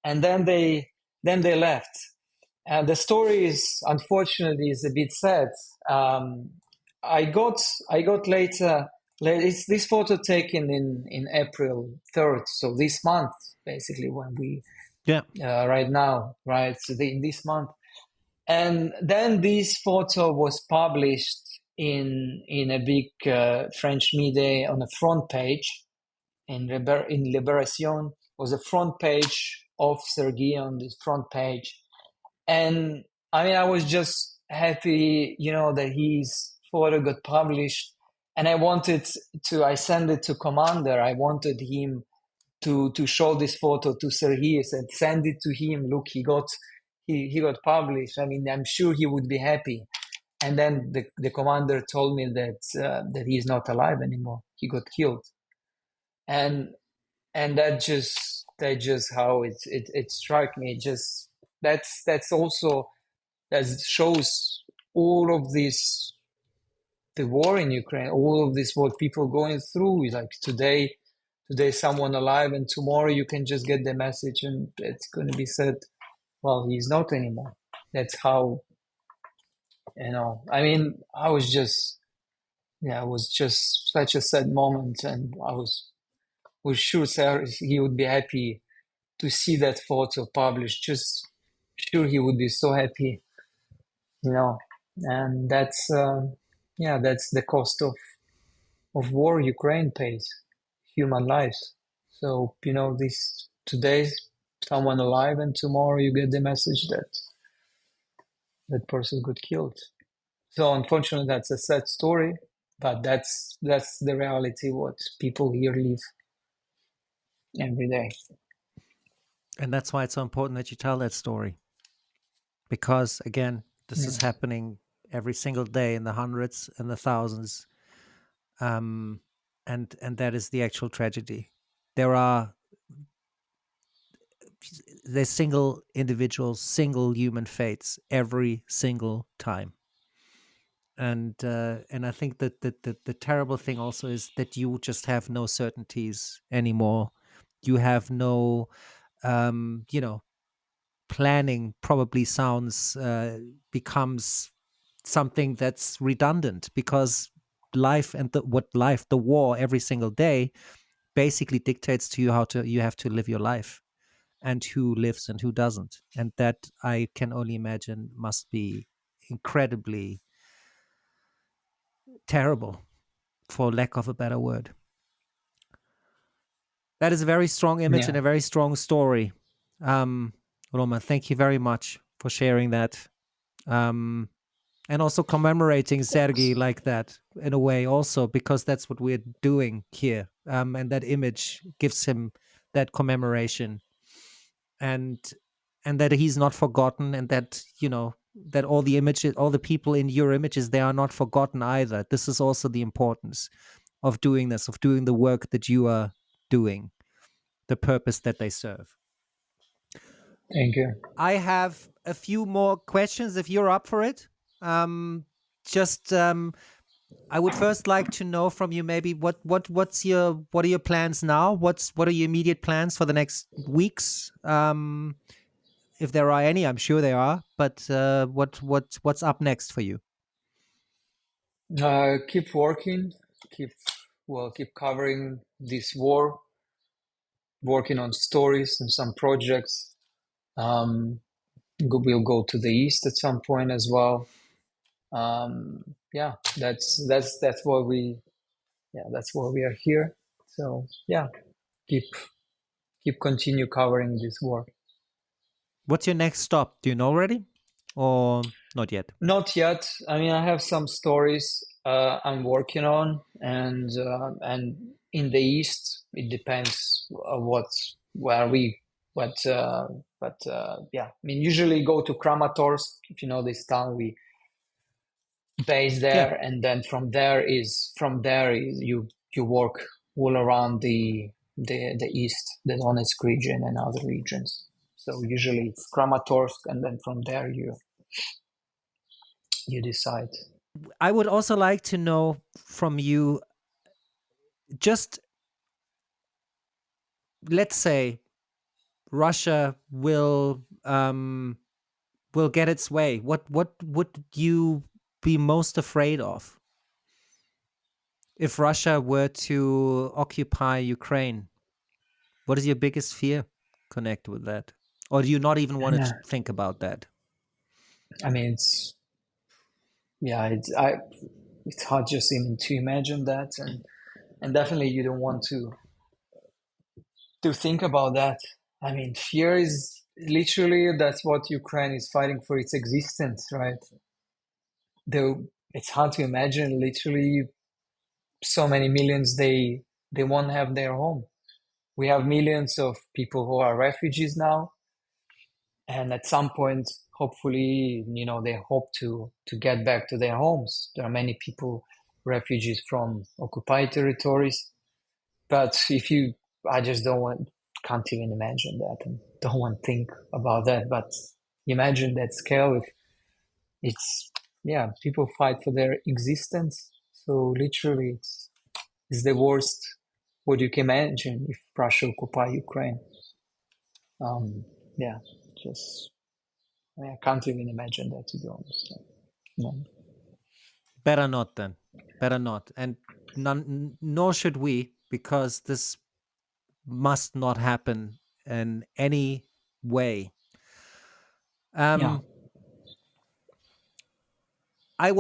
And then they left. And the story is, unfortunately, is a bit sad. Um, I got later. It's this photo taken in April 3rd, so this month, basically, when we Yeah. right now, right? So in this month, and then this photo was published in a big French media on the front page in Liberation. Was a front page of Sergei on this front page, and I mean, I was just happy, that his photo got published. And I sent it to Commander. I wanted him to show this photo to Sergei and send it to him. Look, he got published. I mean, I'm sure he would be happy. And then the commander told me that he's not alive anymore. He got killed. And that just how it struck me. Just that's also that shows all of this, the war in Ukraine, all of this what people going through. Like today someone alive, and tomorrow you can just get the message and it's going to be said, well, he's not anymore. That's how, I mean, it was just such a sad moment, and I was sure he would be happy to see that photo published. Just sure he would be so happy, and that's the cost of war Ukraine pays, human lives. So, this today, someone alive, and tomorrow you get the message that that person got killed. So unfortunately, that's a sad story, but that's the reality what people here live every day. And that's why it's so important that you tell that story. Because again, this is happening every single day in the hundreds and the thousands. And that is the actual tragedy. There's single individuals, single human fates every single time. And I think that the terrible thing also is that you just have no certainties anymore. You have no, planning probably becomes something that's redundant, because life and the war every single day basically dictates to you how you have to live your life, and who lives and who doesn't. And that, I can only imagine, must be incredibly terrible, for lack of a better word. That is a very strong image and a very strong story. Roman, thank you very much for sharing that. And also commemorating Sergei like that, in a way, also, because that's what we're doing here. And that image gives him that commemoration, and that he's not forgotten, and that, that all the images, all the people in your images, they are not forgotten either. This is also the importance of doing this, of doing the work that you are doing, the purpose that they serve. Thank you. I have a few more questions if you're up for it. I would first like to know from you maybe what are your plans now? What are your immediate plans for the next weeks? If there are any, I'm sure there are. But what's up next for you? Keep working, keep keep covering this war, working on stories and some projects. Um, we'll go to the east at some point as well. Yeah, that's what we that's why we are here. So yeah, keep keep continue covering this war. What's your next stop? Do you know already, or not yet? Not yet. I mean, I have some stories I'm working on, and in the east, it depends what where we but yeah. I mean, usually go to Kramatorsk if you know this town. We base Yeah. there, and then from there is you work all around the east, the Donetsk region and other regions. So usually it's Kramatorsk, and then from there you decide. I would also like to know from you, just let's say Russia will get its way. What would you be most afraid of if Russia were to occupy Ukraine? What is your biggest fear connected with that? Or do you not even want to Yeah, think about that? I mean it's hard just even to imagine that, and definitely you don't want to think about that. I mean, fear is literally that's what Ukraine is fighting for its existence, right? Though it's hard to imagine literally so many millions they won't have their home. We have millions of people who are refugees now, and at some point, hopefully, they hope to get back to their homes. There are many people refugees from occupied territories, but if you, I just don't want, can't even imagine that, and don't want to think about that. But imagine that scale. If it's yeah, people fight for their existence. So literally, it's the worst what you can imagine if Russia occupy Ukraine. Um, yeah, just I can't even imagine that, to be honest. No. Better not then. Better not. And nor should we, because this must not happen in any way. Yeah. Um, I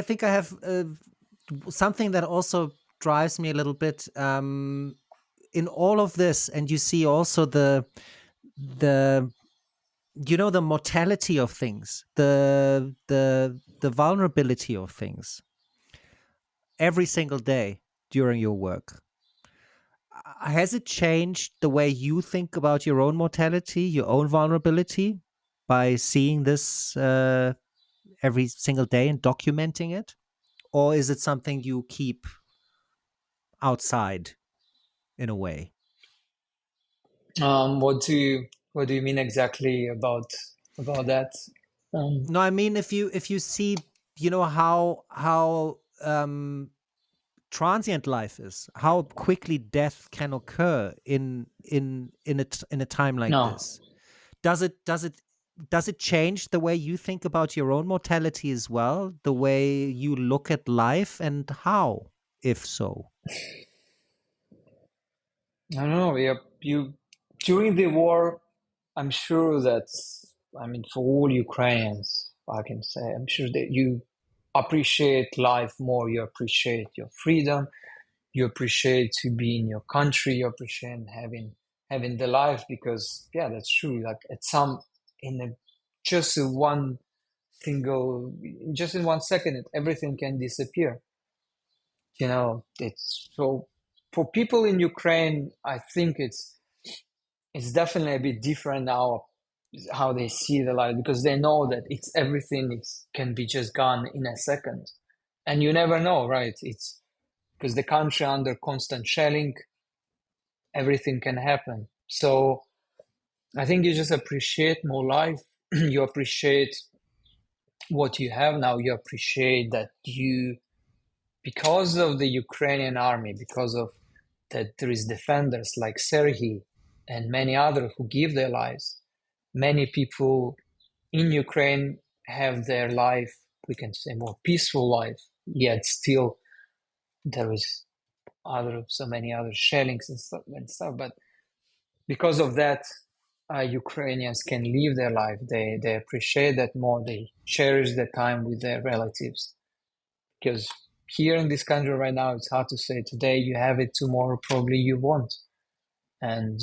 think I have something that also drives me a little bit in all of this. And you see also the the mortality of things, the vulnerability of things every single day during your work. Has it changed the way you think about your own mortality, your own vulnerability, by seeing this every single day and documenting it? Or is it something you keep outside in a way? What do you mean exactly about that? Um, No, I mean if you see, how transient life is, how quickly death can occur in a time like no. this. Does it change the way you think about your own mortality as well, the way you look at life, and how, if so? I don't know. You during the war, I'm sure that I mean for all Ukrainians, I can say I'm sure that you appreciate life more. You appreciate your freedom. You appreciate to be in your country. You appreciate having the life because yeah, that's true. Like at some in a, just a one single, just in 1 second, everything can disappear. It's so for people in Ukraine, I think it's definitely a bit different now how they see the life because they know that it's everything can be just gone in a second, and you never know, right? It's because the country under constant shelling, everything can happen. So I think you just appreciate more life. You appreciate what you have now, you appreciate that because of the Ukrainian army, because of that there is defenders like Serhiy and many others who give their lives. Many people in Ukraine have their life, we can say, more peaceful life, yet still there is so many other shellings and stuff. But because of that, Ukrainians can live their life. They appreciate that more. They cherish the time with their relatives. Because here in this country right now, it's hard to say today you have it, tomorrow probably you won't. And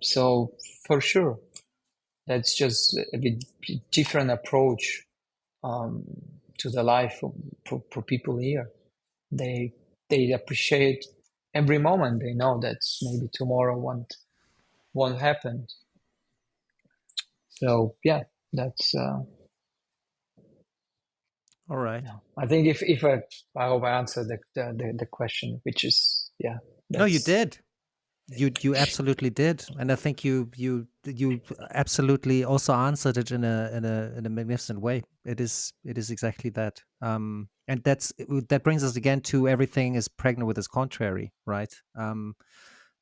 so for sure, that's just a bit different approach to the life for people here. They appreciate every moment. They know that maybe tomorrow won't happen. So yeah, that's All right. yeah. I think if I hope I answered the question, which is yeah. No, you That's did. You absolutely did, and I think you absolutely also answered it in a magnificent way. It is exactly that. And that brings us again to everything is pregnant with its contrary, right?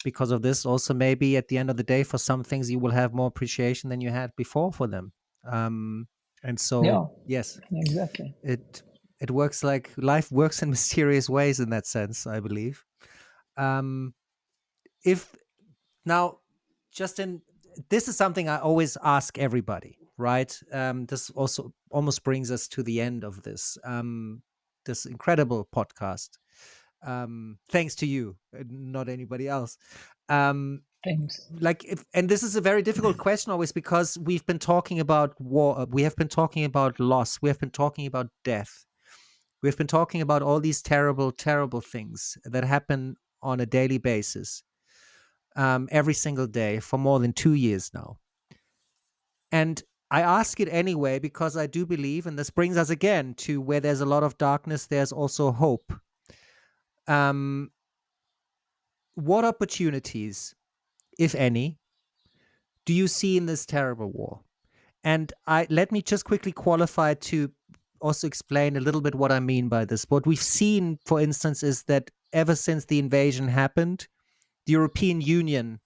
Because of this, also maybe at the end of the day, for some things you will have more appreciation than you had before for them. And so yeah, yes, exactly. it works like life works in mysterious ways in that sense, I believe. Um, if now, Justin, this is something I always ask everybody, right? This also almost brings us to the end of this incredible podcast. Thanks to you, not anybody else. Thanks. And this is a very difficult question always because we've been talking about war, we have been talking about loss, we have been talking about death, we've been talking about all these terrible, terrible things that happen on a daily basis, every single day for more than 2 years now. And I ask it anyway because I do believe, and this brings us again to where there's a lot of darkness, there's also hope. Um, what opportunities, if any, do you see in this terrible war? And let me just quickly qualify to also explain a little bit what I mean by this. What we've seen, for instance, is that ever since the invasion happened, the European Union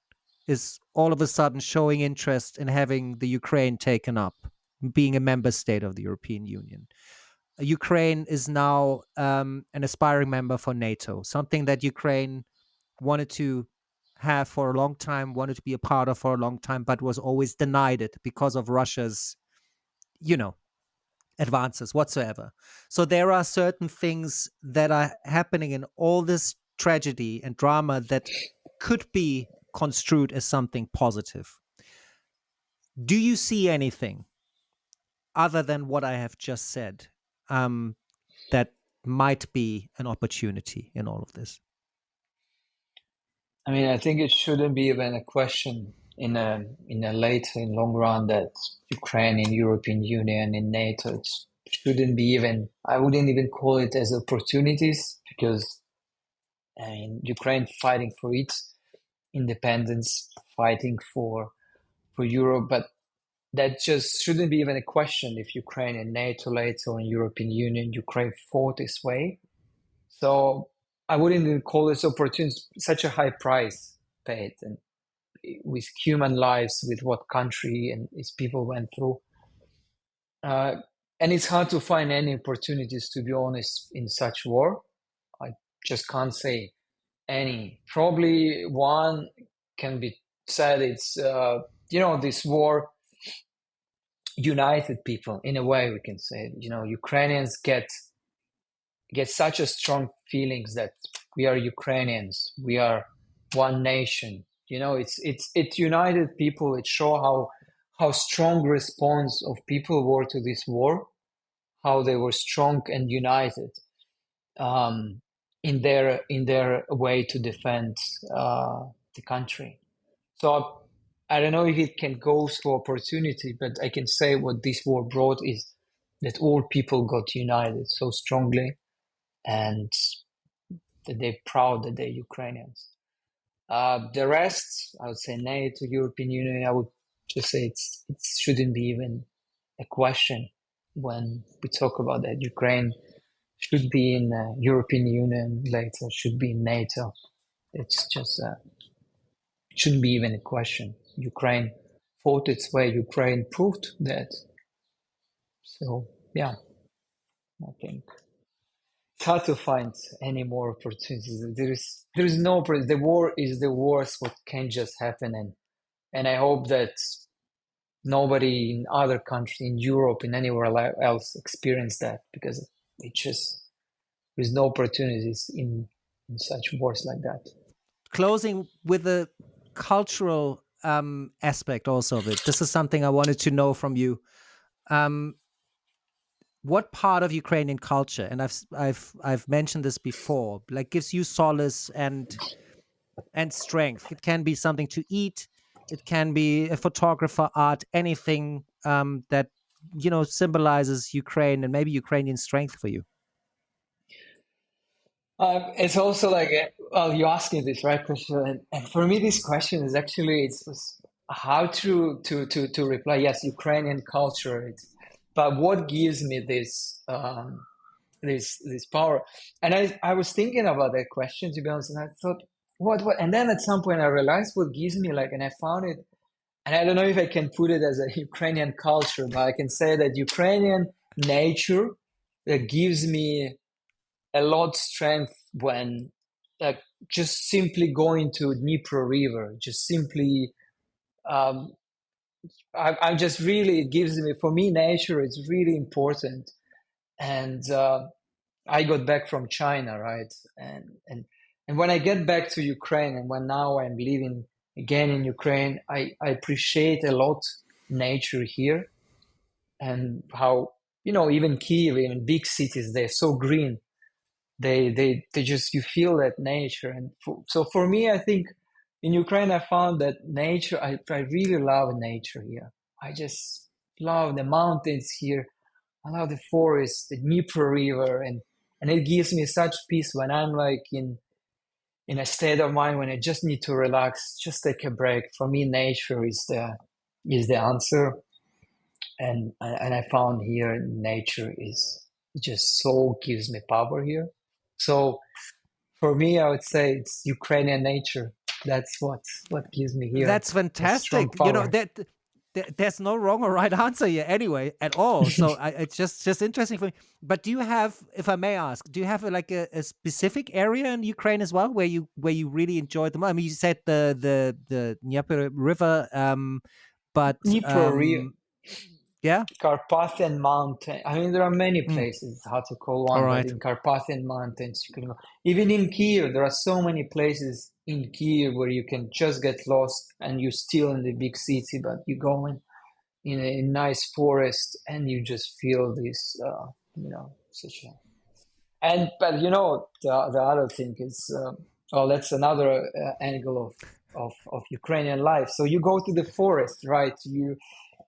is all of a sudden showing interest in having the Ukraine taken up, being a member state of the European Union. Ukraine is now an aspiring member for NATO, something that Ukraine wanted to have for a long time, wanted to be a part of for a long time, but was always denied it because of Russia's, advances whatsoever. So there are certain things that are happening in all this tragedy and drama that could be construed as something positive. Do you see anything other than what I have just said that might be an opportunity in all of this? I mean, I think it shouldn't be even a question in long run that Ukraine in European Union in NATO it shouldn't be even. I wouldn't even call it as opportunities because I mean Ukraine fighting for its independence, fighting for Europe, but that just shouldn't be even a question if Ukraine in NATO later or in European Union, Ukraine fought this way. So I wouldn't even call this opportunity such a high price paid and with human lives, with what country and its people went through. And it's hard to find any opportunities, to be honest, in such war. I just can't say any. Probably one can be said it's, this war united people in a way, we can say. Ukrainians get such a strong feelings that we are Ukrainians, we are one nation. It united people. It show how strong response of people were to this war, how they were strong and united in their way to defend the country. So I don't know if it can go for opportunity, but I can say what this war brought is that all people got united so strongly and that they're proud that they're Ukrainians. The rest, I would say NATO, European Union, I would just say it shouldn't be even a question. when we talk about that Ukraine should be in the European Union later, should be in NATO. It's just it shouldn't be even a question. Ukraine fought its way. Ukraine proved that. So yeah, I think it's hard to find any more opportunities. There is no the war is the worst what can just happen, and I hope that nobody in other country in Europe in anywhere else experience that, because it just there's no opportunities in such wars like that. Closing with the cultural aspect also of it. This is something I wanted to know from you. Um, what part of Ukrainian culture, and I've mentioned this before, like gives you solace and strength? It can be something to eat, it can be a photographer, art, anything that symbolizes Ukraine and maybe Ukrainian strength for you. It's also like, well, you're asking this right question, and for me, this question is actually it's how to reply. Yes, Ukrainian culture, but what gives me this power? And I was thinking about that question, to be honest, and I thought, what? And then at some point, I realized what gives me, like, and I found it, and I don't know if I can put it as a Ukrainian culture, but I can say that Ukrainian nature that gives me a lot strength when, like, just simply going to Dnipro River, just simply, um, I just really, it gives me, for me, nature is really important. And I got back from China, right? And when I get back to Ukraine, and when now I'm living again in Ukraine, I appreciate a lot nature here, and how, even Kyiv, even big cities, they're so green. They just, you feel that nature. And so for me, I think in Ukraine, I found that nature, I really love nature here. I just love the mountains here. I love the forest, the Dnieper River, and it gives me such peace when I'm like in a state of mind when I just need to relax, just take a break. For me, nature is the answer. And I found here nature is just so gives me power here. So for me, I would say it's Ukrainian nature. That's what gives me here That's a strong fantastic. power. There's no wrong or right answer here anyway at all. So it's just interesting for me. But do you have, if I may ask, do you have a specific area in Ukraine as well where you really enjoyed the most? I mean, you said the Dnieper River, but Dnieper River, yeah. Carpathian Mountain. I mean, there are many Mm, places. It's hard to call all one, but right. in Carpathian Mountains, you can go. Even in Kyiv, there are so many places in Kyiv where you can just get lost and you're still in the big city, but you go in a nice forest and you just feel this, such a. And but the other thing is, well, that's another angle of Ukrainian life. So you go to the forest, right?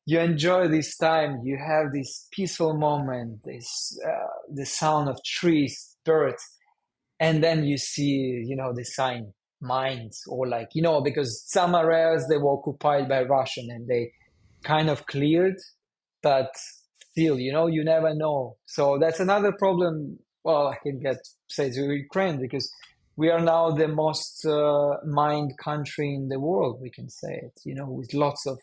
You enjoy this time, you have this peaceful moment, this the sound of trees, birds, and then you see, the sign mines, or, like, because some areas they were occupied by Russian and they kind of cleared, but still, you never know. So that's another problem. Well, I can say to Ukraine, because we are now the most mined country in the world, we can say it, with lots of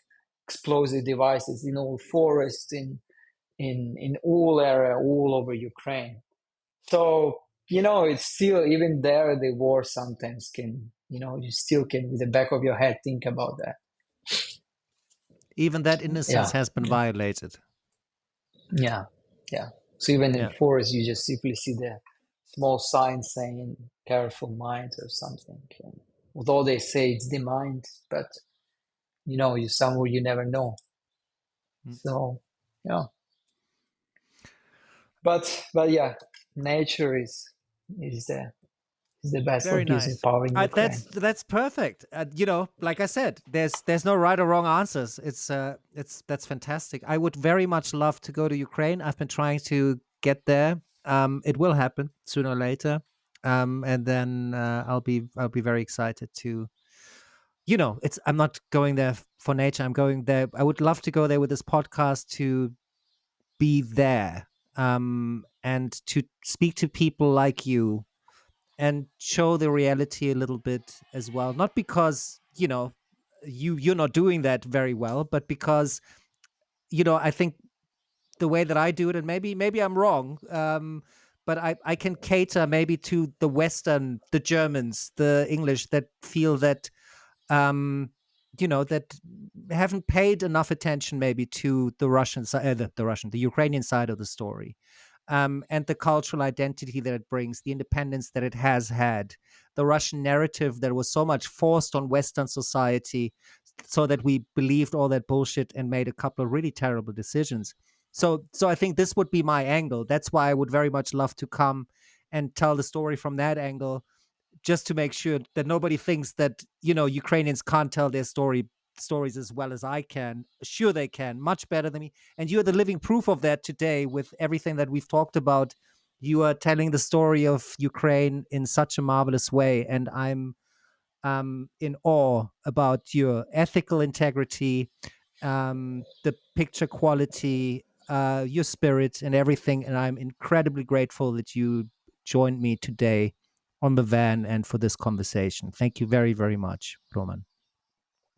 explosive devices in all forests, in all area, all over Ukraine. So, it's still, even there, the war sometimes can, you still can, with the back of your head, think about that. Even that innocence Yeah, has been violated. yeah, yeah. So even in Yeah. forest, you just simply see the small sign saying "careful mind" or something. And although they say it's the mind, but you somewhere you never know. Mm. So, yeah. But yeah, nature is the best. Very What gives me nice. power in Ukraine. That's perfect. Like I said, there's no right or wrong answers. That's fantastic. I would very much love to go to Ukraine. I've been trying to get there. It will happen sooner or later. And then I'll be very excited to. I'm not going there for nature. I'm going there. I would love to go there with this podcast to be there and to speak to people like you and show the reality a little bit as well. Not because, you're not doing that very well, but because, I think the way that I do it, and maybe I'm wrong, but I can cater maybe to the Western, the Germans, the English that feel that that haven't paid enough attention maybe to the Russian side, the Ukrainian side of the story, and the cultural identity that it brings, the independence that it has had, the Russian narrative that was so much forced on Western society, so that we believed all that bullshit and made a couple of really terrible decisions. So I think this would be my angle. That's why I would very much love to come and tell the story from that angle, just to make sure that nobody thinks that Ukrainians can't tell their stories as well as I can. Sure, they can, much better than me. And you're the living proof of that today with everything that we've talked about. You are telling the story of Ukraine in such a marvelous way, and I'm in awe about your ethical integrity, the picture quality, your spirit, and everything. And I'm incredibly grateful that you joined me today on the van and for this conversation. Thank you very, very much, Roman.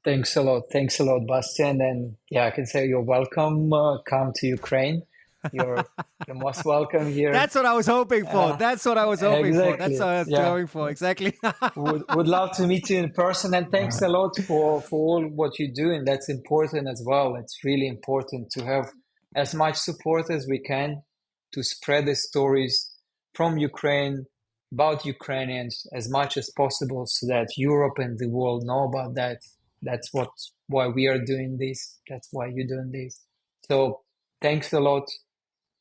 Thanks a lot. Thanks a lot, Bastian. And yeah, I can say you're welcome. Come to Ukraine. You're you're most welcome here. That's what I was hoping for. That's what I was hoping for. That's Exactly. what I was Yeah. going for. Exactly. Would love to meet you in person. And thanks a lot for all what you do. And that's important as well. It's really important to have as much support as we can to spread the stories from Ukraine about Ukrainians as much as possible so that Europe and the world know about that. That's why we are doing this. That's why you're doing this. So thanks a lot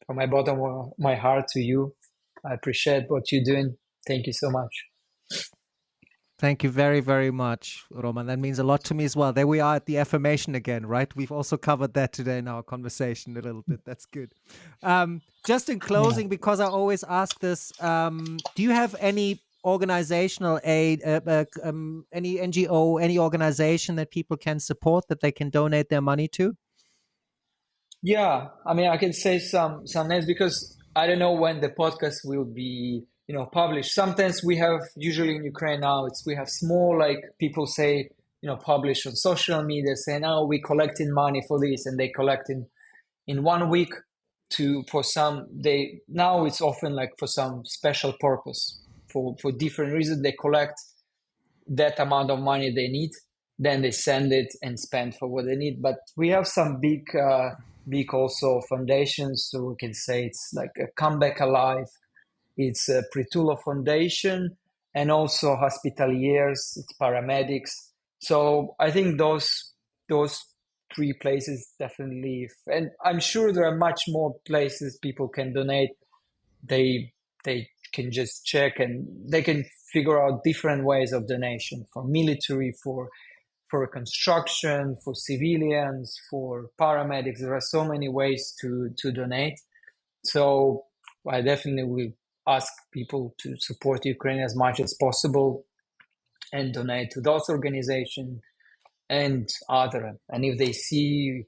from my bottom of my heart to you. I appreciate what you're doing. Thank you so much. Thank you very, very much, Roman. That means a lot to me as well. There we are at the affirmation again, right? We've also covered that today in our conversation a little bit. That's good. Just in Yeah. closing, because I always ask this, do you have any organizational aid, any NGO, any organization that people can support, that they can donate their money to? Yeah, I mean, I can say some names because I don't know when the podcast will be, published. Sometimes we have, usually in Ukraine now, we have small, like people say, publish on social media, saying, "Oh, we collecting money for this," and they collect in 1 week for some. They now it's often like for some special purpose for different reasons. They collect that amount of money they need, then they send it and spend for what they need. But we have some big also foundations, so we can say it's like a Comeback Alive, it's a Pritula Foundation, and also Hospitaliers, it's paramedics. So I think those three places definitely, and I'm sure there are much more places people can donate. They can just check and they can figure out different ways of donation for military, for construction, for civilians, for paramedics. There are so many ways to donate. So I definitely will ask people to support Ukraine as much as possible and donate to those organizations and other. And if they see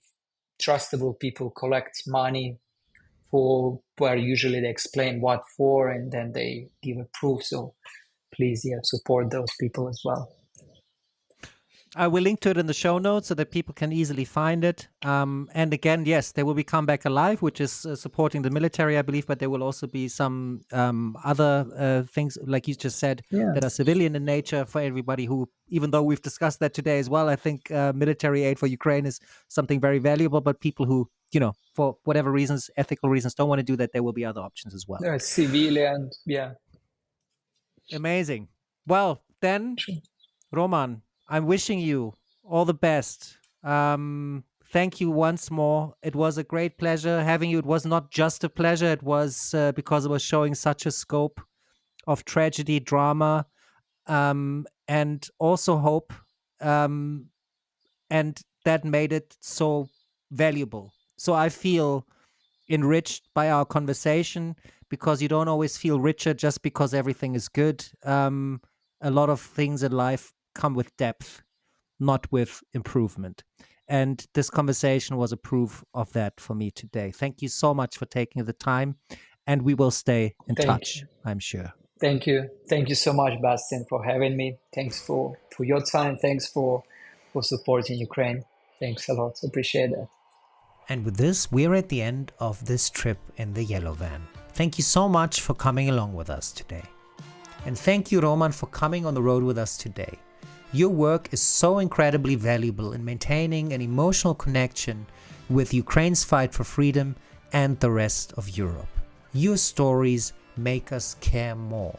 trustable people collect money for where usually they explain what for and then they give a proof. So please, yeah, support those people as well. I will link to it in the show notes so that people can easily find it. And again, yes, there will be Comeback Alive, which is supporting the military, I believe, but there will also be some other things, like you just said, Yeah. that are civilian in nature for everybody who, even though we've discussed that today as well, I think military aid for Ukraine is something very valuable, but people who, for whatever reasons, ethical reasons, don't want to do that, there will be other options as well. Civilian, yeah. Amazing. Well, then, Roman, I'm wishing you all the best. Thank you once more. It was a great pleasure having you. It was not just a pleasure, it was because it was showing such a scope of tragedy, drama, and also hope. And that made it so valuable. So I feel enriched by our conversation, because you don't always feel richer just because everything is good. A lot of things in life come with depth, not with improvement. And this conversation was a proof of that for me today. Thank you so much for taking the time, and we will stay in touch, I'm sure. Thank you. Thank you so much, Bastian, for having me. Thanks for your time. Thanks for supporting Ukraine. Thanks a lot. Appreciate that. And with this, we're at the end of this trip in the yellow van. Thank you so much for coming along with us today. And thank you, Roman, for coming on the road with us today. Your work is so incredibly valuable in maintaining an emotional connection with Ukraine's fight for freedom and the rest of Europe. Your stories make us care more,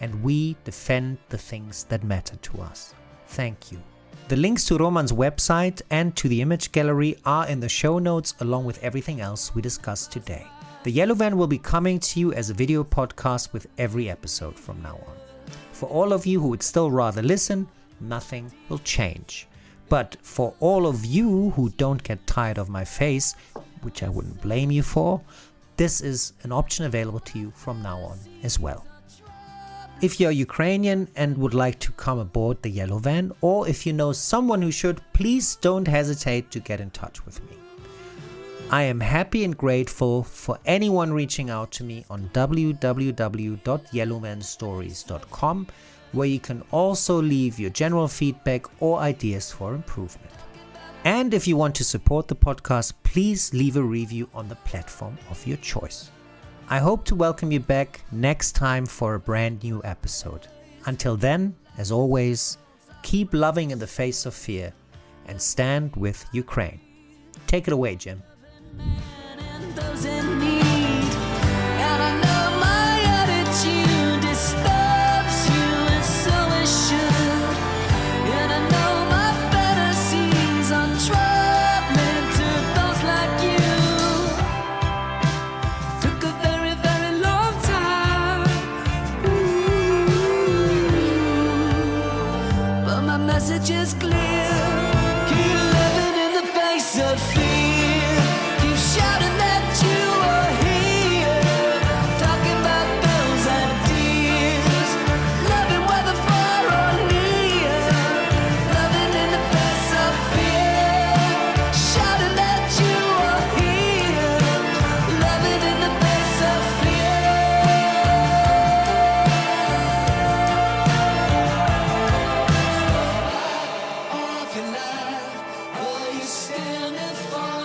and we defend the things that matter to us. Thank you. The links to Roman's website and to the image gallery are in the show notes, along with everything else we discussed today. The Yellow Van will be coming to you as a video podcast with every episode from now on. For all of you who would still rather listen, nothing will change. But for all of you who don't get tired of my face, which I wouldn't blame you for, this is an option available to you from now on as well. If you're Ukrainian and would like to come aboard the Yellow Van, or if you know someone who should, please don't hesitate to get in touch with me. I am happy and grateful for anyone reaching out to me on www.yellowmanstories.com, where you can also leave your general feedback or ideas for improvement. And if you want to support the podcast, please leave a review on the platform of your choice. I hope to welcome you back next time for a brand new episode. Until then, as always, keep loving in the face of fear and stand with Ukraine. Take it away, Jim. Message is clear. Keep living in the face of fear. Keep shouting that you are here. Talking about those ideas. Loving whether far or near. Loving in the face of fear. Shouting that you are here. Loving in the face of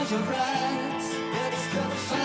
your rights. Let's go fight.